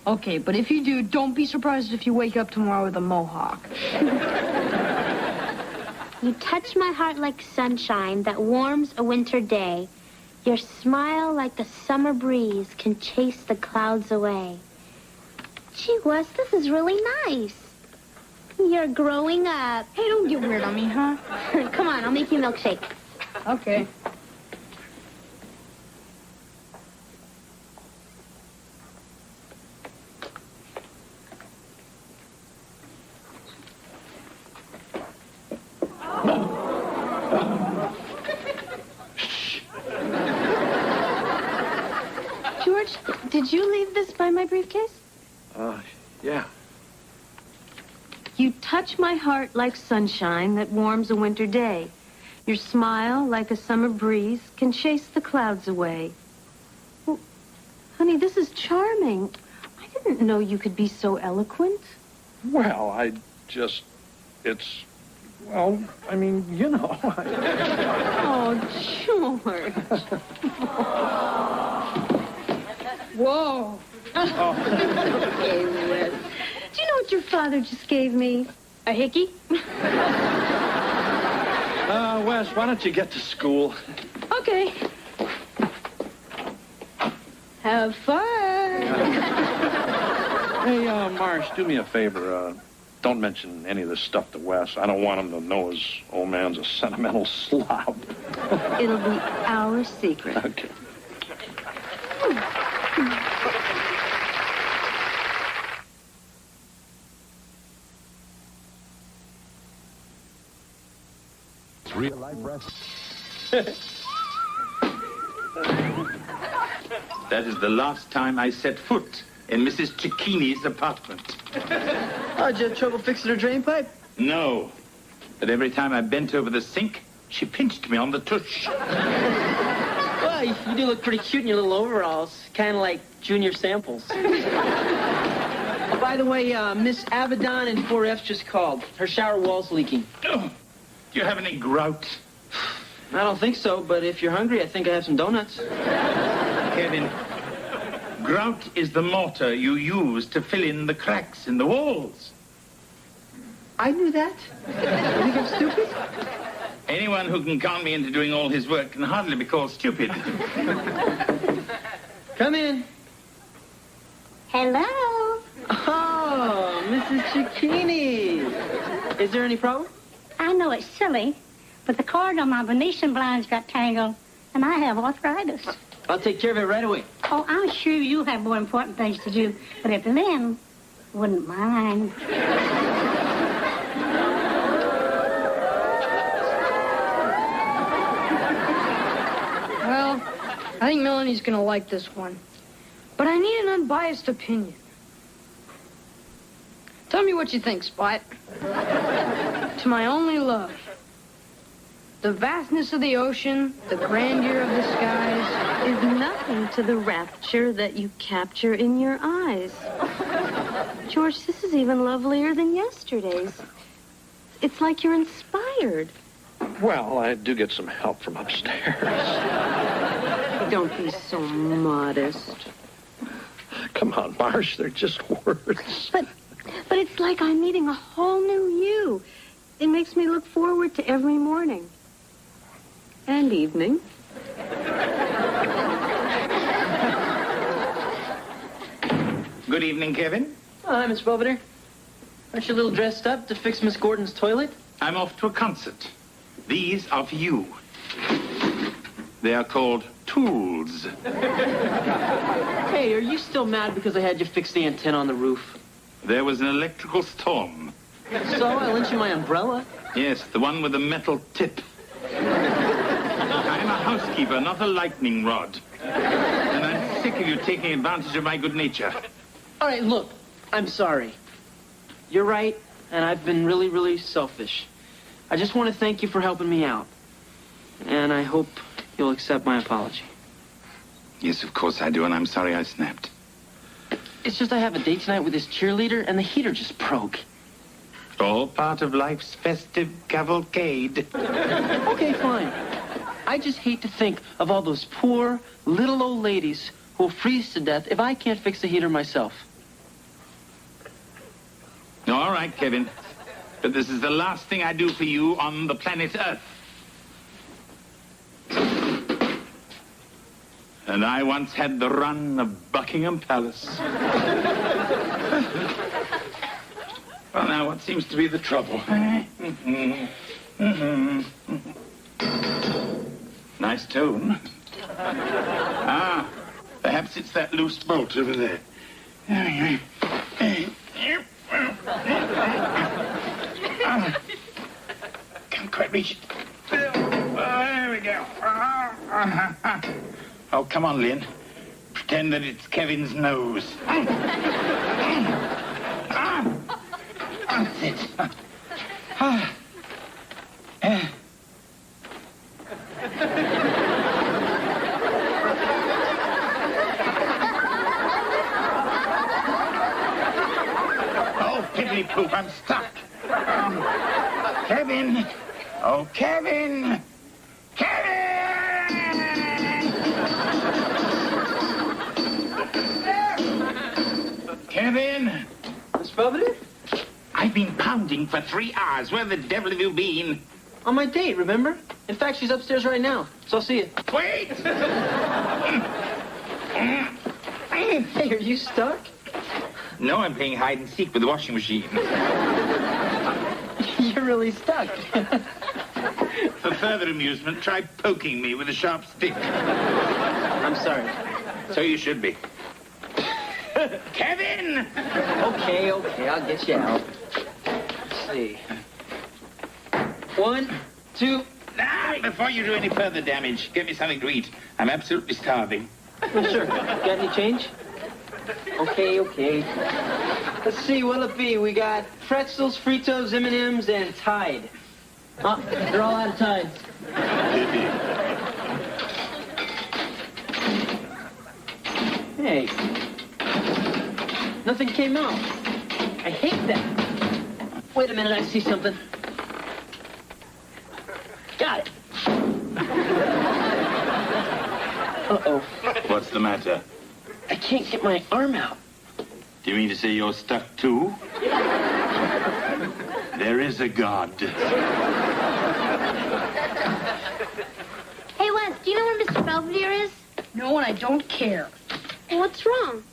G: Okay, but if you do, don't be surprised if you wake up tomorrow with a mohawk.
E: You touch my heart like sunshine that warms a winter day. Your smile like a summer breeze can chase the clouds away. Gee, Wes, this is really nice. You're growing up.
G: Hey, don't get weird on me, huh?
E: Come on, I'll make you a milkshake.
G: Okay.
Q: George, did you leave this by my briefcase?
D: Yeah.
C: You touch my heart like sunshine that warms a winter day. Your smile, like a summer breeze, can chase the clouds away. Well, honey, this is charming. I didn't know you could be so eloquent.
D: Well, it's, well, I mean, you know.
C: Oh, George. Whoa. Okay, Wes. Do you know what your father just gave me?
G: A hickey?
D: Wes, why don't you get to school?
G: Okay. Have fun.
D: Hey, Marsh, do me a favor. don't mention any of this stuff to Wes. I don't want him to know his old man's a sentimental slob.
C: It'll be our secret.
D: Okay.
O: Real life rest.
K: That is the last time I set foot in Mrs. Cicchini's apartment.
B: Oh, did you have trouble fixing her drain pipe?
K: No. But every time I bent over the sink, she pinched me on the tush.
B: Well, you do look pretty cute in your little overalls. Kind of like Junior Samples. By the way, Miss Abaddon in 4F just called. Her shower wall's leaking.
K: Oh, do you have any grout?
B: I don't think so, but if you're hungry, I think I have some donuts.
K: Kevin, grout is the mortar you use to fill in the cracks in the walls.
B: I knew that. You think I'm stupid?
K: Anyone who can con me into doing all his work can hardly be called stupid.
B: Come in.
N: Hello.
B: Oh, Mrs. Cicchini. Is there any problem?
N: I know it's silly, but the cord on my Venetian blinds got tangled, and I have arthritis.
B: I'll take care of it right away.
N: Oh, I'm sure you have more important things to do, but if Lynn wouldn't mind.
G: Well, I think Melanie's gonna like this one. But I need an unbiased opinion. Tell me what you think, Spot. To my only love, the vastness of the ocean, the grandeur of the skies,
C: Is nothing to the rapture that you capture in your eyes. George, this is even lovelier than yesterday's. It's like you're inspired.
D: Well, I do get some help from upstairs.
C: Don't be so modest.
D: Come on, Marsh, they're just words.
C: But it's like I'm meeting a whole new you. It makes me look forward to every morning. And evening.
K: Good evening, Kevin.
B: Oh, hi, Miss Belvedere. Aren't you a little dressed up to fix Miss Gordon's toilet?
K: I'm off to a concert. These are for you. They are called tools.
B: Hey, are you still mad because I had you fix the antenna on the roof?
K: There was an electrical storm.
B: So I lent you my umbrella.
K: Yes, the one with the metal tip. I'm a housekeeper, not a lightning rod. And I'm sick of you taking advantage of my good nature.
B: All right, look, I'm sorry. You're right, and I've been really, really selfish. I just want to thank you for helping me out. And I hope you'll accept my apology.
K: Yes, of course I do, and I'm sorry I snapped.
B: It's just I have a date tonight with this cheerleader, and the heater just broke.
K: All part of life's festive cavalcade.
B: Okay, fine. I just hate to think of all those poor, little old ladies who'll freeze to death if I can't fix the heater myself.
K: All right, Kevin. But this is the last thing I do for you on the planet Earth. And I once had the run of Buckingham Palace. Well, now, what seems to be the trouble? Nice tone. Ah, perhaps it's that loose bolt over there. Can't quite reach it. There we go. Oh, come on, Lynn. Pretend that it's Kevin's nose. That's it. Oh, piddly poop, I'm stuck. Kevin. Oh, Kevin. Kevin!
B: Miss Belvedere?
K: I've been pounding for 3 hours. Where the devil have you been?
B: On my date, remember? In fact, she's upstairs right now, so I'll see you.
K: Wait!
B: Hey, are you stuck?
K: No, I'm playing hide and seek with the washing machine.
B: You're really stuck.
K: For further amusement, try poking me with a sharp stick.
B: I'm sorry.
K: So you should be. Kevin!
B: Okay, I'll get you out. Let's see. 1, 2.
K: Now, before you do any further damage, get me something to eat. I'm absolutely starving.
B: Oh, sure. Got any change? Okay. Let's see, what'll it be? We got pretzels, Fritos, M&Ms, and Tide. Oh, they're all out of Tide. Hey. Nothing came out. I hate that. Wait a minute, I see something. Got it. Uh-oh.
K: What's the matter?
B: I can't get my arm out.
K: Do you mean to say you're stuck too? There is a God.
E: Hey, Wes, do you know where Mr. Belvedere is?
G: No, and I don't care.
E: What's wrong?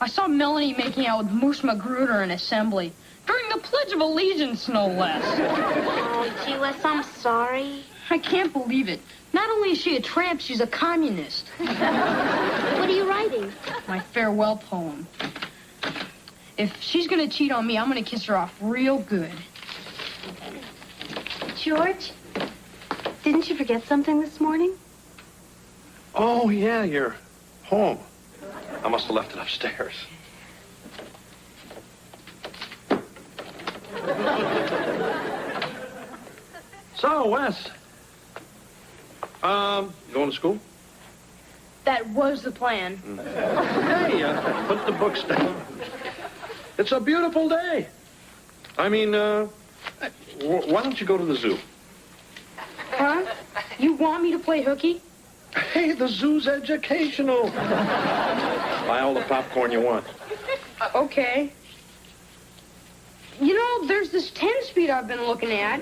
G: I saw Melanie making out with Moose Magruder in assembly. During the Pledge of Allegiance, no less.
E: Oh, gee, Wes, I'm sorry.
G: I can't believe it. Not only is she a tramp, she's a communist.
E: What are you writing?
G: My farewell poem. If she's gonna cheat on me, I'm gonna kiss her off real good.
C: George, didn't you forget something this morning?
D: Oh, yeah, you're home. I must have left it upstairs. So, Wes, going to school?
G: That was the plan.
D: Hey, put the books down. It's a beautiful day. I mean, why don't you go to the zoo?
G: Huh? You want me to play hooky?
D: Hey, the zoo's educational. Buy all the popcorn you want.
G: Okay. You know, there's this 10-speed I've been looking at.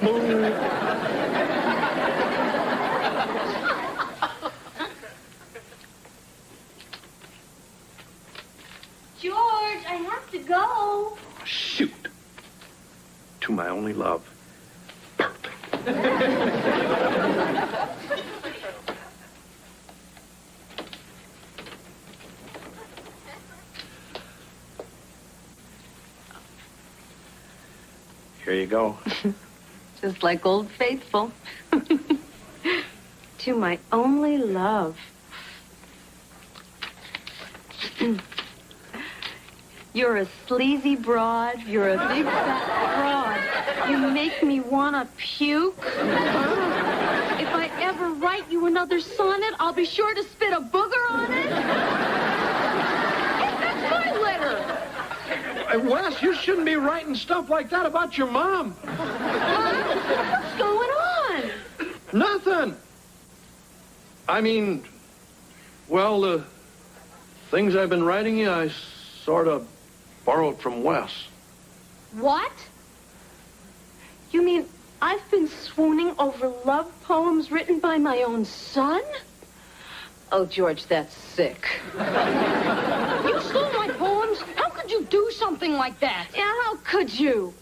E: George, I have to go.
D: Shoot. To my only love. Here you go.
C: Just like Old Faithful. To my only love. You're a sleazy broad. You're a big fat broad. You make me want to puke. If I ever write you another sonnet, I'll be sure to spit a booger on it. That's my letter.
D: Wes, you shouldn't be writing stuff like that about your mom.
C: What's going on?
D: Nothing. I mean, well, the things I've been writing you, I sort of borrowed from Wes.
C: What? You mean I've been swooning over love poems written by my own son? Oh, George, that's sick.
G: You stole my poems? How could you do something like that?
C: Yeah, how could you?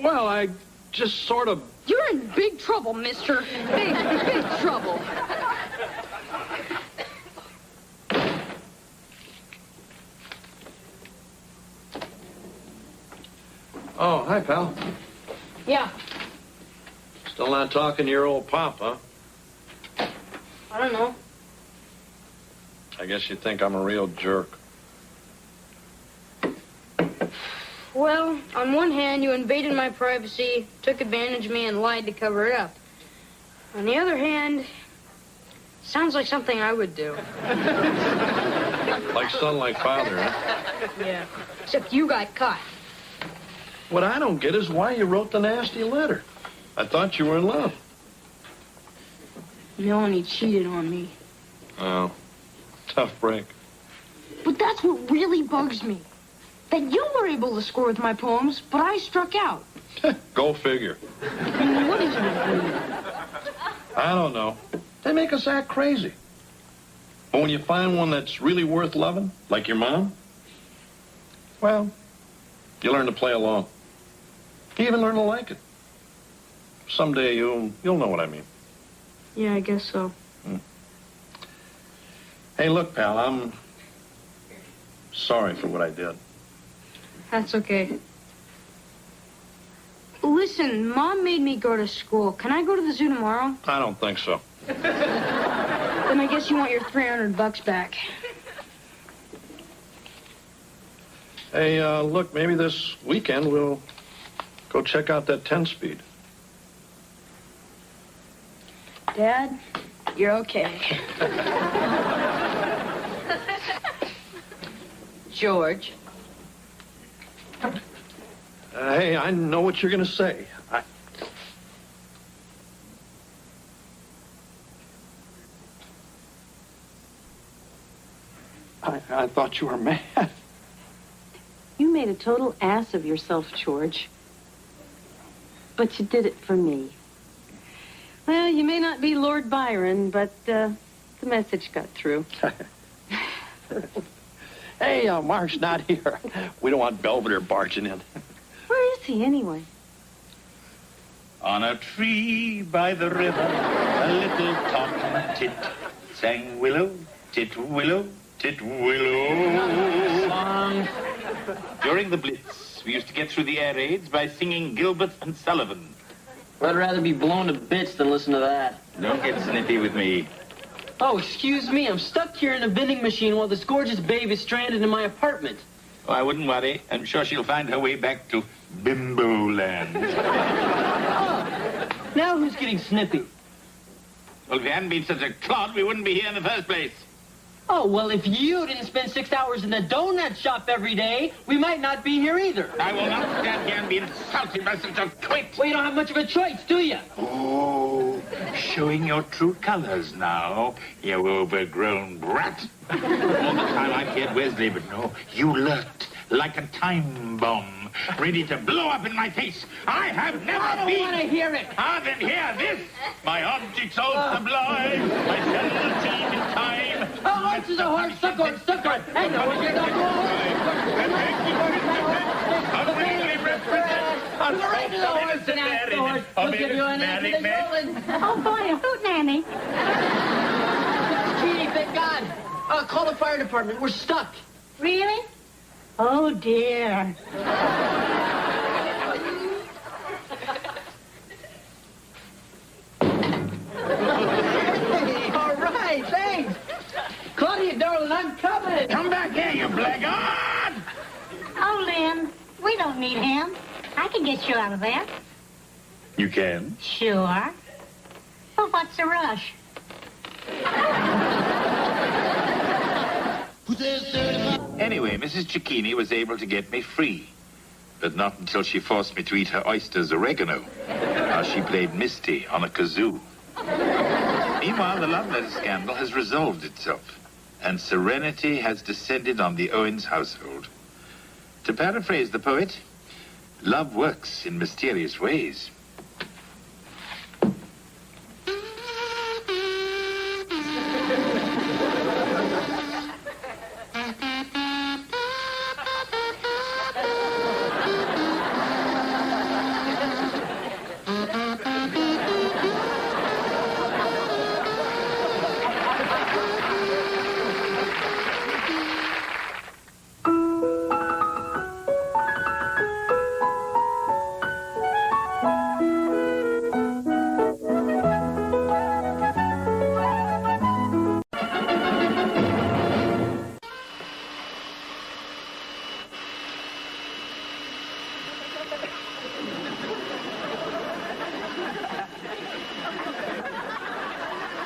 D: Well, I just sort of...
G: You're in big trouble, mister. Big trouble.
D: Oh, hi, pal.
G: Yeah,
D: Still not talking to your old pop, huh?
G: I don't know.
D: I guess you think I'm a real jerk.
G: Well, on one hand, you invaded my privacy, took advantage of me, and lied to cover it up. On the other hand, sounds like something I would do.
D: Like son, like father, huh?
G: Yeah. Except you got caught.
D: What I don't get is why you wrote the nasty letter. I thought you were in love.
G: Melanie cheated on me.
D: Oh, tough break.
G: But that's what really bugs me. That you were able to score with my poems, but I struck out.
D: Go figure.
G: What is it with you?
D: I don't know. They make us act crazy. But when you find one that's really worth loving, like your mom, Well, you learn to play along. You even learn to like it. Someday you'll know what I mean.
G: Yeah, I guess so.
D: Hey, look, pal, I'm sorry for what I did.
G: That's okay. Listen, Mom made me go to school. Can I go to the zoo tomorrow?
D: I don't think so.
G: Then I guess you want your $300 back.
D: Hey, look, maybe this weekend we'll go check out that 10-speed.
G: Dad, you're okay.
B: George.
D: Hey, I know what you're going to say. I thought you were mad.
C: You made a total ass of yourself, George. But you did it for me. Well, you may not be Lord Byron, but the message got through.
D: Hey, Mark's not here. We don't want Belvedere barging in.
C: Where is he, anyway?
K: On a tree by the river, a little tomtit sang willow, tit willow, tit willow.
B: Song.
K: During the Blitz, we used to get through the air raids by singing Gilbert and Sullivan.
B: I'd rather be blown to bits than listen to that.
K: Don't get snippy with me.
B: Oh, excuse me. I'm stuck here in a vending machine while this gorgeous babe is stranded in my apartment.
K: Oh, I wouldn't worry. I'm sure she'll find her way back to Bimbo Land.
B: Now who's getting snippy?
K: Well, if you hadn't been such a clod, we wouldn't be here in the first place.
B: Oh, well, if you didn't spend 6 hours in the donut shop every day, we might not be here either.
K: I will not stand here and be insulted by such a twit.
B: Well, you don't have much of a choice, do you?
K: Oh, showing your true colors now, you overgrown brat. All the time I cared Wesley, but no, you lurked like a time bomb, ready to blow up in my face. I have never
B: I don't want to hear it.
K: Ah, then hear this. My objects all sublime, my self-esteem in time.
B: Oh, this is a hard suck on. Hey, no, you're not
N: Oh, boy, a hoot nanny.
B: Gee, thank God. Call the fire department. We're stuck.
N: Really? Oh, dear.
B: All right, thanks. Claudia, darling, I'm coming.
K: Come back here, you blackguard!
N: Oh, Lynn, we don't need him. I can get you out of there.
K: You can?
N: Sure. Well, what's the rush?
K: Anyway, Mrs. Cicchini was able to get me free. But not until she forced me to eat her oysters oregano, while she played Misty on a kazoo. Meanwhile, the love letter scandal has resolved itself, and serenity has descended on the Owens household. To paraphrase the poet, love works in mysterious ways.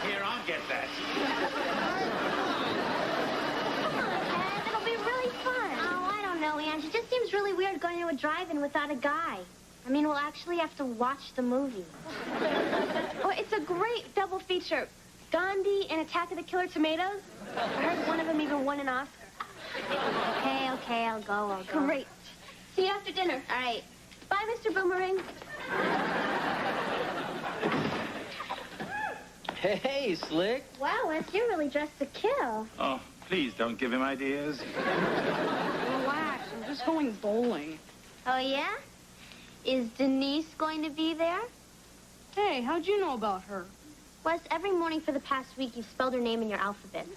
K: Here, I'll get that.
E: It'll be really fun. Oh, I don't know, Ange. It just seems really weird going to a drive-in without a guy. I mean, we'll actually have to watch the movie. Oh, it's a great double feature. Gandhi and Attack of the Killer Tomatoes. I heard one of them even won an Oscar. Okay, I'll go. Great. See you after dinner. All right. Bye, Mr. Boomerang.
B: Hey, Slick.
E: Wow, Wes, you're really dressed to kill.
K: Oh, please don't give him ideas.
E: Relax. I'm
G: just going bowling.
E: Oh, yeah? Is Denise going to be there?
G: Hey, how'd you know about her?
E: Wes, every morning for the past week, you've spelled her name in your alphabet.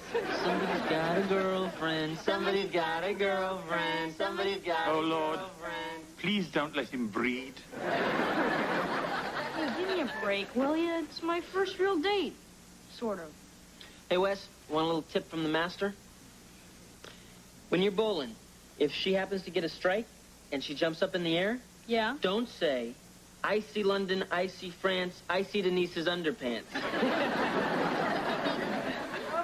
B: Somebody's got a girlfriend. Somebody's got a girlfriend. Somebody's got
K: Oh,
B: a
K: Lord.
B: girlfriend.
K: Please don't let him breed.
G: Hey, give me a break, will you? It's my first real date. Sort of.
B: Hey, Wes, want a little tip from the master? When you're bowling, if she happens to get a strike and she jumps up in the air,
G: Yeah?
B: don't say, I see London, I see France, I see Denise's underpants.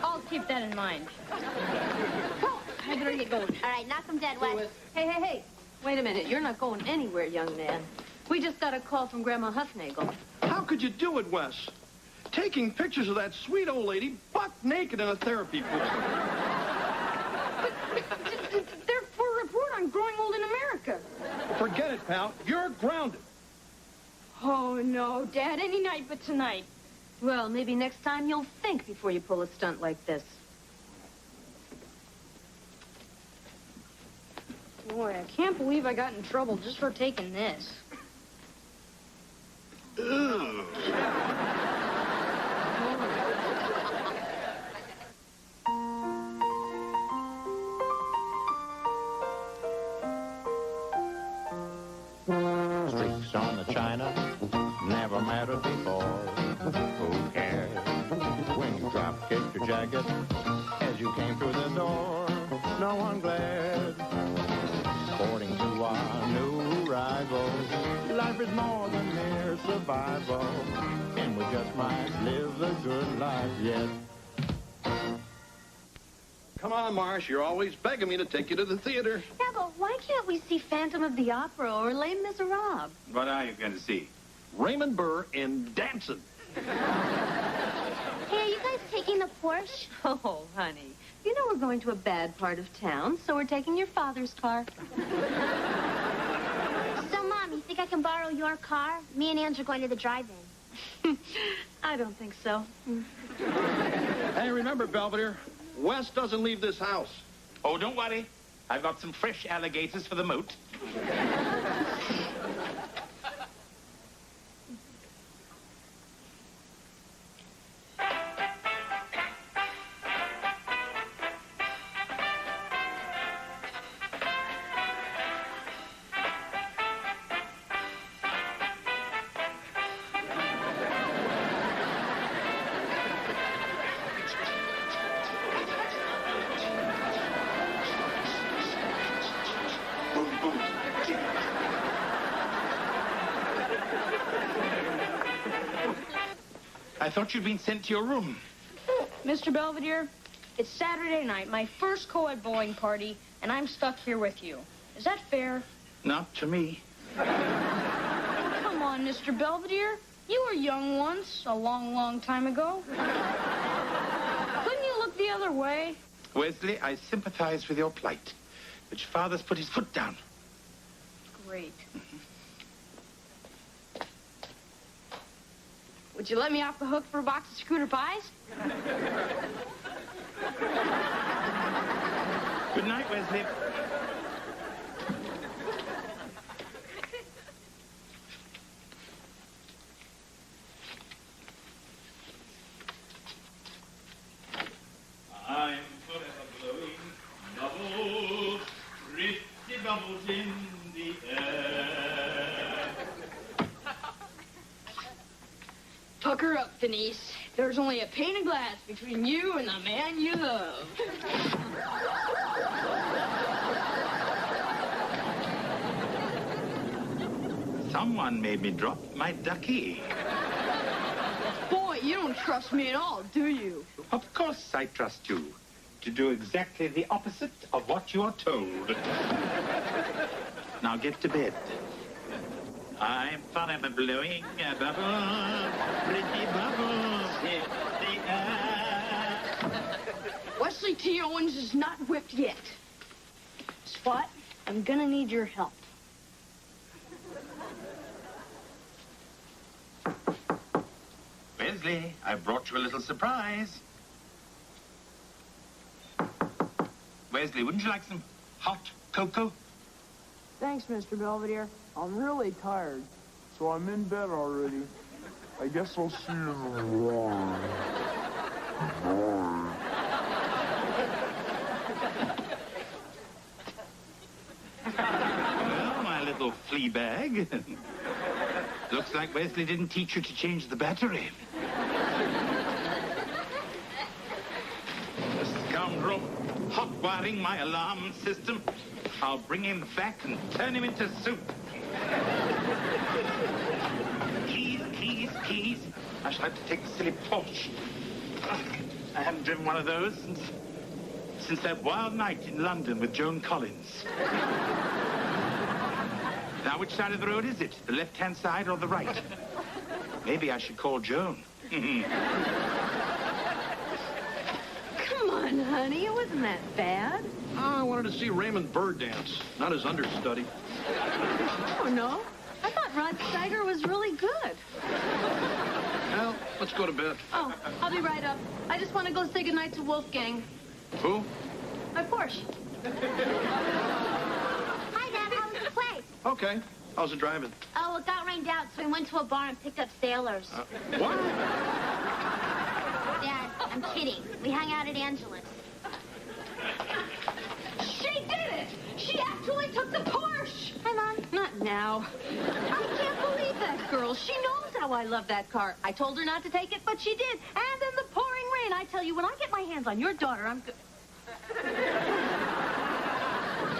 G: I'll keep that in mind. I better get going.
E: All right, knock him dead, Wes.
C: Hey. Wait a minute. You're not going anywhere, young man. We just got a call from Grandma Huffnagel.
D: How could you do it, Wes? Taking pictures of that sweet old lady buck naked in a therapy pool.
G: They're for a report on growing old in America.
D: Forget it, pal. You're grounded.
G: Oh, no, Dad. Any night but tonight.
C: Well, maybe next time you'll think before you pull a stunt like this.
G: Boy, I can't believe I got in trouble just for taking this.
A: Streaks on the china never mattered before. Who cares when you drop kicked your jacket as you came through the door? No one glared. According to our new rivals, life is more than mere survival, and we just might live a good life yet.
D: Come on, Marsh. You're always begging me to take you to the theater.
C: Yeah, but why can't we see Phantom of the Opera or Les Miserables?
K: What are you going to see?
D: Raymond Burr in Dancing.
E: Hey, are you guys taking the Porsche?
C: Oh, honey. You know we're going to a bad part of town, so we're taking your father's car.
E: So, Mom, you think I can borrow your car? Me and Ange are going to the drive-in.
C: I don't think so.
D: Hey, remember, Belvedere, Wes doesn't leave this house.
K: Oh, don't worry. I've got some fresh alligators for the moat. I thought you'd been sent to your room.
G: Mr. Belvedere, it's Saturday night, my first co-ed bowling party, and I'm stuck here with you. Is that fair?
K: Not to me.
G: Come on, Mr. Belvedere. You were young once, a long, long time ago. Couldn't you look the other way?
K: Wesley, I sympathize with your plight, but your father's put his foot down.
G: Great. Would you let me off the hook for a box of scooter pies?
K: Good night, Wesley.
H: I'm forever blowing bubbles, pretty bubbles in the air.
G: Pucker up, Denise. There's only a pane of glass between you and the man you love.
K: Someone made me drop my ducky.
G: Boy, you don't trust me at all, do you?
K: Of course I trust you to do exactly the opposite of what you are told. Now get to bed. I'm forever blowing a bubble, pretty bubbles in the air.
G: Wesley T. Owens is not whipped yet. Spot, I'm gonna need your help.
K: Wesley, I brought you a little surprise. Wesley, wouldn't you like some hot cocoa?
R: Thanks, Mr. Belvedere. I'm really tired, so I'm in bed already. I guess I'll see you in the morning.
K: Well, my little flea bag. Looks like Wesley didn't teach you to change the battery. The scoundrel hot-wiring my alarm system. I'll bring him back and turn him into soup. Keys. I shall have to take the silly Porsche. I haven't driven one of those since that wild night in London with Joan Collins. Now, which side of the road is it? The left-hand side or the right? Maybe I should call Joan.
Q: Come on, honey. It wasn't that bad.
D: I wanted to see Raymond Burr dance, not his understudy.
Q: Oh, no. I thought Rod Steiger was really good.
D: Well, let's go to bed.
Q: Oh, I'll be right up. I just want to go say goodnight to Wolfgang.
D: Who?
Q: My Porsche.
N: Hi, Dad. How was the play?
D: Okay. How's it driving?
N: Oh, it got rained out, so we went to a bar and picked up sailors.
D: What?
N: Dad, I'm kidding. We hung out at Angela's.
Q: She did it! She actually took the Porsche!
N: Hi, Mom.
Q: Not now. I can't believe that girl. She knows how I love that car. I told her not to take it, but she did. And in the pouring rain, I tell you, when I get my hands on your daughter, I'm good.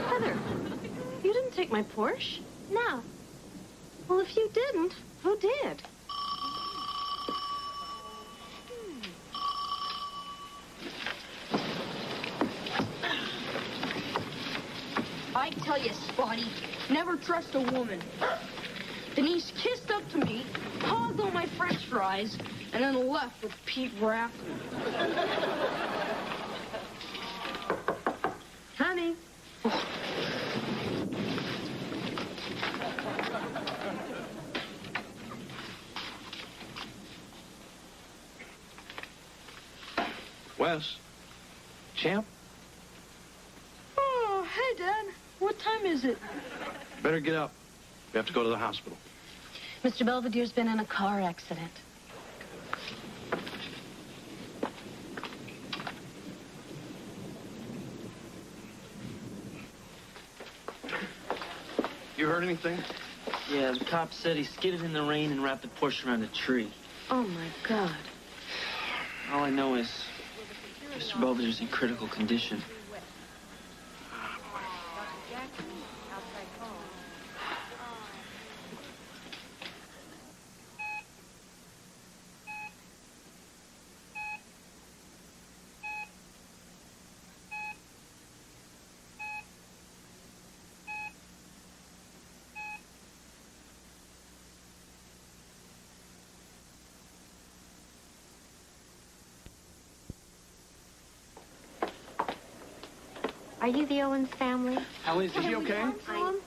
C: Heather, you didn't take my Porsche?
N: No.
C: Well, if you didn't, who did?
G: I tell you, Spotty, never trust a woman. Denise kissed up to me, hogged all my French fries, and then left with Pete Rapp.
C: Honey.
D: Wes. Champ?
G: Oh, hey, Dad. What time is it?
D: Better get up. We have to go to the hospital.
C: Mr. Belvedere's been in a car accident.
D: You heard anything?
B: Yeah, the cop said he skidded in the rain and wrapped the Porsche around a tree.
C: Oh, my God.
B: All I know is Mr. Belvedere's in critical condition.
T: Are you the Owens family?
D: How is he okay?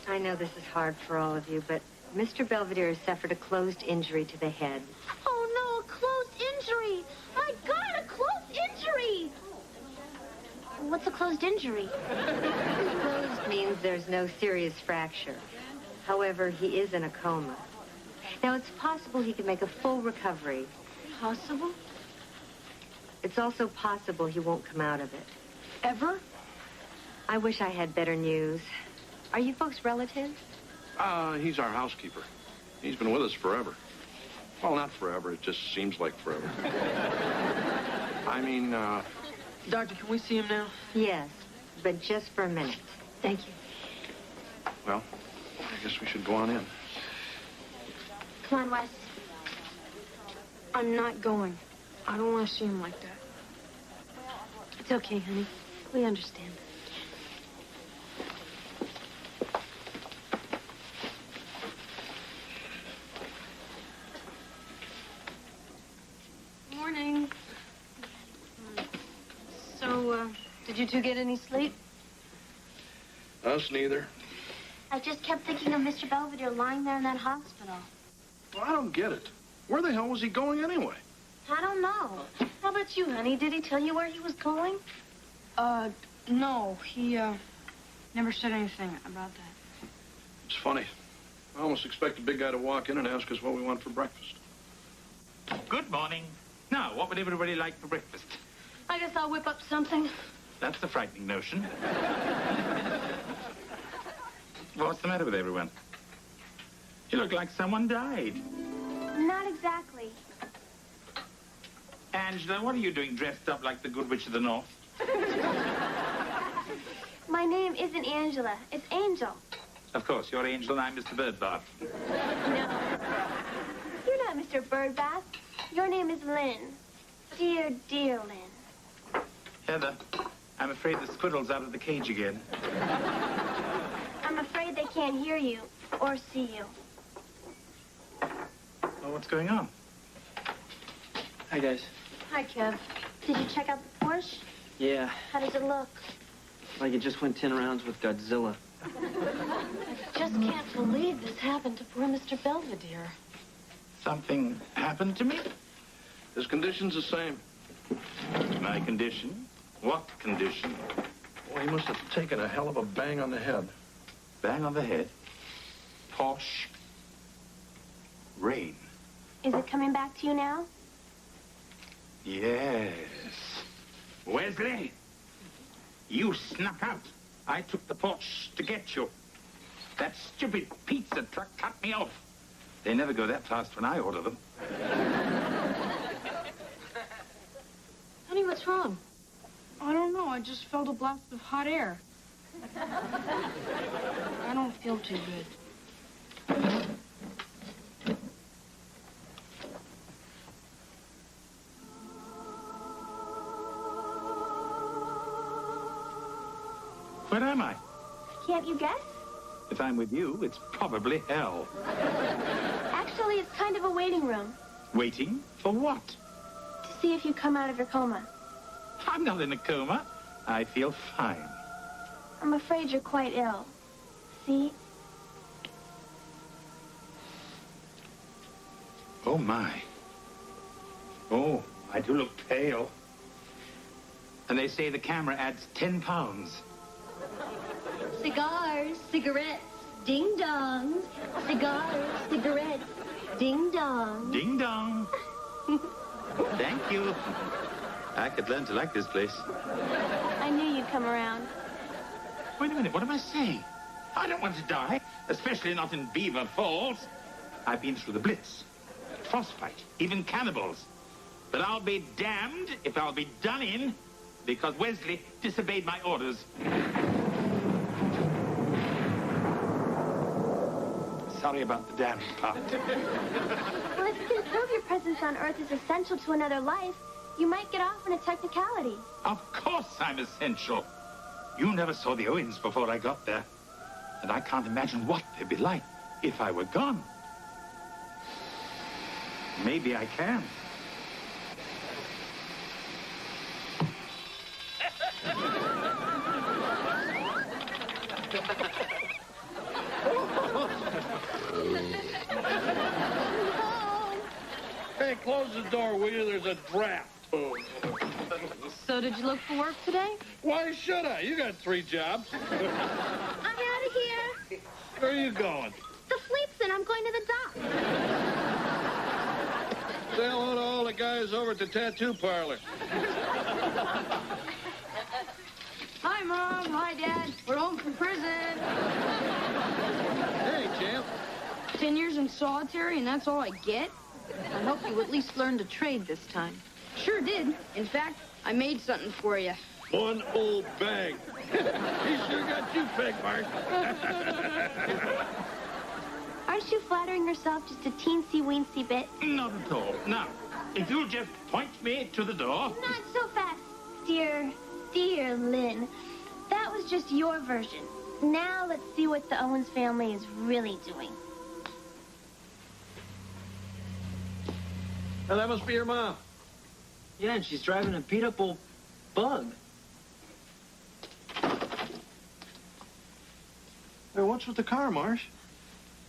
T: I know this is hard for all of you, but Mr. Belvedere suffered a closed injury to the head.
N: Oh, no, a closed injury. My God, a closed injury. What's a closed injury?
T: Closed means there's no serious fracture. However, he is in a coma. Now, it's possible he can make a full recovery.
C: Possible?
T: It's also possible he won't come out of it.
C: Ever?
T: I wish I had better news. Are you folks relatives?
D: He's our housekeeper. He's been with us forever. Well, not forever. It just seems like forever. I mean,
B: Doctor, can we see him now?
T: Yes, but just for a minute.
C: Thank you.
D: well, I guess we should go on in.
N: Come on, Wes.
G: I'm not going. I don't want to see him like that.
C: It's okay, honey. We understand. Morning. So, did you two get any sleep?
D: Us neither.
N: I just kept thinking of Mr. Belvedere lying there in that hospital.
D: Well, I don't get it. Where the hell was he going anyway?
N: I don't know.
C: How about you, honey? Did he tell you where he was going?
G: No, he, never said anything about that.
D: It's funny. I almost expect a big guy to walk in and ask us what we want for breakfast.
K: Good morning. Now, what would everybody like for breakfast?
Q: I guess I'll whip up something.
K: That's a frightening notion. What's the matter with everyone? You look like someone died.
E: Not exactly.
K: Angela, what are you doing dressed up like the Good Witch of the North?
E: My name isn't Angela. It's Angel.
K: Of course, you're Angel and I'm Mr. Birdbath.
E: You're not Mr. Birdbath. Your name is Lynn. Dear, dear Lynn.
K: Heather, I'm afraid the squirrel's out of the cage again.
E: I'm afraid they can't hear you or see you.
K: Well, what's going on?
B: Hi, guys.
Q: Hi, Kev.
E: Did you check out the Porsche?
B: Yeah,
E: How does it look?
B: like it just went 10 rounds with Godzilla.
Q: I just can't believe this happened to poor Mr. Belvedere.
K: Something happened to me?
D: His condition's the same.
K: My condition? What condition?
D: Well, he must have taken a hell of a bang on the head.
K: Bang on the head. Porsche. Rain.
E: Is it coming back to you now?
K: Yes. Wesley, you snuck out. I took the Porsche to get you. That stupid pizza truck cut me off. They never go that fast when I order them.
Q: Honey, what's wrong? I don't know. I just felt a blast of hot air. I don't feel too good.
K: Where am I?
E: Can't you guess?
K: If I'm with you, it's probably hell.
E: Actually, it's kind of a waiting room
K: Waiting for what?
E: to see if you come out of your coma.
K: I'm not in a coma. I feel fine.
E: I'm afraid you're quite ill. See?
K: Oh, my. Oh, I do look pale. And they say the camera adds 10 pounds.
N: Cigars, cigarettes, ding dongs. Cigars, cigarettes, ding dong.
K: Ding dong. Thank you. I could learn to like this place.
E: I knew you'd come around.
K: Wait a minute, what am I saying? I don't want to die, especially not in Beaver Falls. I've been through the Blitz, frostbite, even cannibals. But I'll be damned if I'll be done in because Wesley disobeyed my orders. Sorry about the damned part.
E: Well, if you can prove your presence on Earth is essential to another life, you might get off on a technicality.
K: Of course I'm essential. You never saw the Owens before I got there. And I can't imagine what they'd be like if I were gone. Maybe I can.
D: Hey, close the door, will you? There's a draft.
Q: So did you look for work today?
D: Why should I? You got 3 jobs.
E: I'm out of here.
D: Where are you going?
E: The fleet's in. I'm going to the dock.
D: Say hello to all the guys over at the tattoo parlor.
G: Hi, Mom. Hi, Dad. We're home from prison.
D: Hey, champ.
G: 10 years in solitary, and that's all I get?
Q: I hope you at least learned to trade this time.
G: Sure did. In fact, I made something for you.
D: One old bag. He sure got you, peg mark.
E: Aren't you flattering yourself just a teensy-weensy bit?
K: Not at all. Now, if you'll just point me to the door.
E: Not so fast, dear, dear Lynn. That was just your version. Now let's see what the Owens family is really doing.
B: Oh, that must be your mom. Yeah, and she's driving a beat-up old bug.
D: Hey, what's with the car, Marsh?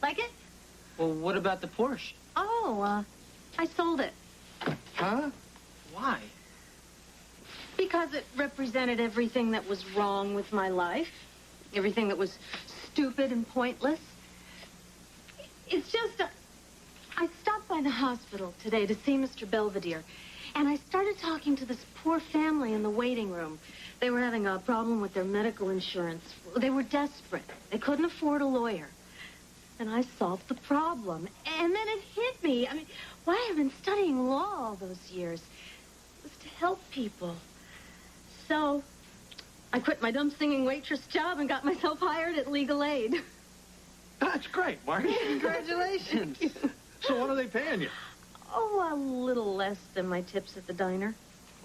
Q: Like it?
B: Well, what about the Porsche?
Q: Oh, I sold it.
D: Huh?
B: Why?
Q: Because it represented everything that was wrong with my life. Everything that was stupid and pointless. It's just, I stopped by the hospital today to see Mr. Belvedere, and I started talking to this poor family in the waiting room. They were having a problem with their medical insurance. They were desperate. They couldn't afford a lawyer. And I solved the problem. And then it hit me. I mean, why I've been studying law all those years was to help people. So I quit my dumb singing waitress job and got myself hired at Legal Aid.
D: That's great, Marty.
Q: Congratulations.
D: So what are they paying you?
Q: Oh, a little less than my tips at the diner.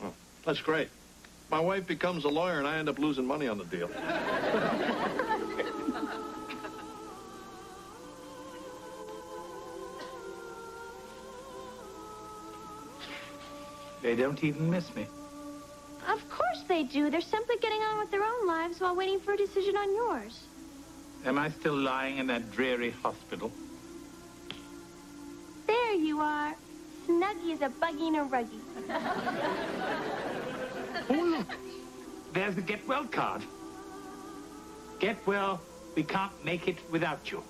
D: Well, that's great. My wife becomes a lawyer, and I end up losing money on the deal.
K: They don't even miss me.
E: Of course they do. They're simply getting on with their own lives while waiting for a decision on yours.
K: Am I still lying in that dreary hospital?
E: There you are. Snuggy as a buggy in a ruggy.
K: Oh, look. There's the get well card. Get well, we can't make it without you.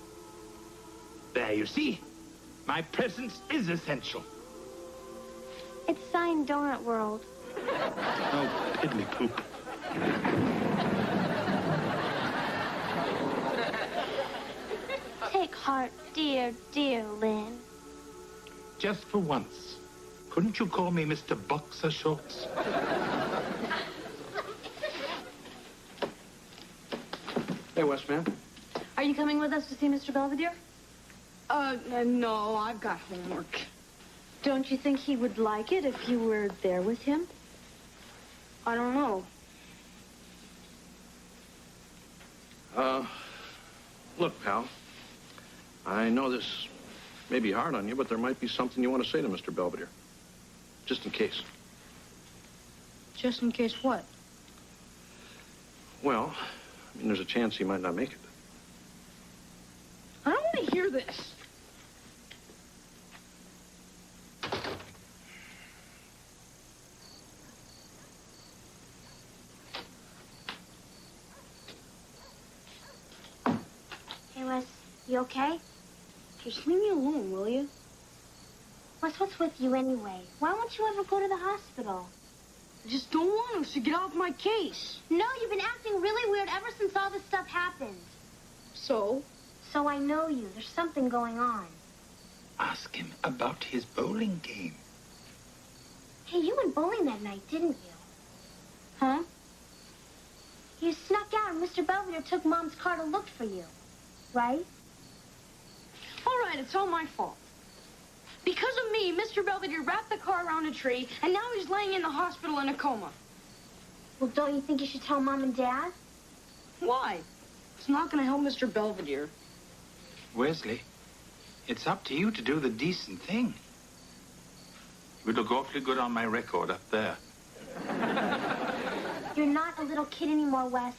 K: There, you see. My presence is essential.
E: It's signed Donut World.
D: Oh, piddly poop.
E: Take heart, dear, dear Lynn.
K: Just for once. Couldn't you call me Mr. Boxer Shorts?
D: Hey, Westman.
Q: Are you coming with us to see Mr. Belvedere?
G: No, I've got homework.
Q: Don't you think he would like it if you were there with him?
G: I don't know.
D: Look, pal. I know this may be hard on you, but there might be something you want to say to Mr. Belvedere. Just in case.
G: Just in case what?
D: Well, I mean, there's a chance he might not make it.
G: I don't want to hear this.
E: Hey, Wes, you okay?
G: Just leave me alone, will you?
E: Wes, what's with you anyway? Why won't you ever go to the hospital?
G: I just don't want him to get off my case.
E: No, you've been acting really weird ever since all this stuff happened.
G: So?
E: So I know you. There's something going on.
K: Ask him about his bowling game.
E: Hey, you went bowling that night, didn't you?
G: Huh?
E: You snuck out and Mr. Belvedere took Mom's car to look for you. Right?
G: All right, it's all my fault. Because of me, Mr. Belvedere wrapped the car around a tree, and now he's laying in the hospital in a coma.
E: Well, don't you think you should tell Mom and Dad?
G: Why? It's not going to help Mr. Belvedere.
K: Wesley, it's up to you to do the decent thing. You would look awfully good on my record up there.
E: You're not a little kid anymore, Wes.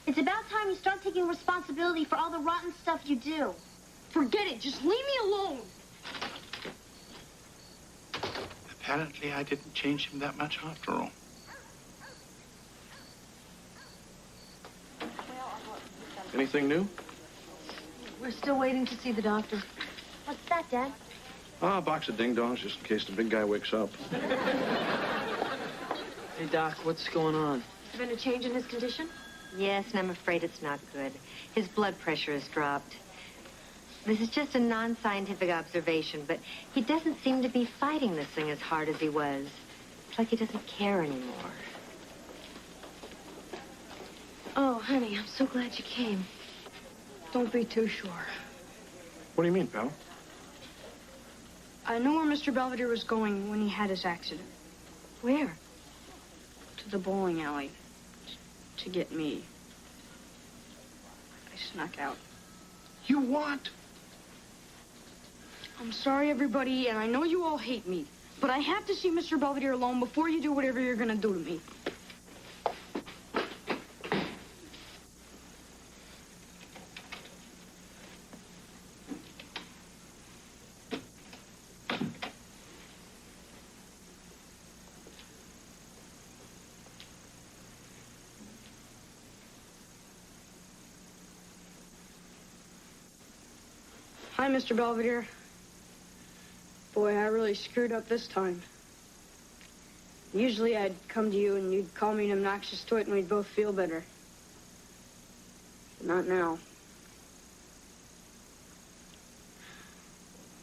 E: It's about time you start taking responsibility for all the rotten stuff you do.
G: Forget it. Just leave me alone.
K: Apparently, I didn't change him that much after all.
D: Anything new?
Q: We're still waiting to see the doctor.
E: What's that, Dad?
D: A box of ding-dongs, just in case the big guy wakes up.
B: Hey, Doc, what's going on?
Q: Been a change in his condition?
T: Yes, and I'm afraid it's not good. His blood pressure has dropped. This is just a non-scientific observation, but he doesn't seem to be fighting this thing as hard as he was. It's like he doesn't care anymore.
Q: Oh, honey, I'm so glad you came.
G: Don't be too sure.
D: What do you mean, pal?
G: I know where Mr. Belvedere was going when he had his accident.
Q: Where?
G: To the bowling alley. To get me. I snuck out.
K: You what?
G: I'm sorry, everybody, and I know you all hate me, but I have to see Mr. Belvedere alone before you do whatever you're gonna do to me. Hi, Mr. Belvedere. Boy, I really screwed up this time. Usually I'd come to you and you'd call me an obnoxious twit and we'd both feel better. But not now.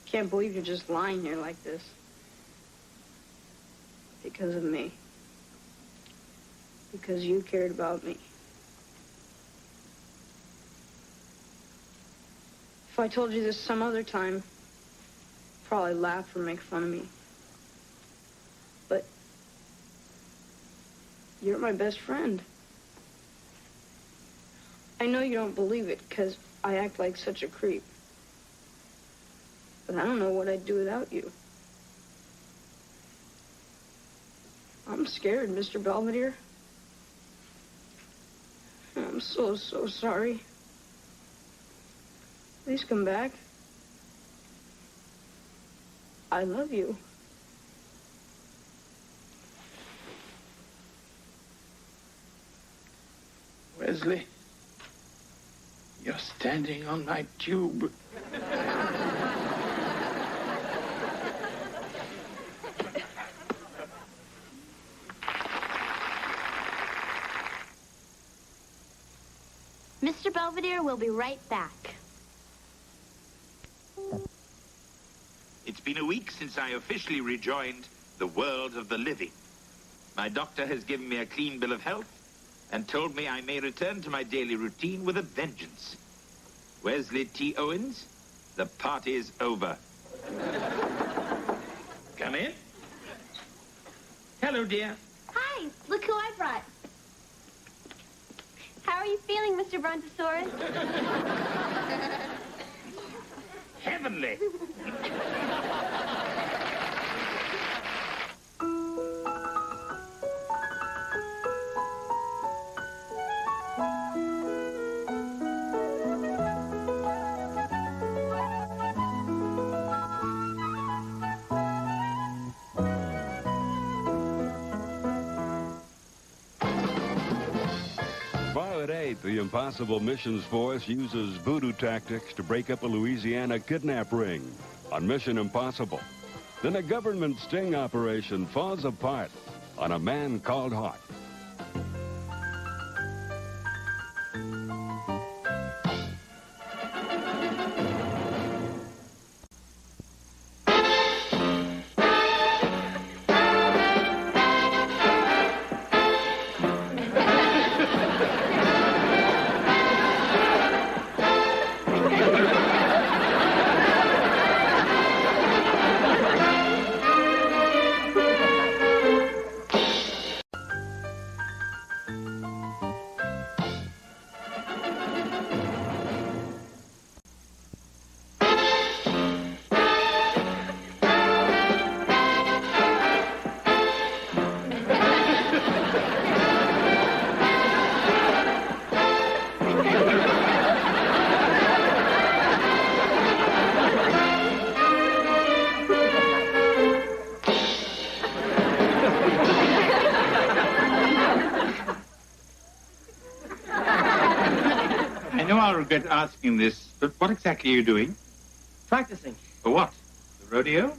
G: Can't believe you're just lying here like this. Because of me. Because you cared about me. If I told you this some other time, you'd probably laugh or make fun of me. But you're my best friend. I know you don't believe it because I act like such a creep. But I don't know what I'd do without you. I'm scared, Mr. Belvedere. I'm so sorry. Please come back. I love you.
K: Wesley, you're standing on my tube.
E: Mr. Belvedere will be right back.
K: It's been a week since I officially rejoined the world of the living. My doctor has given me a clean bill of health and told me I may return to my daily routine with a vengeance. Wesley T. Owens, the party's over. Come in. Hello, dear.
N: Hi, look who I brought. How are you feeling, Mr. Brontosaurus?
K: Heavenly.
S: Tomorrow at 8, the Impossible Missions Force uses voodoo tactics to break up a Louisiana kidnap ring on Mission Impossible. Then a government sting operation falls apart on a man called Hawk.
K: I know I'll regret asking this, but what exactly are you doing?
B: Practicing.
K: For what? The rodeo?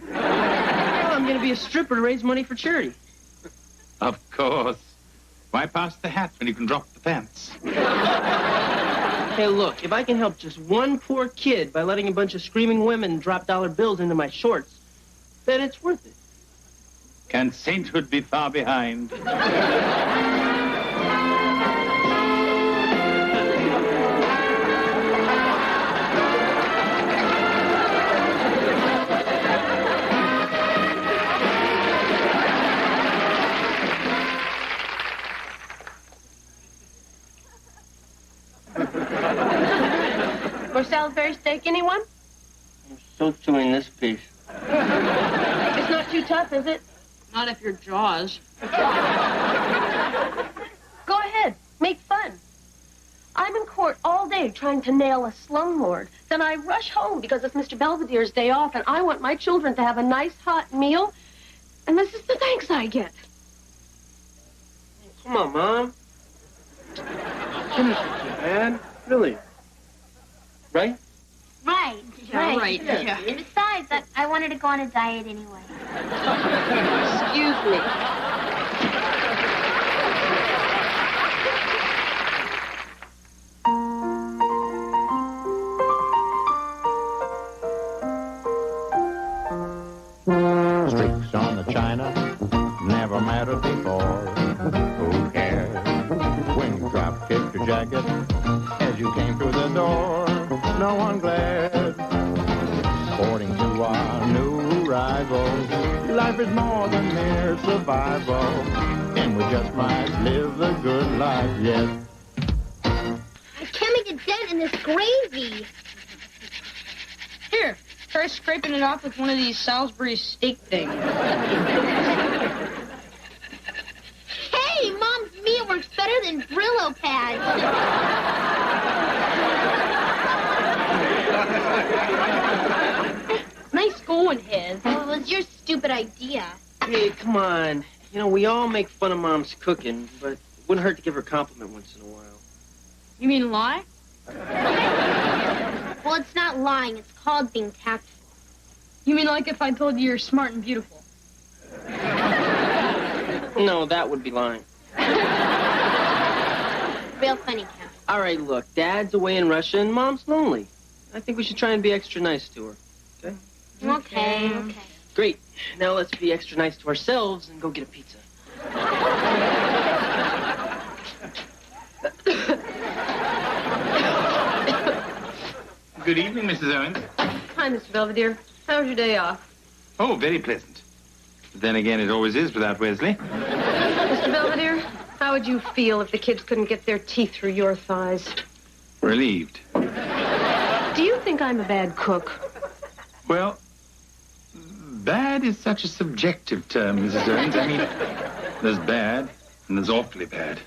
B: Well, I'm going to be a stripper to raise money for charity.
K: Of course. Why pass the hat when you can drop the pants?
B: Hey, look, if I can help just one poor kid by letting a bunch of screaming women drop dollar bills into my shorts, then it's worth it.
K: Can sainthood be far behind?
Q: Or Salisbury steak, anyone?
B: I'm so chewing this piece.
Q: It's not too tough, is it?
G: Not if you're Jaws.
Q: Go ahead. Make fun. I'm in court all day trying to nail a slumlord. Then I rush home because it's Mr. Belvedere's day off, and I want my children to have a nice hot meal. And this is the thanks I get.
B: Come on, Mom. Finish it, man. Really. Right?
E: Right.
G: Yeah, right. Yeah.
E: Besides, I wanted to go on a diet anyway.
G: Excuse me.
A: Streaks on the china never mattered before. Who cares when you drop kicked your jacket as you came through the door? No one glared. According to our new rivals, life is more than mere survival, and we just might live the good life yet.
E: I can't make a dent in this gravy.
G: Here, try scraping it off with one of these Salisbury steak things.
E: Hey, Mom's meat works better than Brillo pads.
G: Nice going, Hez.
E: Well, it was your stupid idea.
B: Hey, come on. You know, we all make fun of Mom's cooking, but it wouldn't hurt to give her a compliment once in a while.
G: You mean lie?
E: Well, it's not lying. It's called being tactful.
G: You mean like if I told you you're smart and beautiful?
B: No, that would be lying.
E: Real funny, Cap.
B: All right, look, Dad's away in Russia and Mom's lonely. I think we should try and be extra nice to her. Okay?
E: Okay.
B: Great. Now let's be extra nice to ourselves and go get a pizza.
K: Good evening, Mrs. Owens.
Q: Hi, Mr. Belvedere. How was your day off?
K: Oh, very pleasant. But then again, it always is without Wesley.
Q: Mr. Belvedere, how would you feel if the kids couldn't get their teeth through your thighs?
K: Relieved.
Q: Do you think I'm a bad cook?
K: Well, bad is such a subjective term, Mrs. Owens. I mean, there's bad and there's awfully bad.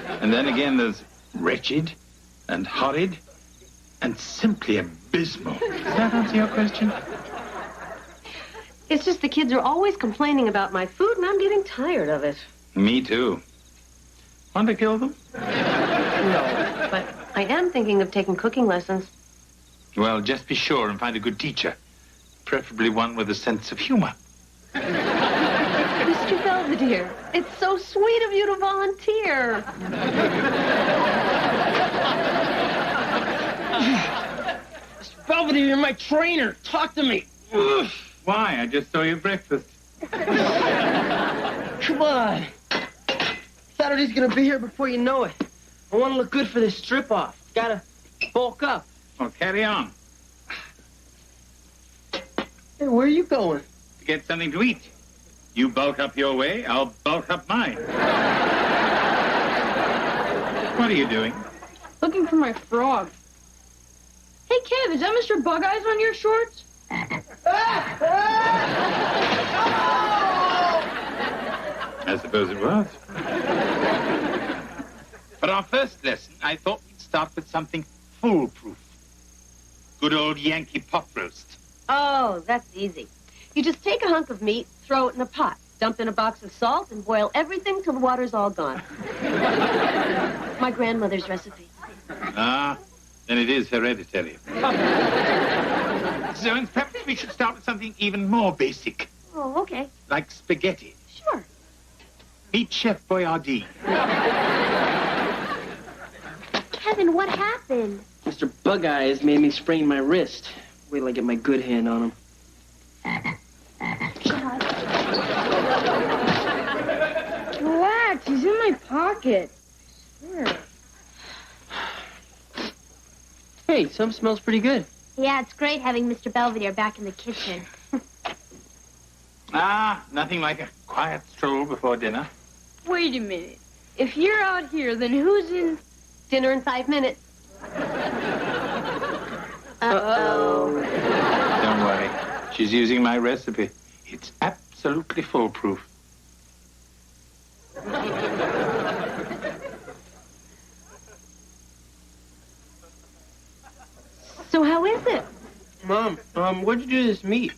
K: And then again, there's wretched and horrid and simply abysmal. Does that answer your question?
Q: It's just the kids are always complaining about my food, and I'm getting tired of it.
K: Me too. Want to kill them?
Q: No, but I am thinking of taking cooking lessons.
K: Well, just be sure and find a good teacher. Preferably one with a sense of humor.
Q: Mr. Belvedere, it's so sweet of you to volunteer.
B: Mr. Belvedere, you're my trainer. Talk to me.
K: Why? I just saw you breakfast.
B: Come on. Saturday's gonna be here before you know it. I want to look good for this strip-off. Gotta bulk up.
K: Well, carry on.
B: Hey, where are you going?
K: To get something to eat. You bulk up your way, I'll bulk up mine. What are you doing?
G: Looking for my frog. Hey, Kev, is that Mr. Bug Eyes on your shorts?
K: I suppose it was. For our first lesson, I thought we'd start with something foolproof. Good old Yankee pot roast.
Q: Oh, that's easy. You just take a hunk of meat, throw it in a pot, dump in a box of salt, and boil everything till the water's all gone. My grandmother's recipe.
K: Ah, then it is hereditary. So, perhaps we should start with something even more basic,
Q: Oh, okay.
K: like spaghetti.
Q: Sure.
K: Meet Chef Boyardee.
E: Kevin, what happened?
B: Mr. Bug Eyes made me sprain my wrist. Wait till I get my good hand on him.
G: Relax, he's in my pocket. Sure.
B: Hey, some smells pretty good.
E: Yeah, it's great having Mr. Belvedere back in the kitchen.
K: Ah, nothing like a quiet stroll before dinner.
G: Wait a minute. If you're out here, then who's in...
Q: Dinner in 5 minutes.
E: Uh-oh.
K: Don't worry. She's using my recipe. It's absolutely foolproof.
Q: So how is it?
B: Mom, what'd you do to this meat?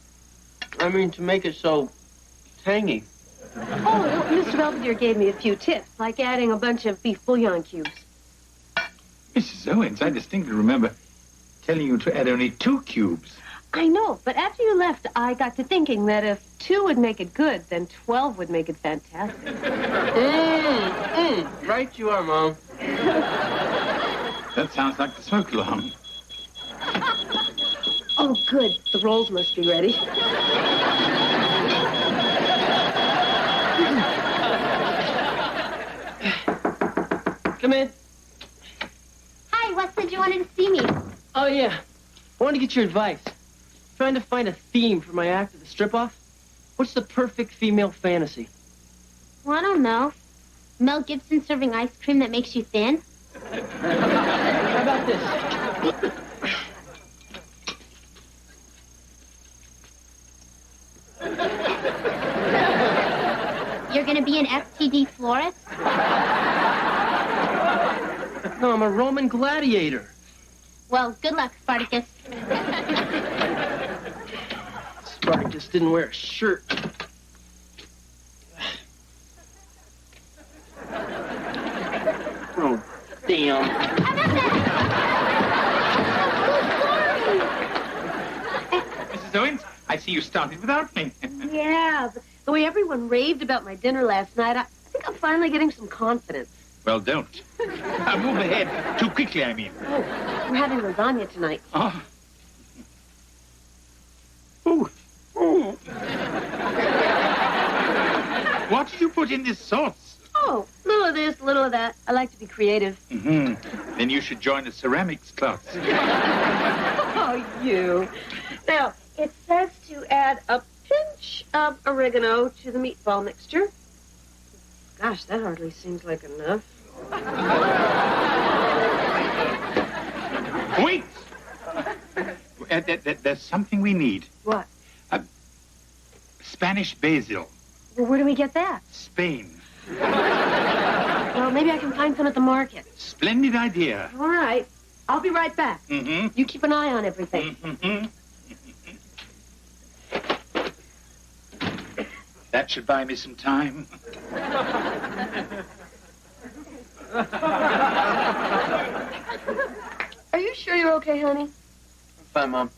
B: I mean, to make it so tangy.
Q: Oh, well, Mr. Belvedere gave me a few tips, like adding a bunch of beef bouillon cubes.
K: Mrs. Owens, I distinctly remember telling you to add only 2 cubes.
Q: I know, but after you left, I got to thinking that if 2 would make it good, then 12 would make it fantastic.
B: Right you are, Mom.
K: That sounds like the smoke alarm.
Q: Oh, good. The rolls must be ready.
B: Come in.
N: Hi, Wes said you wanted to see me.
B: Oh, yeah. I wanted to get your advice. Trying to find a theme for my act at the strip-off. What's the perfect female fantasy?
N: Well, I don't know. Mel Gibson serving ice cream that makes you thin?
B: How about this?
N: You're gonna be an FTD florist?
B: No, I'm a Roman gladiator.
N: Well, good luck, Spartacus.
B: Spartacus didn't wear a shirt. Oh, damn.
K: Mrs. Owens, I see you started without me.
Q: Yeah, but the way everyone raved about my dinner last night, I think I'm finally getting some confidence.
K: Well, don't. Move ahead. Too quickly, I mean.
Q: Oh, we're having lasagna tonight.
K: Oh. Ooh. Ooh. What did you put in this sauce?
Q: Oh, little of this, little of that. I like to be creative.
K: Mm-hmm. Then you should join a ceramics class.
Q: Oh, you. Now, it says to add a pinch of oregano to the meatball mixture. Gosh, that hardly seems like enough.
K: Wait! There's something we need.
Q: What?
K: Spanish basil.
Q: Well, where do we get that?
K: Spain.
Q: Well, maybe I can find some at the market.
K: Splendid idea.
Q: All right. I'll be right back.
K: Mm-hmm.
Q: You keep an eye on everything.
K: Mm-hmm. That should buy me some time.
Q: Are you sure you're okay, honey?
B: I'm fine, Mom.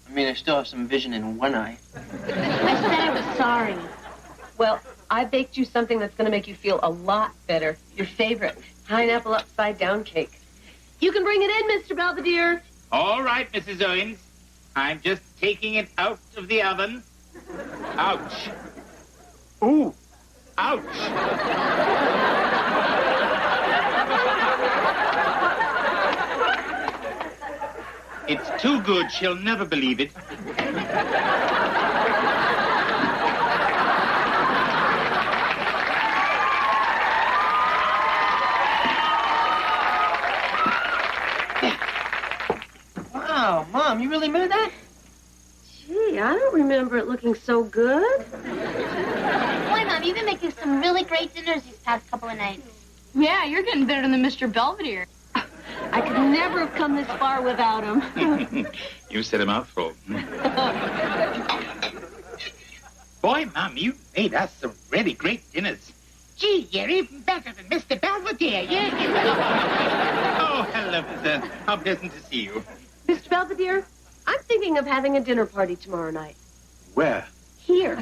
B: I mean, I still have some vision in one eye.
Q: I said I was sorry. Well, I baked you something that's going to make you feel a lot better. Your favorite, pineapple upside-down cake. You can bring it in, Mr. Belvedere.
K: All right, Mrs. Owens. I'm just taking it out of the oven. Ouch. Ooh. Ouch. It's too good. She'll never believe it.
B: Wow, Mom, you really made that?
Q: Gee, I don't remember it looking so good.
N: Boy, Mom, you've been making some really great dinners these past couple of nights.
G: Yeah, you're getting better than Mr. Belvedere.
Q: I could never have come this far without him.
K: You said a mouthful. Boy, Mom, you made us some really great dinners. Gee, you're even better than Mr. Belvedere. Oh, hello, sir. How pleasant to see you.
Q: Mr. Belvedere, I'm thinking of having a dinner party tomorrow night.
K: Where?
Q: Here.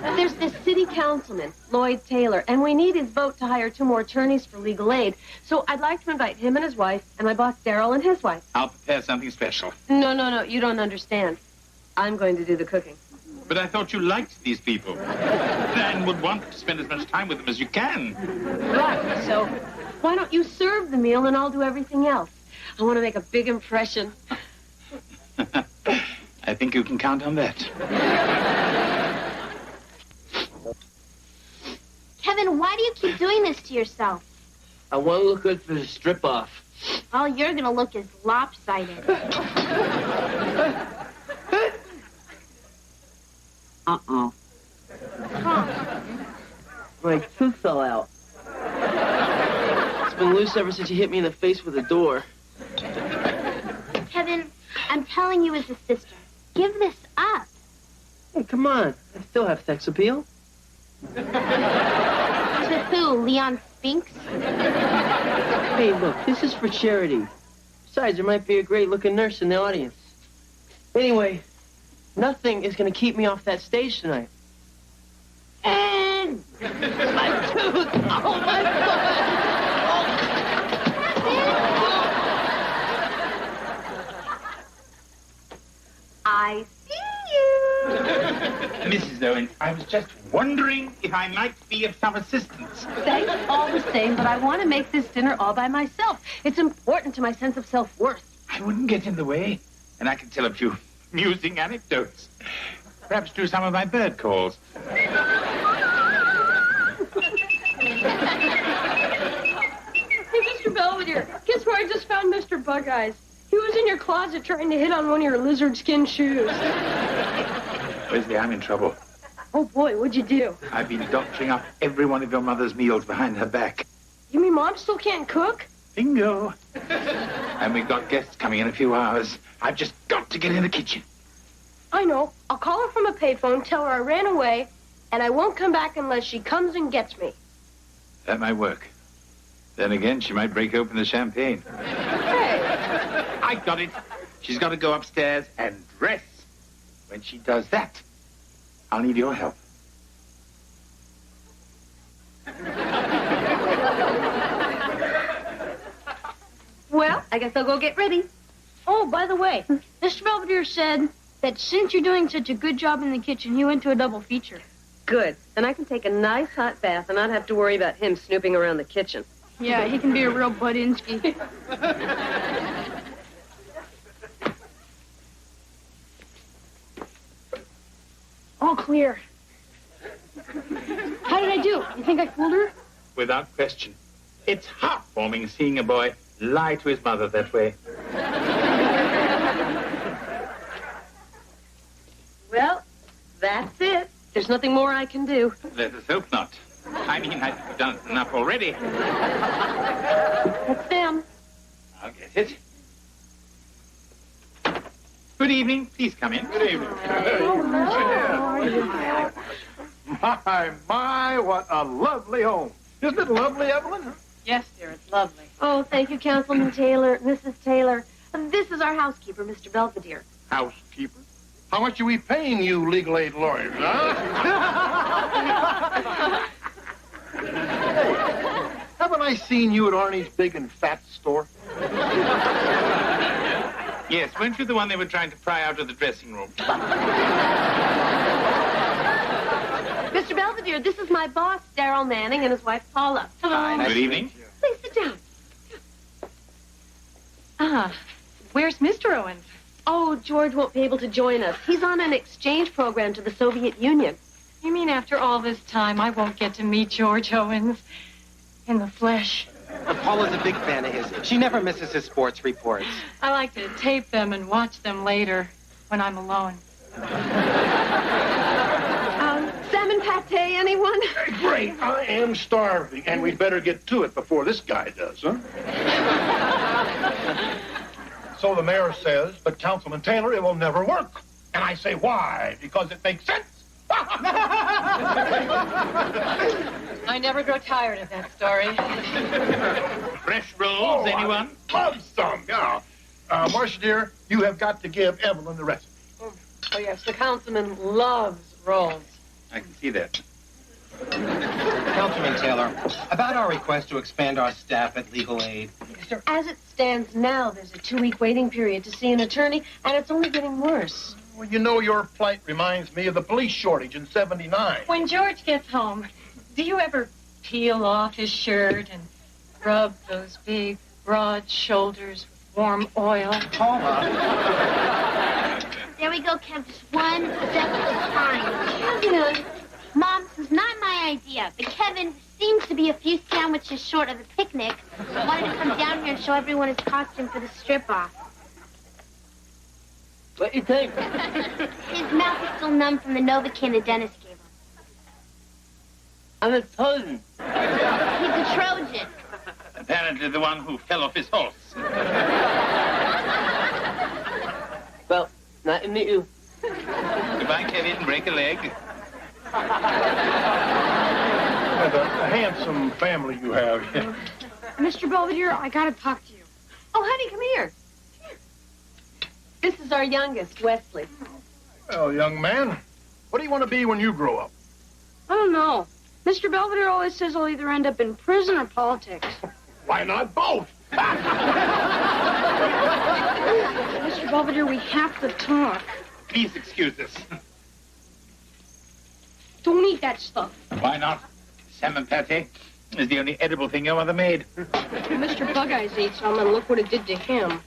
Q: There's this city councilman, Lloyd Taylor, and we need his vote to hire 2 more attorneys for legal aid. So I'd like to invite him and his wife, and my boss Daryl and his wife.
K: I'll prepare something special.
Q: No, you don't understand. I'm going to do the cooking.
K: But I thought you liked these people. And would want to spend as much time with them as you can.
Q: Right, so why don't you serve the meal and I'll do everything else? I want to make a big impression.
K: I think you can count on that.
N: Kevin, why do you keep doing this to yourself?
B: I want to look good for the strip-off.
N: All you're gonna look is lopsided.
B: Uh-oh. My tooth fell out. It's been loose ever since you hit me in the face with a door.
N: Kevin, I'm telling you as a sister, give this up.
B: Hey, come on. I still have sex appeal.
N: To who, Leon Spinks?
B: Hey, look, this is for charity. Besides, there might be a great-looking nurse in the audience. Anyway, Nothing is going to keep me off that stage tonight. And my tooth! Oh, my God!
L: I see you.
K: Mrs. Owens, I was just wondering if I might be of some assistance.
Q: Thanks all the same, but I want to make this dinner all by myself. It's important to my sense of self-worth.
K: I wouldn't get in the way, and I can tell a few amusing anecdotes. Perhaps do some of my bird calls.
G: Hey, Mr. Belvedere, guess where I just found Mr. Bug-Eyes? He was in your closet trying to hit on one of your lizard skin shoes.
K: Wesley, I'm in trouble.
G: Oh, boy, what'd you do?
K: I've been doctoring up every one of your mother's meals behind her back.
G: You mean Mom still can't cook?
K: Bingo. And we've got guests coming in a few hours. I've just got to get in the kitchen.
G: I know. I'll call her from a payphone, tell her I ran away, and I won't come back unless she comes and gets me.
K: That might work. Then again, she might break open the champagne.
G: Hey.
K: I got it. She's got to go upstairs and dress. When she does that, I'll need your help.
Q: Well, I guess I'll go get ready.
G: Oh, by the way, Mr. Belvedere said that since you're doing such a good job in the kitchen, he went to a double feature.
Q: Good. Then I can take a nice hot bath and not have to worry about him snooping around the kitchen.
G: Yeah, he can be a real Budinsky. All clear. How did I do? You think I fooled her?
K: Without question. It's heartwarming seeing a boy lie to his mother that way.
Q: Well, that's it. There's nothing more I can do.
K: Let us hope not. I mean, I've done enough already.
Q: That's them.
K: I'll get it. Good evening. Please come in.
U: Good evening. My, what a lovely home. Isn't it lovely, Evelyn?
Q: Yes, dear, it's lovely. Oh, thank you, Councilman Taylor, Mrs. Taylor. This is our housekeeper, Mr. Belvedere.
U: Housekeeper? How much are we paying you legal aid lawyers, huh? Haven't I seen you at Arnie's big and fat store?
K: Yes, weren't you the one they were trying to pry out of the dressing room?
Q: Mr. Belvedere, this is my boss, Darrell Manning, and his wife, Paula. Hello.
K: Good evening.
Q: Please sit down.
C: Ah, where's Mr. Owens?
Q: Oh, George won't be able to join us. He's on an exchange program to the Soviet Union.
C: You mean after all this time, I won't get to meet George Owens in the flesh?
I: Paula's a big fan of his. She never misses his sports reports.
C: I like to tape them and watch them later when I'm alone.
Q: Salmon pate, anyone?
U: Great. I am starving, and we'd better get to it before this guy does, huh? So the mayor says, but Councilman Taylor, it will never work. And I say, why? Because it makes sense.
C: I never grow tired of that story.
K: Fresh rolls, anyone?
U: Love some, yeah. Marcia, dear, you have got to give Evelyn the recipe.
Q: Oh, yes, the councilman loves rolls.
K: I can see that.
I: Councilman Taylor, about our request to expand our staff at legal aid.
Q: As it stands now, there's a 2-week waiting period to see an attorney, and it's only getting worse.
U: Well, you know, your plight reminds me of the police shortage in '79.
C: When George gets home, do you ever peel off his shirt and rub those big, broad shoulders with warm oil?
I: Paula.
E: There we go, Kev. Just one step at a time. Kevin! Mom, this is not my idea, but Kevin seems to be a few sandwiches short of the picnic. Wanted to come down here and show everyone his costume for the strip-off.
B: What do you think?
E: His mouth is still numb from the Novocaine the dentist gave him.
B: I'm a Trojan.
E: He's a Trojan.
K: Apparently the one who fell off his horse.
B: Well, nice to meet you.
K: Goodbye, Kevin. Break a leg.
U: What a handsome family you have.
G: Mr. Belvedere, I gotta talk to you.
Q: Oh, honey, come here. This is our youngest, Wesley.
U: Well, young man, what do you want to be when you grow up?
G: I don't know. Mr. Belvedere always says I'll either end up in prison or politics.
U: Why not both?
G: Mr. Belvedere, we have to talk.
K: Please excuse us.
G: Don't eat that stuff.
K: Why not? Salmon pate is the only edible thing your mother made.
G: Mr. Bug Eyes ate some, and look what it did to him.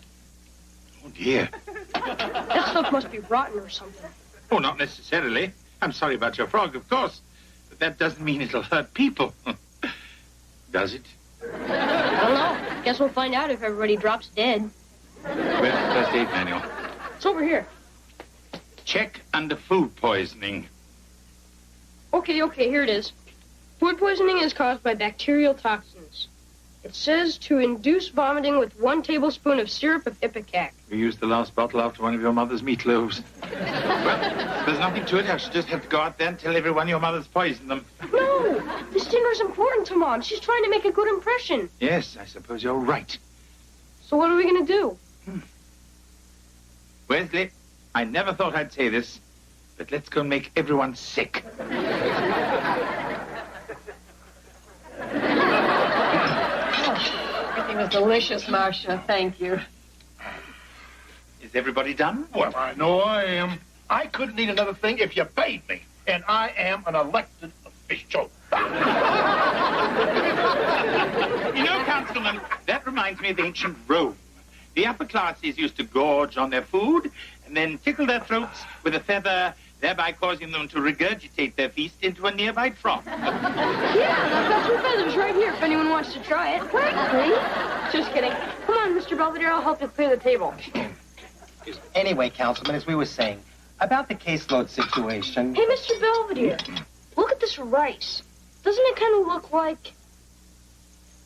K: Oh, dear.
G: That stuff must be rotten or something.
K: Oh, not necessarily. I'm sorry about your frog, of course. But that doesn't mean it'll hurt people. Does it?
G: I don't know. Guess we'll find out if everybody drops dead.
K: Where's the first aid manual?
G: It's over here.
K: Check under food poisoning.
G: Okay, here it is. Food poisoning is caused by bacterial toxins. It says to induce vomiting with 1 tablespoon of syrup of ipecac.
K: We used the last bottle after one of your mother's meatloaves. Well, there's nothing to it. I should just have to go out there and tell everyone your mother's poisoned them.
G: No! This dinner's important to Mom. She's trying to make a good impression.
K: Yes, I suppose you're right.
G: So what are we going to do?
K: Wesley, I never thought I'd say this, but let's go and make everyone sick.
M: Everything was delicious, Marcia. Thank you.
K: Is everybody done?
U: Well, I know I am. I couldn't eat another thing if you paid me, and I am an elected official.
K: You know, Councilman, that reminds me of ancient Rome. The upper classes used to gorge on their food and then tickle their throats with a feather, thereby causing them to regurgitate their feast into a nearby trough.
G: Yeah, I've got 2 feathers right here if anyone wants to try it. Really? Just kidding. Come on, Mr. Belvedere, I'll help you clear the table.
I: Anyway, Councilman, as we were saying, about the caseload situation...
G: Hey, Mr. Belvedere, look at this rice. Doesn't it kind of look like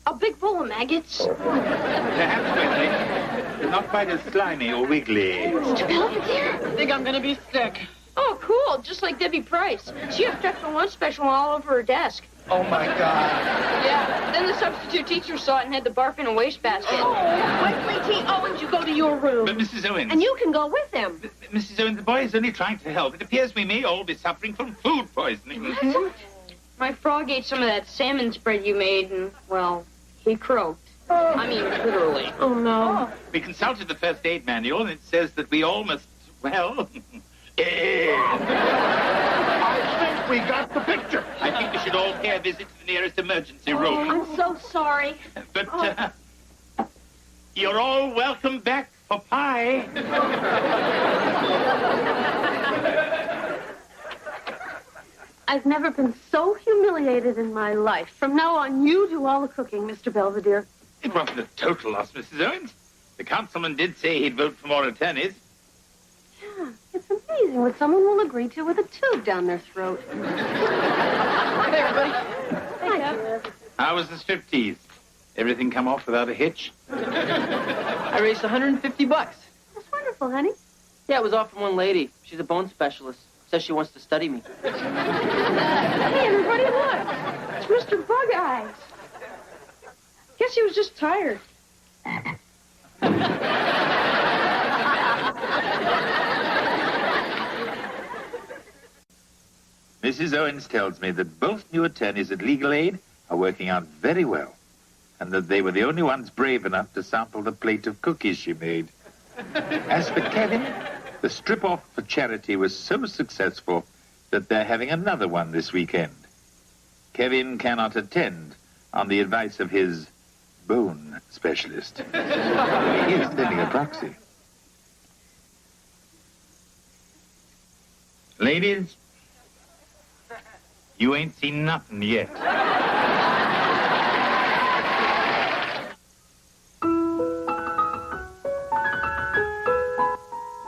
G: a big bowl of maggots?
K: Perhaps, Wesley. They're not quite as slimy or wiggly.
G: Mr. Belvedere?
M: I think I'm going to be sick.
G: Oh, cool. Just like Debbie Price. She has checked for lunch special all over her desk.
I: Oh, my God.
G: Yeah. Then the substitute teacher saw it and had to barf in a wastebasket.
Q: Oh, Wesley T. Owens, you go to your room.
K: But, Mrs. Owens...
Q: And you can go with him.
K: Mrs. Owens, the boy is only trying to help. It appears we may all be suffering from food poisoning.
G: My frog ate some of that salmon spread you made, and, well, he croaked. I mean, literally.
Q: Oh, no.
K: We consulted the first aid manual, and it says that we all must, well...
U: I think we got the picture.
K: I think we should all pay a visit to the nearest emergency room.
Q: I'm so sorry.
K: But, you're all welcome back for pie.
Q: I've never been so humiliated in my life. From now on, you do all the cooking, Mr. Belvedere.
K: It wasn't a total loss, Mrs. Owens. The councilman did say he'd vote for more attorneys.
Q: Yeah, it's amazing what someone will agree to with a tube down their throat.
M: Hey, everybody.
Q: Hi, Jeff.
K: How was the striptease? Everything come off without a hitch?
B: I raised $150.
Q: That's wonderful, honey.
B: Yeah, it was all from one lady. She's a bone specialist. Says she wants to study me.
G: Hey, everybody, look. It's Mr. Bug Eyes. Guess he was just tired.
K: Mrs. Owens tells me that both new attorneys at Legal Aid are working out very well, and that they were the only ones brave enough to sample the plate of cookies she made. As for Kevin, the strip-off for charity was so successful that they're having another one this weekend. Kevin cannot attend on the advice of his bone specialist. He is sending a proxy. Ladies, you ain't seen nothing yet.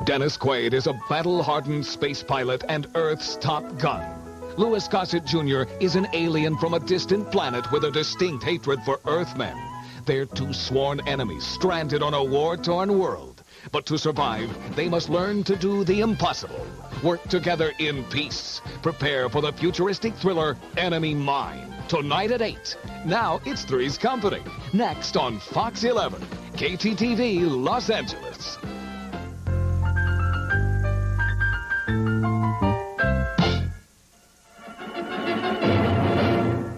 F: Dennis Quaid is a battle-hardened space pilot and Earth's top gun. Louis Gossett Jr. is an alien from a distant planet with a distinct hatred for Earthmen. They're 2 sworn enemies stranded on a war-torn world. But to survive, they must learn to do the impossible. Work together in peace. Prepare for the futuristic thriller Enemy Mine. Tonight at 8. Now it's Three's Company. Next on Fox 11. KTTV Los Angeles.